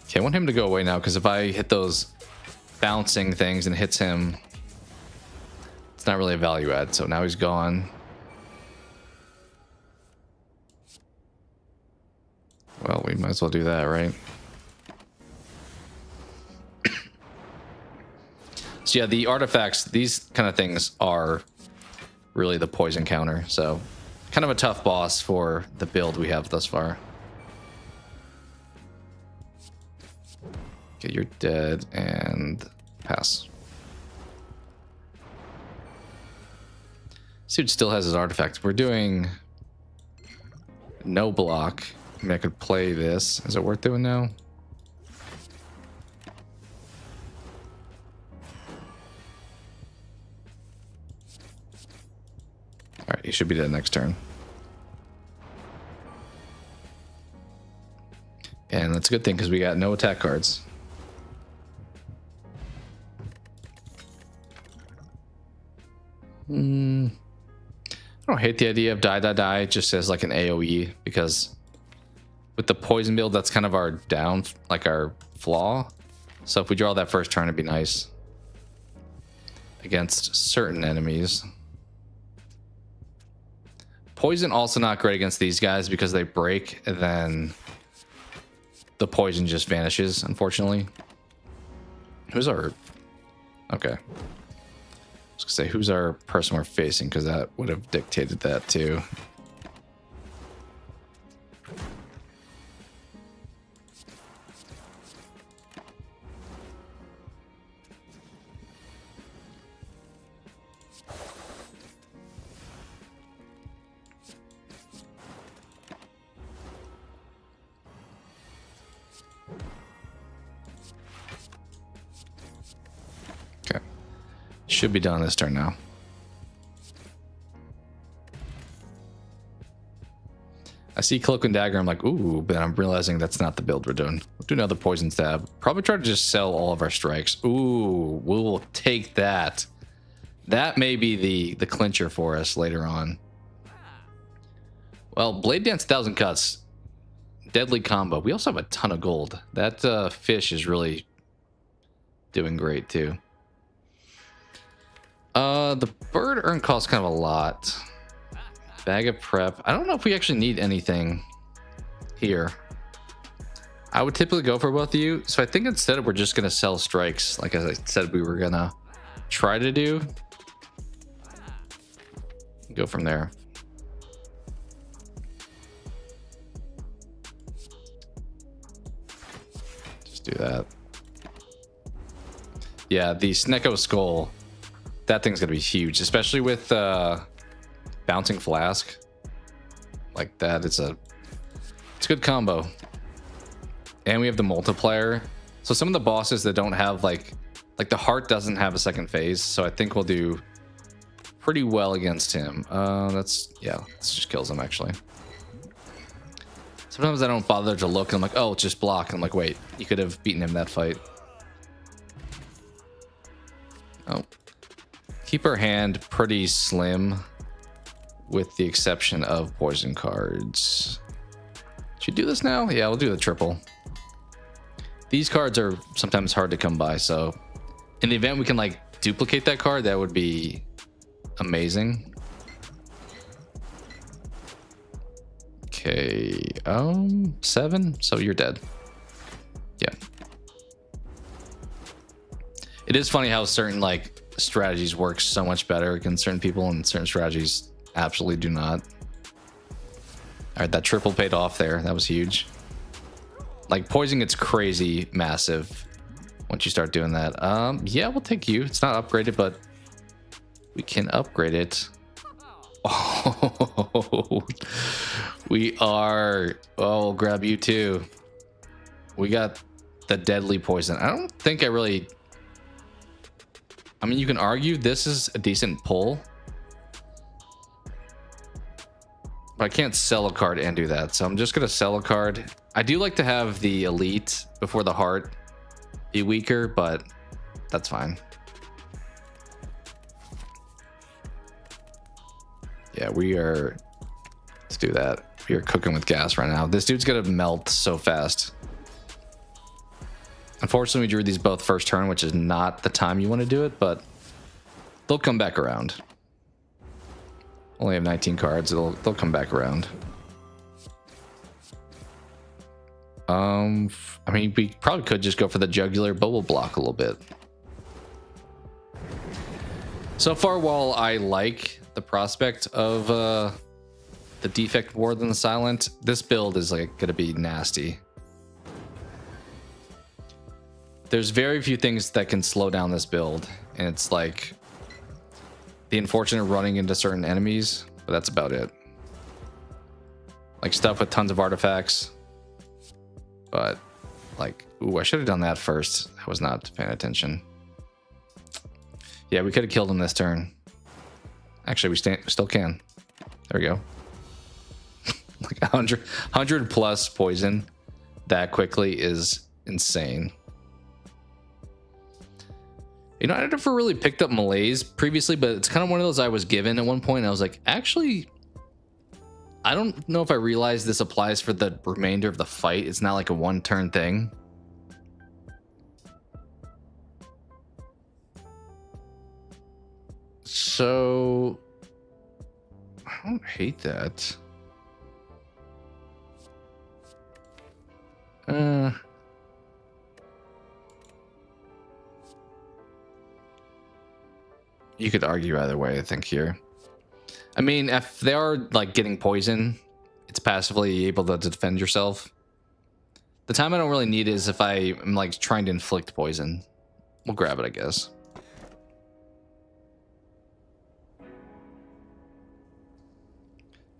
Okay, I want him to go away now, because if I hit those bouncing things and hits him, it's not really a value add. So now he's gone. Well, we might as well do that, right? So yeah, the artifacts, these kind of things are really the poison counter. So kind of a tough boss for the build we have thus far. Okay, you're dead and pass. This dude still has his artifacts. We're doing no block. I mean, I could play this. Is it worth doing now? All right, he should be dead next turn. And that's a good thing because we got no attack cards. I don't hate the idea of die just as like an AoE, because with the poison build, that's kind of our down, like our flaw. So if we draw that first turn, it'd be nice against certain enemies. Poison also not great against these guys because they break and then the poison just vanishes, unfortunately. Who's our... Okay. I was gonna say, who's our person we're facing? Because that would have dictated that too. Should be done this turn now. I see Cloak and Dagger. I'm like, ooh, but I'm realizing that's not the build we're doing. We'll do another Poison Stab. Probably try to just sell all of our strikes. Ooh, we'll take that. That may be the clincher for us later on. Well, Blade Dance 1,000 Cuts. Deadly combo. We also have a ton of gold. That fish is really doing great too. The bird earn costs kind of a lot. Bag of prep. I don't know if we actually need anything here. I would typically go for both of you. So I think instead we're just going to sell strikes. Like as I said, we were going to try to do. Go from there. Just do that. Yeah, the Snecko Skull. That thing's gonna be huge, especially with bouncing flask like that. It's a good combo, and we have the multiplier. So some of the bosses that don't have like the heart doesn't have a second phase, so I think we'll do pretty well against him. This just kills him actually. Sometimes I don't bother to look, and I'm like, oh, it's just block. And I'm like, wait, you could have beaten him that fight. Oh. Keep our hand pretty slim with the exception of poison cards. Should you do this now? Yeah, we'll do the triple. These cards are sometimes hard to come by, so in the event we can like duplicate that card, that would be amazing. Okay, 7, so you're dead. Yeah. It is funny how certain like strategies work so much better against certain people and certain strategies absolutely do not. All right, that triple paid off there. That was huge. Like poison gets crazy massive once you start doing that. Yeah, we'll take you. It's not upgraded, but we can upgrade it. Oh, we are. Oh, we'll grab you too. We got the deadly poison. I don't think I really. I mean, you can argue this is a decent pull, but I can't sell a card and do that. So I'm just going to sell a card. I do like to have the elite before the heart be weaker, but that's fine. Yeah, we are. Let's do that. We are cooking with gas right now. This dude's going to melt so fast. Unfortunately, we drew these both first turn, which is not the time you want to do it, but they'll come back around. Only have 19 cards. They'll come back around. I mean, we probably could just go for the jugular, but we'll block a little bit. So far, while I like the prospect of the defect more than the silent, this build is like gonna be nasty. There's very few things that can slow down this build, and it's like the unfortunate running into certain enemies, but that's about it. Like stuff with tons of artifacts. But like, ooh, I should have done that first. I was not paying attention. Yeah, we could have killed him this turn. Actually, we still can. There we go. Like 100 plus poison that quickly is insane. You know, I never really picked up malaise previously, but it's kind of one of those I was given at one point. I was like, actually, I don't know if I realized this applies for the remainder of the fight. It's not like a one-turn thing. So I don't hate that. You could argue either way, I think, here. I mean, if they are like getting poison, it's passively able to defend yourself. The time I don't really need is if I am like trying to inflict poison. We'll grab it, I guess.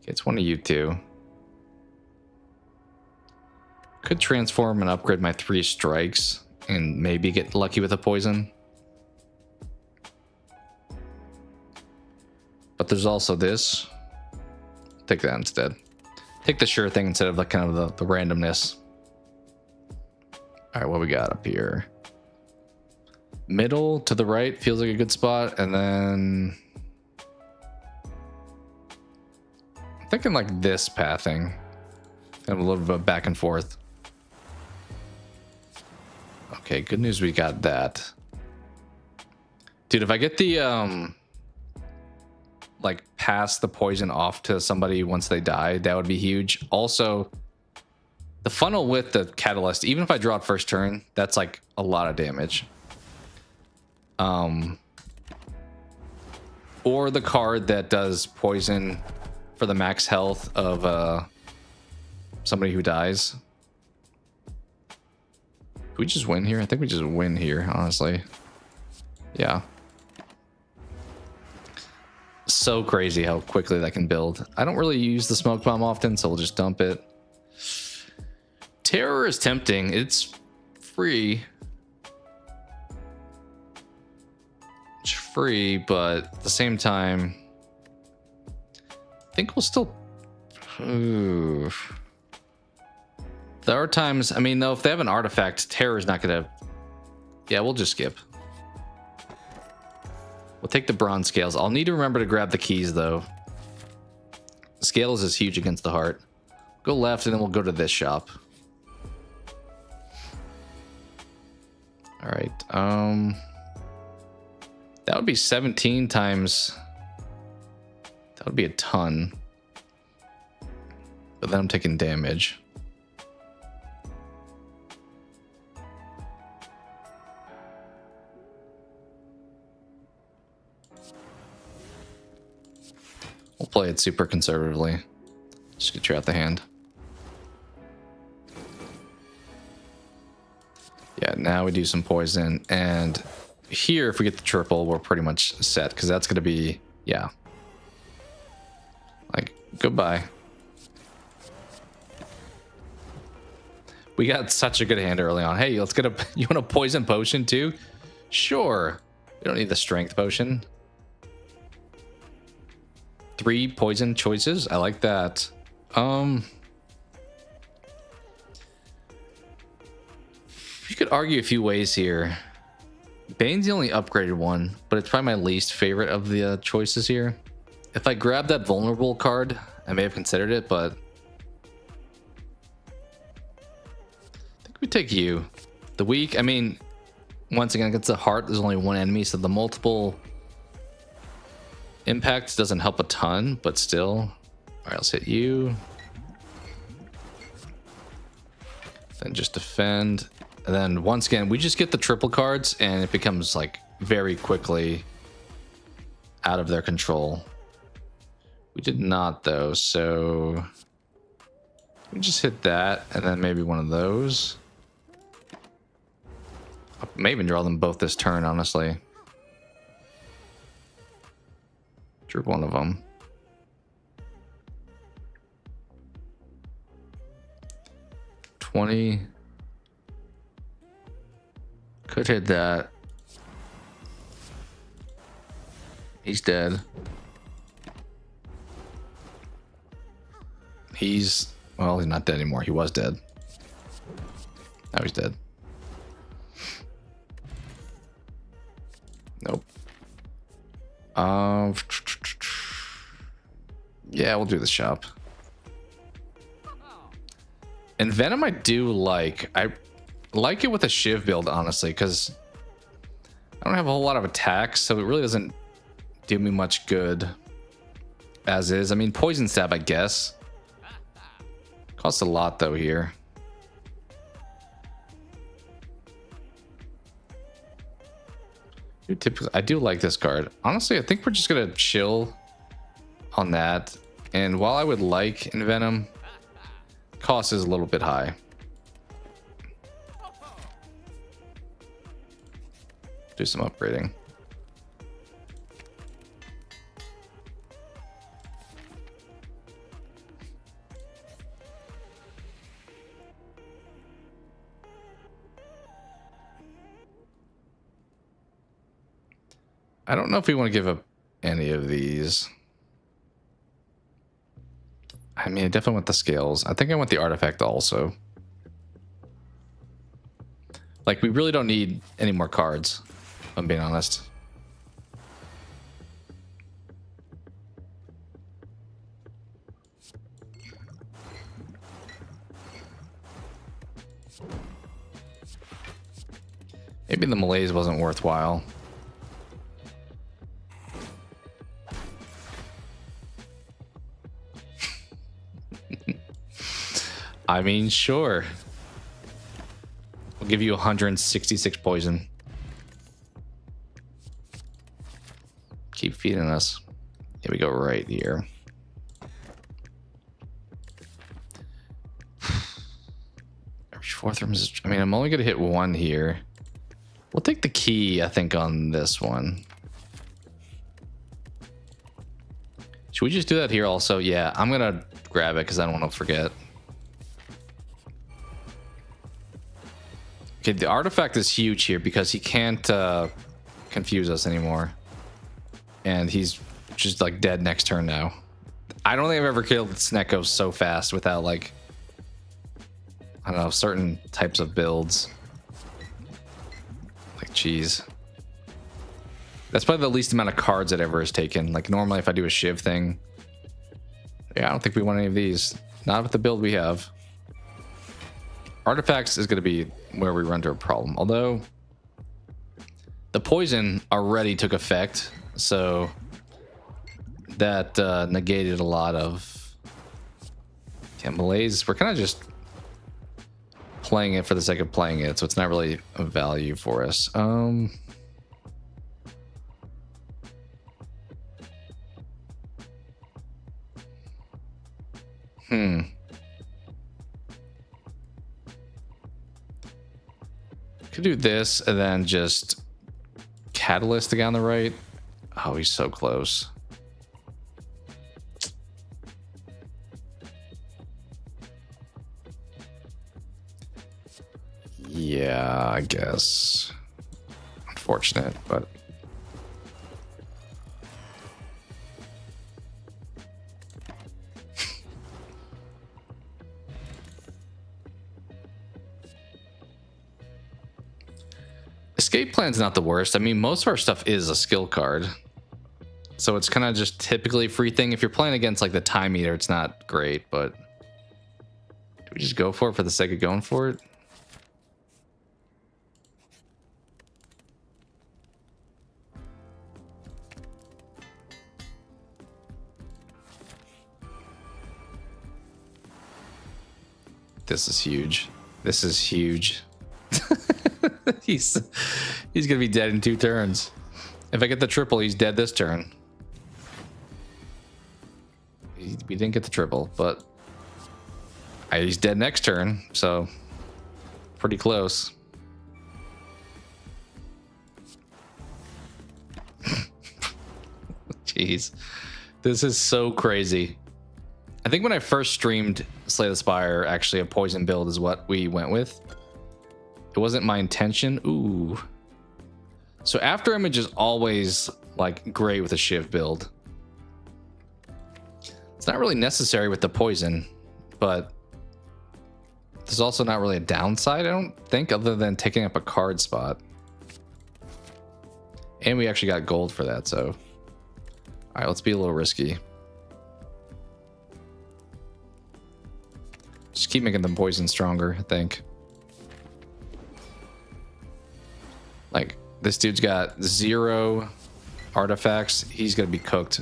Okay, it's one of you two. Could transform and upgrade my 3 strikes and maybe get lucky with a poison. But there's also this. Take that instead. Take the sure thing instead of the kind of the randomness. All right, what we got up here? Middle to the right feels like a good spot, and then I'm thinking like this pathing, kind of a little bit back and forth. Okay, good news, we got that. Dude, if I get the like pass the poison off to somebody once they die, that would be huge. Also, the funnel with the catalyst, even if I draw it first turn, that's like a lot of damage. Or the card that does poison for the max health of somebody who dies. Do we just win here? I think we just win here, honestly. Yeah. So crazy how quickly that can build. I don't really use the smoke bomb often, so we'll just dump it. Terror is tempting. It's free. It's free, but at the same time, I think we'll still... Ooh. There are times, I mean, though, if they have an artifact, Terror is not going to... Yeah, we'll just skip. We'll take the bronze scales. I'll need to remember to grab the keys, though. Scales is huge against the heart. Go left, and then we'll go to this shop. All right. That would be 17 times. That would be a ton. But then I'm taking damage. We'll play it super conservatively. Just get you out the hand. Yeah, now we do some poison. And here, if we get the triple, we're pretty much set. Because that's going to be, yeah. Like, goodbye. We got such a good hand early on. Hey, let's get a... You want a poison potion too? Sure. We don't need the strength potion. 3 poison choices. I like that. You could argue a few ways here. Bane's the only upgraded one, but it's probably my least favorite of the choices here. If I grab that vulnerable card, I may have considered it, but I think we take you. The weak, I mean, once again, against the heart, there's only one enemy, so the multiple Impact doesn't help a ton, but still. All right, let's hit you. Then just defend. And then once again, we just get the triple cards and it becomes like very quickly out of their control. We did not though, so we just hit that and then maybe one of those. I may even draw them both this turn, honestly. Drew one of them. $20. Could hit that. He's dead. Well, he's not dead anymore. He was dead. Now he's dead. Nope. Yeah, we'll do the shop. And Venom I do like. I like it with a Shiv build, honestly, because I don't have a whole lot of attacks, so it really doesn't do me much good as is. I mean, Poison Stab, I guess. Costs a lot, though, here. Typically, I do like this card. Honestly, I think we're just going to chill on that. And while I would like Envenom, cost is a little bit high. Do some upgrading. I don't know if we want to give up any of these. I mean, I definitely want the scales. I think I want the artifact also. Like, we really don't need any more cards, if I'm being honest. Maybe the malaise wasn't worthwhile. I mean, sure. We'll give you 166 poison. Keep feeding us. Here we go, right here. Every fourth room is... I mean, I'm only going to hit one here. We'll take the key, I think, on this one. Should we just do that here also? Yeah, I'm going to grab it because I don't want to forget. Okay, the artifact is huge here because he can't confuse us anymore. And he's just like dead next turn now. I don't think I've ever killed Snecko so fast without like, I don't know, certain types of builds. Like, geez. That's probably the least amount of cards it ever has taken. Like, normally if I do a Shiv thing, yeah, I don't think we want any of these. Not with the build we have. Artifacts is going to be where we run into a problem. Although, the poison already took effect, so that negated a lot of... Yeah, malaise. We're kind of just playing it for the sake of playing it, so it's not really a value for us. Could do this and then just catalyst the guy on the right. Oh, he's so close. Yeah, I guess. Unfortunate, but... Escape plan's not the worst. I mean, most of our stuff is a skill card. So it's kind of just typically a free thing. If you're playing against like the time eater, it's not great, but... Do we just go for it for the sake of going for it? this is huge. This is huge. He's gonna be dead in 2 turns. If I get the triple, he's dead this turn. We didn't get the triple, but he's dead next turn, so pretty close. Jeez, this is so crazy. I think when I first streamed Slay the Spire, actually a poison build is what we went with. It wasn't my intention. Ooh. So after image is always like great with a shiv build. It's not really necessary with the poison, but there's also not really a downside, I don't think, other than taking up a card spot. And we actually got gold for that, so. All right, let's be a little risky. Just keep making them poison stronger, I think. Like, this dude's got 0 artifacts. He's gonna be cooked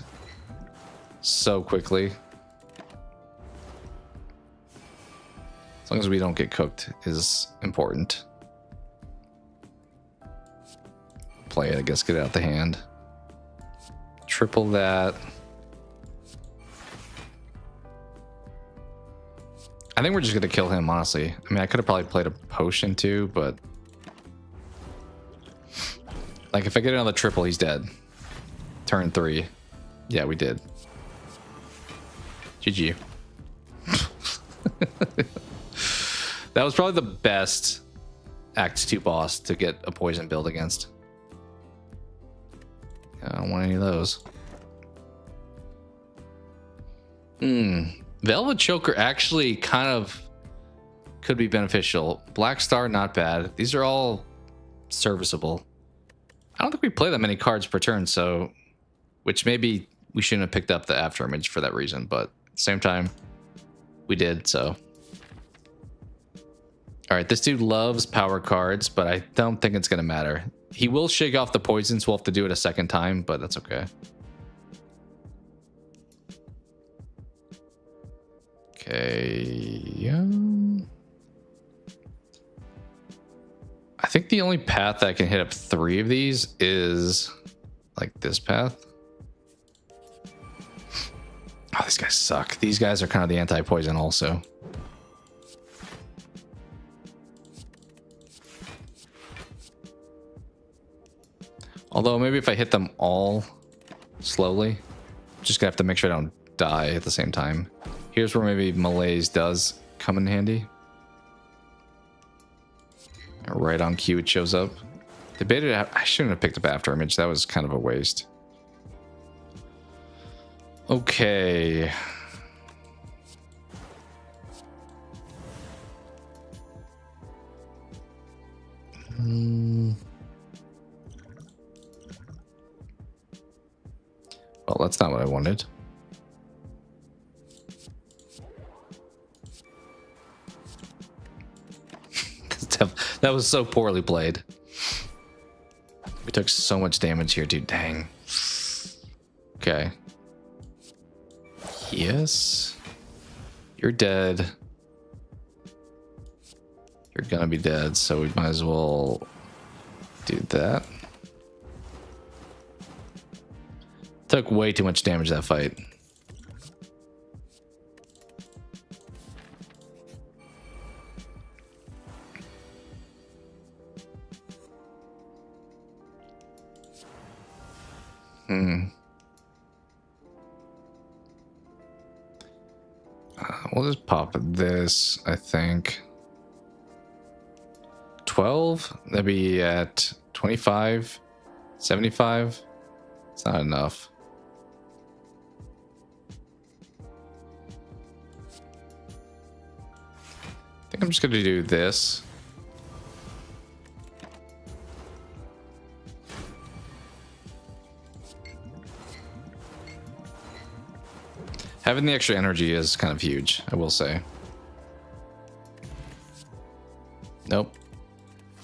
so quickly. As long as we don't get cooked is important. Play it, I guess, get it out the hand. Triple that. I think we're just gonna kill him, honestly. I mean, I could have probably played a potion too, but like if I get another triple, he's dead. Turn 3. Yeah, we did. GG. That was probably the best Act 2 boss to get a poison build against. I don't want any of those. Velvet Choker actually kind of could be beneficial. Black Star, not bad. These are all serviceable. I don't think we play that many cards per turn, so which maybe we shouldn't have picked up the after image for that reason, but at the same time, we did, so. All right, this dude loves power cards, but I don't think it's gonna matter. He will shake off the poison, so we'll have to do it a second time, but that's okay. Okay, yeah. I think the only path that I can hit up 3 of these is like this path. Oh, these guys suck. These guys are kind of the anti-poison also. Although maybe if I hit them all slowly, I'm just gonna have to make sure I don't die at the same time. Here's where maybe Malaise does come in handy. Right on cue it shows up. Debated, I shouldn't have picked up after image. That was kind of a waste. Okay. Well, that's not what I wanted. That was so poorly played. We took so much damage here, dude. Dang. Okay. Yes. You're dead. You're gonna be dead, so we might as well do that. Took way too much damage that fight. We'll just pop this, I think. 12? That'd be at 25, 75. It's not enough. I think I'm just gonna do this. Having the extra energy is kind of huge, I will say. Nope.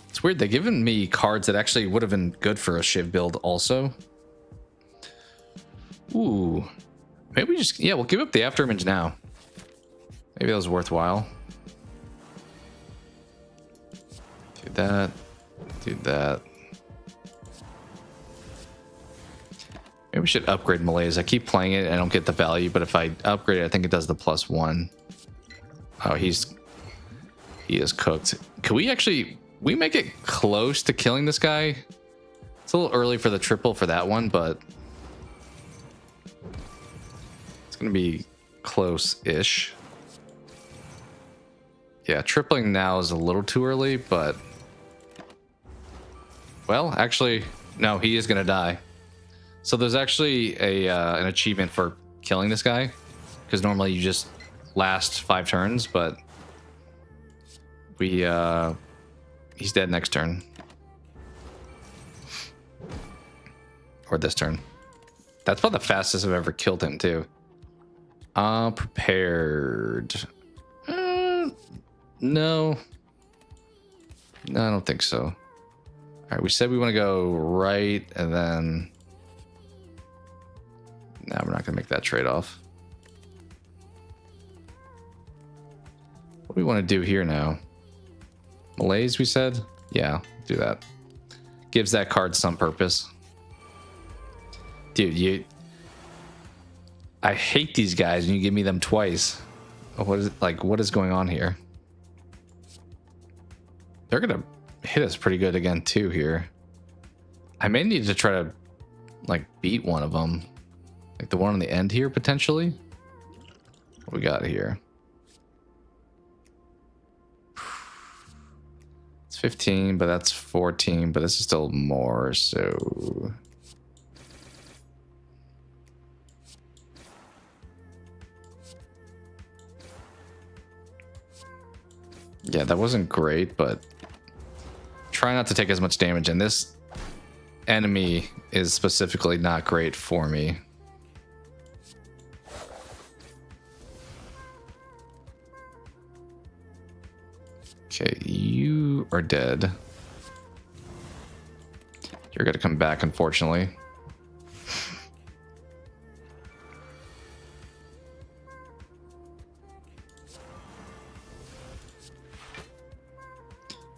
It's weird, they've given me cards that actually would have been good for a Shiv build also. Ooh. Maybe we just, yeah, we'll give up the after image now. Maybe that was worthwhile. Do that. Do that. Maybe we should upgrade Malaise. I keep playing it and I don't get the value, but if I upgrade it, I think it does the +1. Oh, he is cooked. Can we actually make it close to killing this guy? It's a little early for the triple for that one, but it's gonna be close-ish. Yeah, tripling now is a little too early, but well, actually, no, he is gonna die. So there's actually an achievement for killing this guy, because normally you just last 5 turns, but he's dead next turn. Or this turn. That's about the fastest I've ever killed him too. Prepared. No. No, I don't think so. All right, we said we want to go right, and then no, we're not gonna make that trade-off. What do we want to do here now? Malaise, we said? Yeah, do that. Gives that card some purpose. Dude, I hate these guys and you give me them twice. What is going on here? They're gonna hit us pretty good again too here. I may need to try to like beat one of them. Like the one on the end here potentially. What we got here? It's 15, but that's 14, but this is still more, so yeah, that wasn't great, but try not to take as much damage, and this enemy is specifically not great for me. Okay, you are dead. You're gonna come back, unfortunately.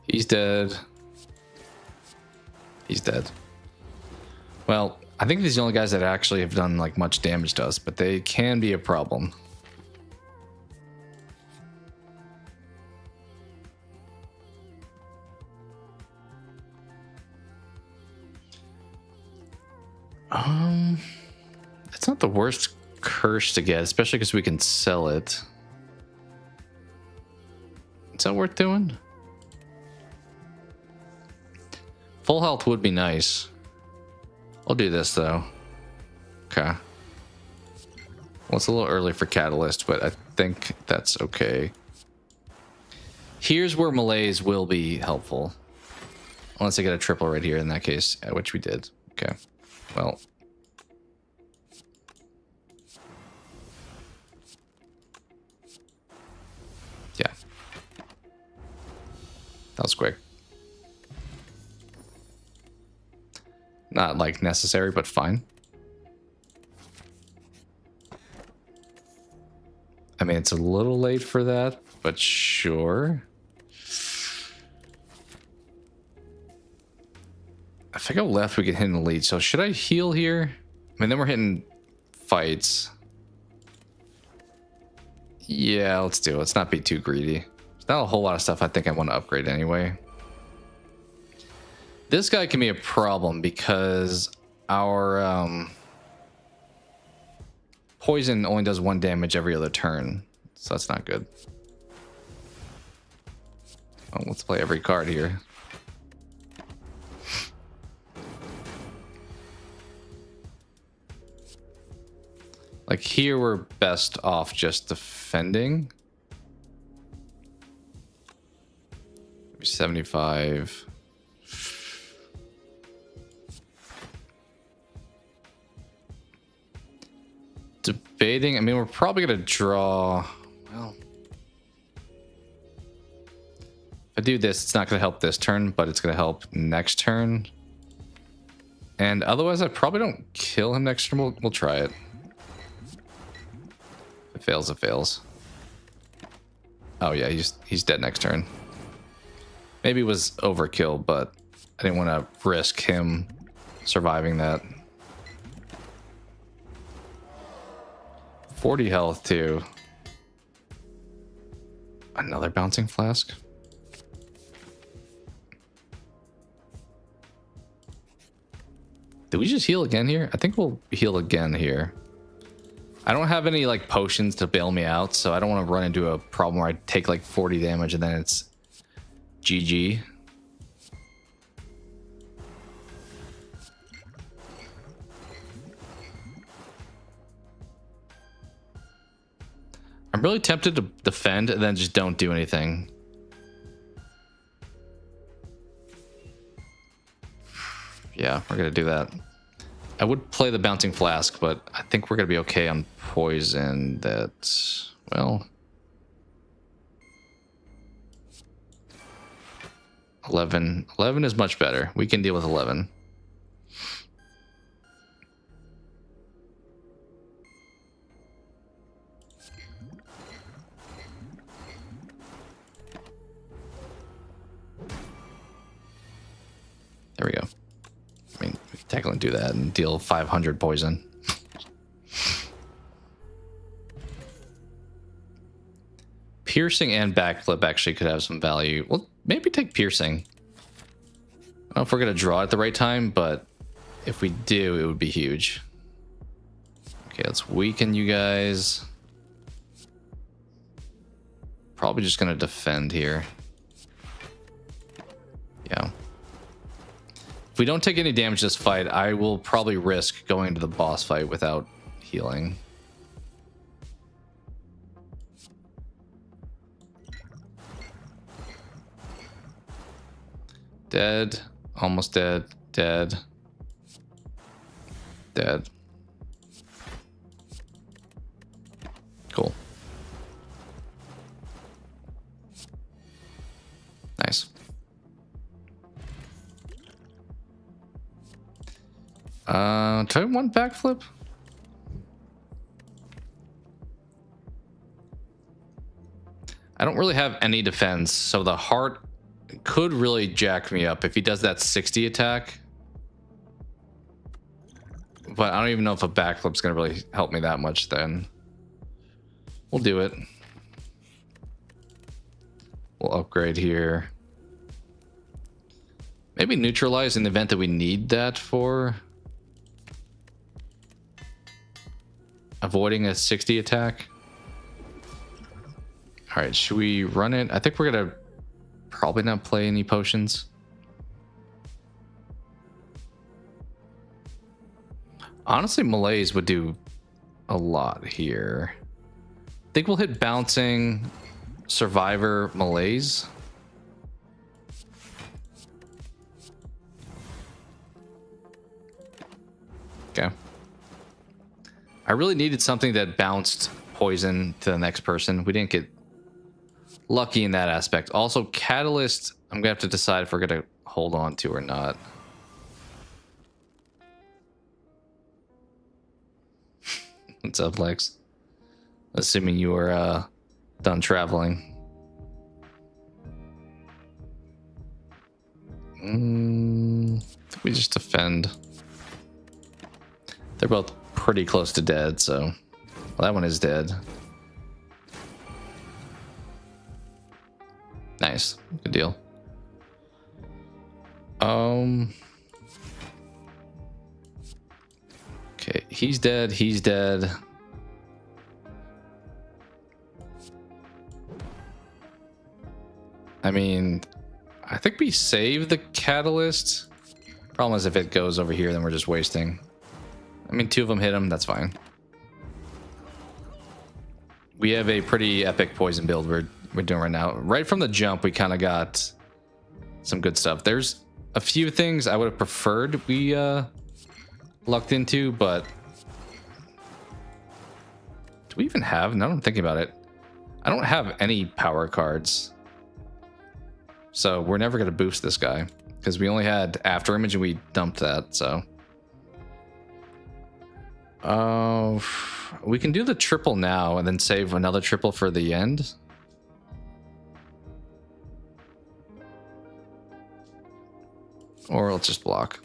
He's dead. He's dead. Well, I think these are the only guys that actually have done like much damage to us, but they can be a problem. It's not the worst curse to get, especially because we can sell it. Is that worth doing? Full health would be nice. I'll do this though. Okay. Well, it's a little early for Catalyst, but I think that's okay. Here's where Malaise will be helpful. Unless I get a triple right here in that case, which we did. Okay. Well. Yeah. That was quick. Not like necessary, but fine. I mean, it's a little late for that, but sure. If I go left, we get hit in the lead. So should I heal here? I mean, then we're hitting fights. Yeah, let's do it. Let's not be too greedy. There's not a whole lot of stuff I think I want to upgrade anyway. This guy can be a problem because our poison only does 1 damage every other turn. So that's not good. Well, let's play every card here. Like here, we're best off just defending. Maybe 75. Debating. I mean, we're probably gonna draw. Well, if I do this, it's not gonna help this turn, but it's gonna help next turn. And otherwise, I probably don't kill him next turn. We'll try it. If it fails, it fails. Oh yeah, he's dead next turn. Maybe it was overkill, but I didn't want to risk him surviving that. 40 health too. Another bouncing flask. Did we just heal again here? I think we'll heal again here. I don't have any like potions to bail me out, so I don't want to run into a problem where I take like 40 damage and then it's GG. I'm really tempted to defend and then just don't do anything. Yeah, we're gonna do that. I would play the bouncing flask, but I think we're gonna be okay on poison. That, well, 11 is much better. We can deal with 11. There we go. I mean, we can technically do that and deal 500 poison. Piercing and backflip actually could have some value. Well, maybe take piercing. I don't know if we're going to draw at the right time, but if we do, it would be huge. Okay, let's weaken you guys. Probably just going to defend here. Yeah. If we don't take any damage this fight, I will probably risk going into the boss fight without healing. Dead. Almost dead. Dead. Dead. Cool. Nice. Try one backflip. I don't really have any defense, so the heart could really jack me up if he does that 60 attack. But I don't even know if a backflip's gonna really help me that much then. We'll do it. We'll upgrade here. Maybe neutralize in the event that we need that for avoiding a 60 attack. All right, should we run it? I think we're gonna probably not play any potions. Honestly, malaise would do a lot here. I think we'll hit bouncing, survivor, malaise. Okay. I really needed something that bounced poison to the next person. We didn't get lucky in that aspect. Also, catalyst, I'm gonna have to decide if we're gonna hold on to or not. What's up, Lex? Assuming you are done traveling. We just defend. They're both pretty close to dead, so well, that one is dead. Nice, good deal. Okay, he's dead. He's dead. I mean, I think we save the catalyst. Problem is, if it goes over here, then we're just wasting. I mean, 2 of them hit him. That's fine. We have a pretty epic poison build we're doing right now. Right from the jump, we kind of got some good stuff. There's a few things I would have preferred we lucked into, but do we even have? Now I'm thinking about it. I don't have any power cards, so we're never going to boost this guy because we only had after image and we dumped that. So we can do the triple now and then save another triple for the end. Or let's just block.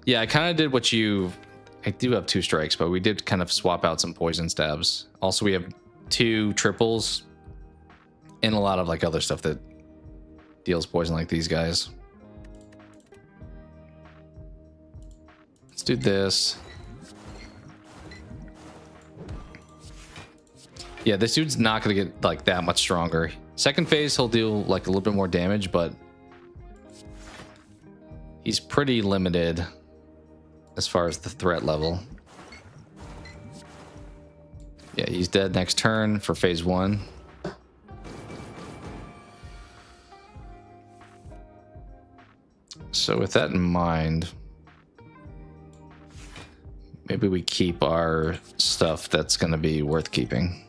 Yeah, I kind of did what you... I do have 2 strikes, but we did kind of swap out some poison stabs. Also, we have 2 triples and a lot of like other stuff that deals poison like these guys. Let's do this. Yeah, this dude's not going to get like that much stronger. Second phase, he'll do like a little bit more damage, but he's pretty limited as far as the threat level. Yeah, he's dead next turn for phase 1. So with that in mind, maybe we keep our stuff that's going to be worth keeping.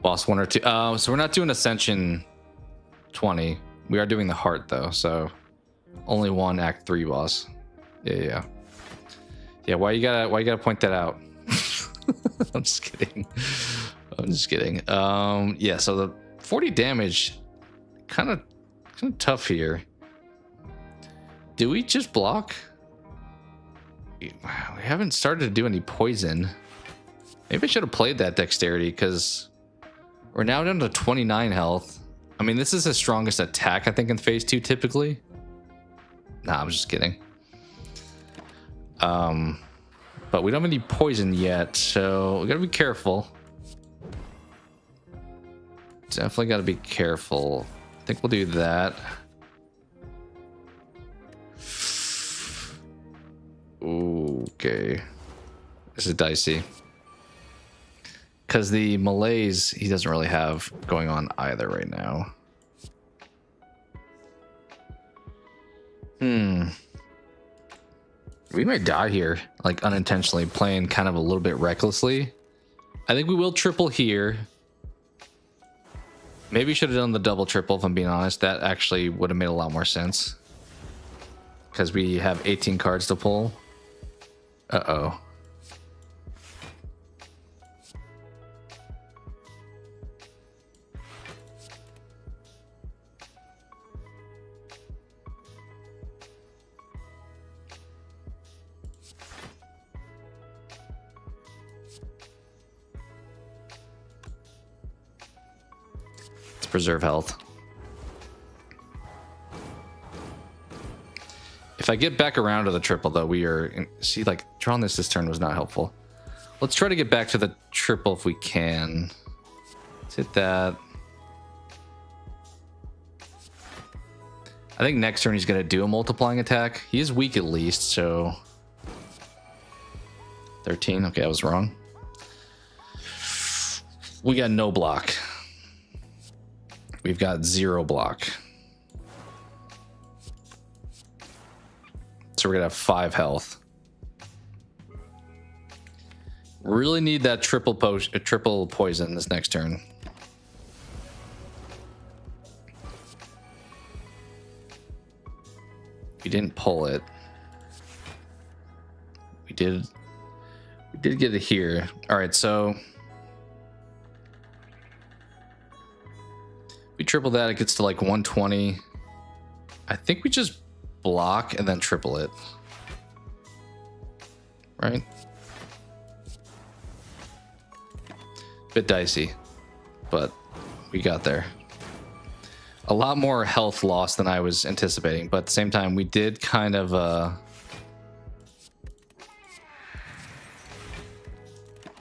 Boss 1 or 2. So we're not doing Ascension 20. We are doing the heart though, so only 1 Act 3 boss. Yeah. Why you gotta point that out? I'm just kidding. Yeah. So the 40 damage, kind of tough here. Do we just block? We haven't started to do any poison. Maybe I should have played that dexterity because we're now down to 29 health. I mean, this is the strongest attack, I think, in phase 2 typically. Nah, I'm just kidding. But we don't have any poison yet, so we gotta be careful. Definitely gotta be careful. I think we'll do that. Okay. This is dicey. Because the malaise, he doesn't really have going on either right now. We might die here, like unintentionally, playing kind of a little bit recklessly. I think we will triple here. Maybe should have done the double triple, if I'm being honest. That actually would have made a lot more sense. Because we have 18 cards to pull. Uh-oh. Preserve health. If I get back around to the triple though, we are... See, like, drawing this turn was not helpful. Let's try to get back to the triple if we can. Let's hit that. I think next turn he's going to do a multiplying attack. He is weak at least, so... 13. Okay, I was wrong. We got no block. We've got 0 block. So we're gonna have 5 health. Really need that triple poison this next turn. We didn't pull it. We did get it here. All right, so we triple that, it gets to like 120. I think we just block and then triple it. Right? Bit dicey, but we got there. A lot more health loss than I was anticipating, but at the same time, we did kind of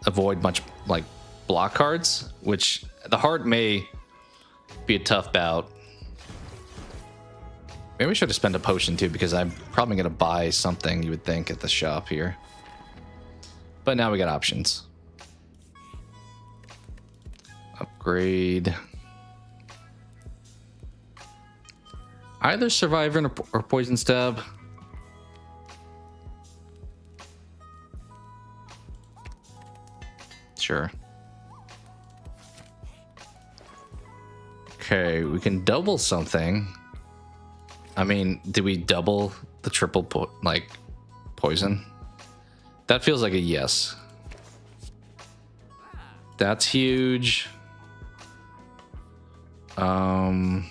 avoid much like block cards, which the heart may be a tough bout. Maybe we should have spent a potion too, because I'm probably going to buy something, you would think, at the shop here. But now we got options. Upgrade. Either Survivor or Poison Stab. Sure. Okay, we can double something. I mean, did we double the triple poison? That feels like a yes. That's huge. Can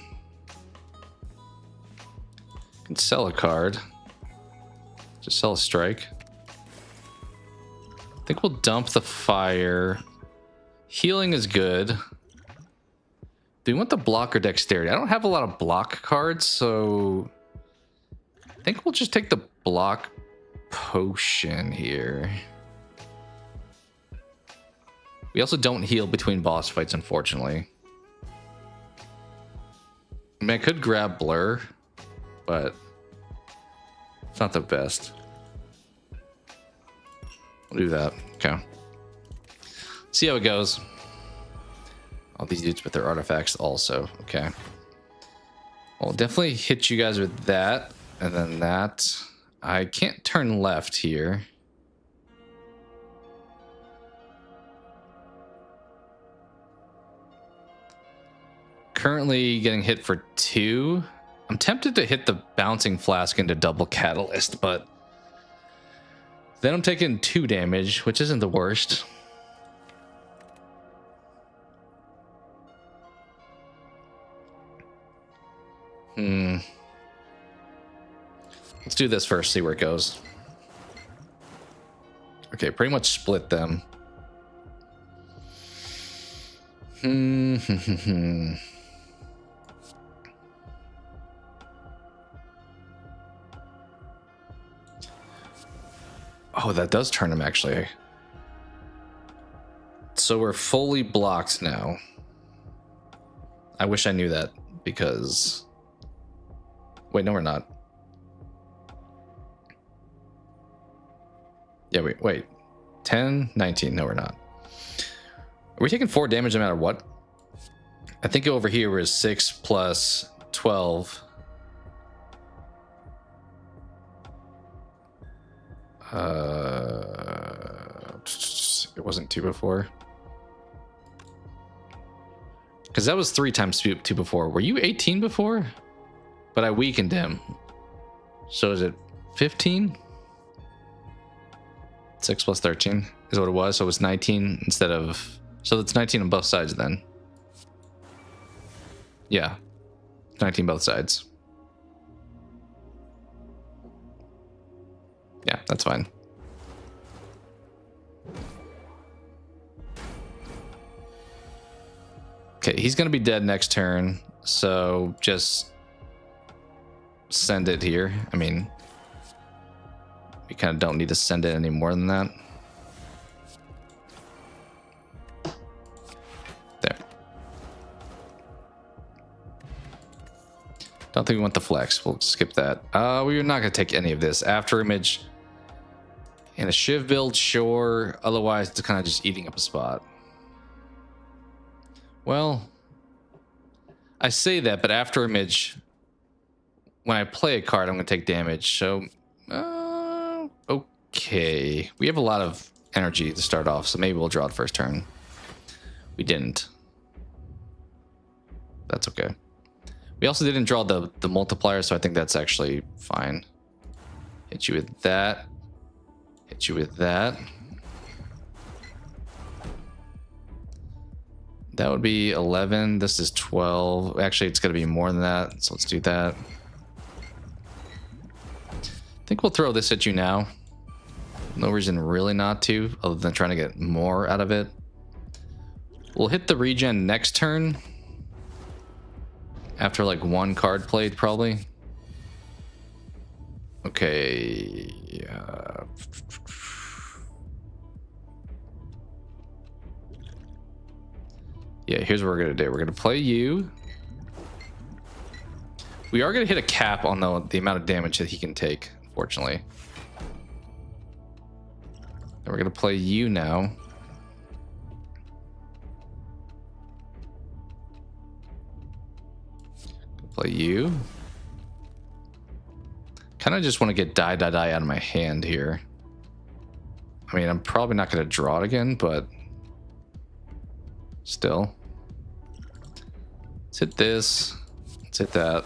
sell a card. Just sell a strike. I think we'll dump the fire. Healing is good. Do we want the block or dexterity? I don't have a lot of block cards, so I think we'll just take the block potion here. We also don't heal between boss fights, unfortunately. I mean, I could grab blur, but it's not the best. We'll do that. Okay. See how it goes. All these dudes with their artifacts also. Okay. Well, definitely hit you guys with that. And then that. I can't turn left here. Currently getting hit for 2. I'm tempted to hit the bouncing flask into double catalyst, but then I'm taking 2 damage, which isn't the worst. Let's do this first, see where it goes. Okay, pretty much split them. Oh, that does turn him, actually. So we're fully blocked now. I wish I knew that, because... Wait, no, we're not. Yeah, wait. 10, 19. No, we're not. Are we taking 4 damage no matter what? I think over here was 6 plus 12. It wasn't 2 before. Because that was 3 times 2 before. Were you 18 before? But I weakened him. So is it 15? 6 plus 13 is what it was. So it was 19 instead of... So that's 19 on both sides then. Yeah. 19 both sides. Yeah, that's fine. Okay, he's going to be dead next turn. So just send it here. I mean, we kind of don't need to send it any more than that. There. Don't think we want the flex. We'll skip that. We're not going to take any of this. After image in a shiv build, sure. Otherwise, it's kind of just eating up a spot. Well, I say that, but after image, when I play a card, I'm going to take damage. So, okay. We have a lot of energy to start off, so maybe we'll draw it first turn. We didn't. That's okay. We also didn't draw the multiplier, so I think that's actually fine. Hit you with that. Hit you with that. That would be 11. This is 12. Actually, it's going to be more than that, so let's do that. I think we'll throw this at you now. No reason really not to, other than trying to get more out of it. We'll hit the regen next turn. After like 1 card played, probably. Okay. Yeah, here's what we're going to do. We're going to play you. We are going to hit a cap on the amount of damage that he can take, unfortunately. And we're going to play you now. Play you. Kind of just want to get die out of my hand here. I mean, I'm probably not going to draw it again, but still. Let's hit this. Let's hit that.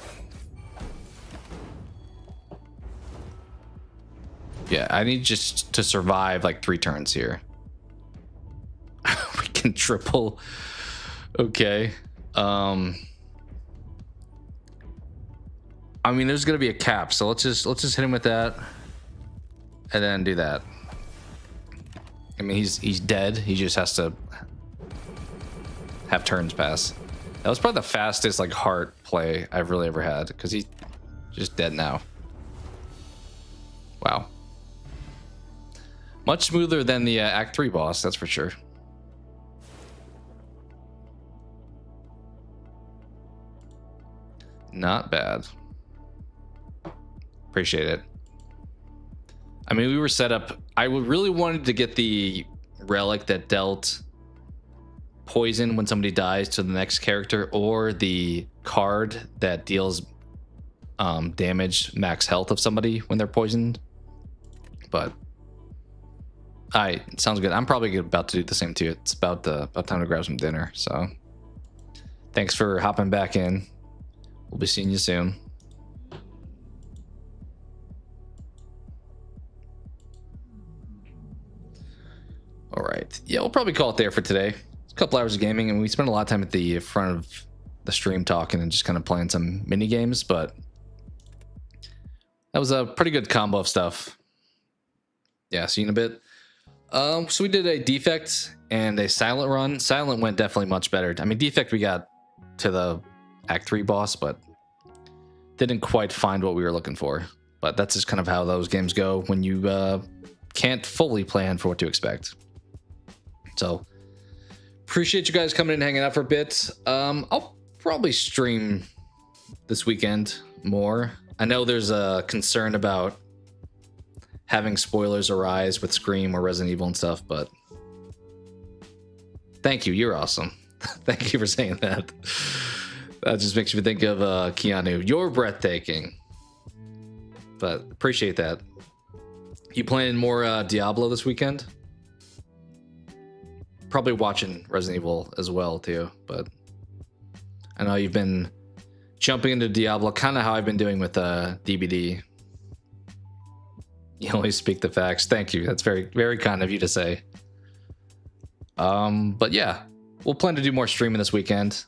Yeah, I need just to survive like 3 turns here. Fucking triple. Okay. I mean, there's gonna be a cap, so let's just hit him with that, and then do that. I mean, he's dead. He just has to have turns pass. That was probably the fastest like heart play I've really ever had, because he's just dead now. Wow. Much smoother than the Act 3 boss, that's for sure. Not bad. Appreciate it. I mean, we were set up. I really wanted to get the relic that dealt poison when somebody dies to the next character, or the card that deals damage max health of somebody when they're poisoned. But sounds good. I'm probably about to do the same too. It's about time to grab some dinner. So thanks for hopping back in. We'll be seeing you soon. All right. Yeah, we'll probably call it there for today. It's a couple hours of gaming, and we spent a lot of time at the front of the stream talking and just kind of playing some mini games, but that was a pretty good combo of stuff. Yeah, see you in a bit. So we did a defect and a silent run. Silent went definitely much better. I mean, defect we got to the Act 3 boss, but didn't quite find what we were looking for. But that's just kind of how those games go when you can't fully plan for what to expect. So appreciate you guys coming in and hanging out for a bit. I'll probably stream this weekend more. I know there's a concern about having spoilers arise with Scream or Resident Evil and stuff, but thank you. You're awesome. Thank you for saying that. That just makes me think of Keanu. You're breathtaking. But appreciate that. You playing more Diablo this weekend? Probably watching Resident Evil as well too, but I know you've been jumping into Diablo, kind of how I've been doing with DBD. You always speak the facts. Thank you. That's very, very kind of you to say. But yeah, we'll plan to do more streaming this weekend.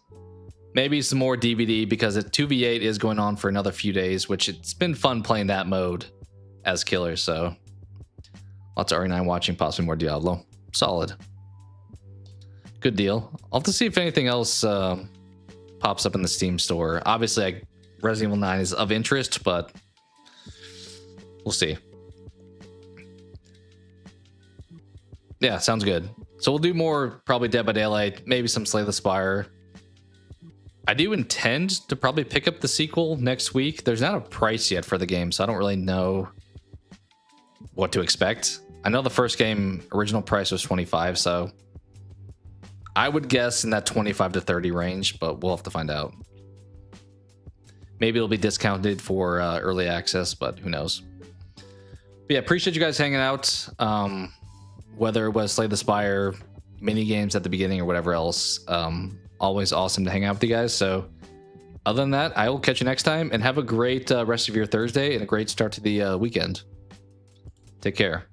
Maybe some more DBD, because 2v8 is going on for another few days, which it's been fun playing that mode as killers. So lots of RE9 watching, possibly more Diablo. Solid. Good deal. I'll have to see if anything else pops up in the Steam store. Obviously, Resident Evil 9 is of interest, but we'll see. Yeah, sounds good. So we'll do more probably Dead by Daylight, maybe some Slay the Spire. I do intend to probably pick up the sequel next week. There's not a price yet for the game, so I don't really know what to expect. I know the first game original price was $25, so I would guess in that $25 to $30 range, but we'll have to find out. Maybe it'll be discounted for early access, but who knows. But yeah, appreciate you guys hanging out. Whether it was Slay the Spire, mini games at the beginning, or whatever else. Always awesome to hang out with you guys. So other than that, I will catch you next time, and have a great rest of your Thursday and a great start to the weekend. Take care.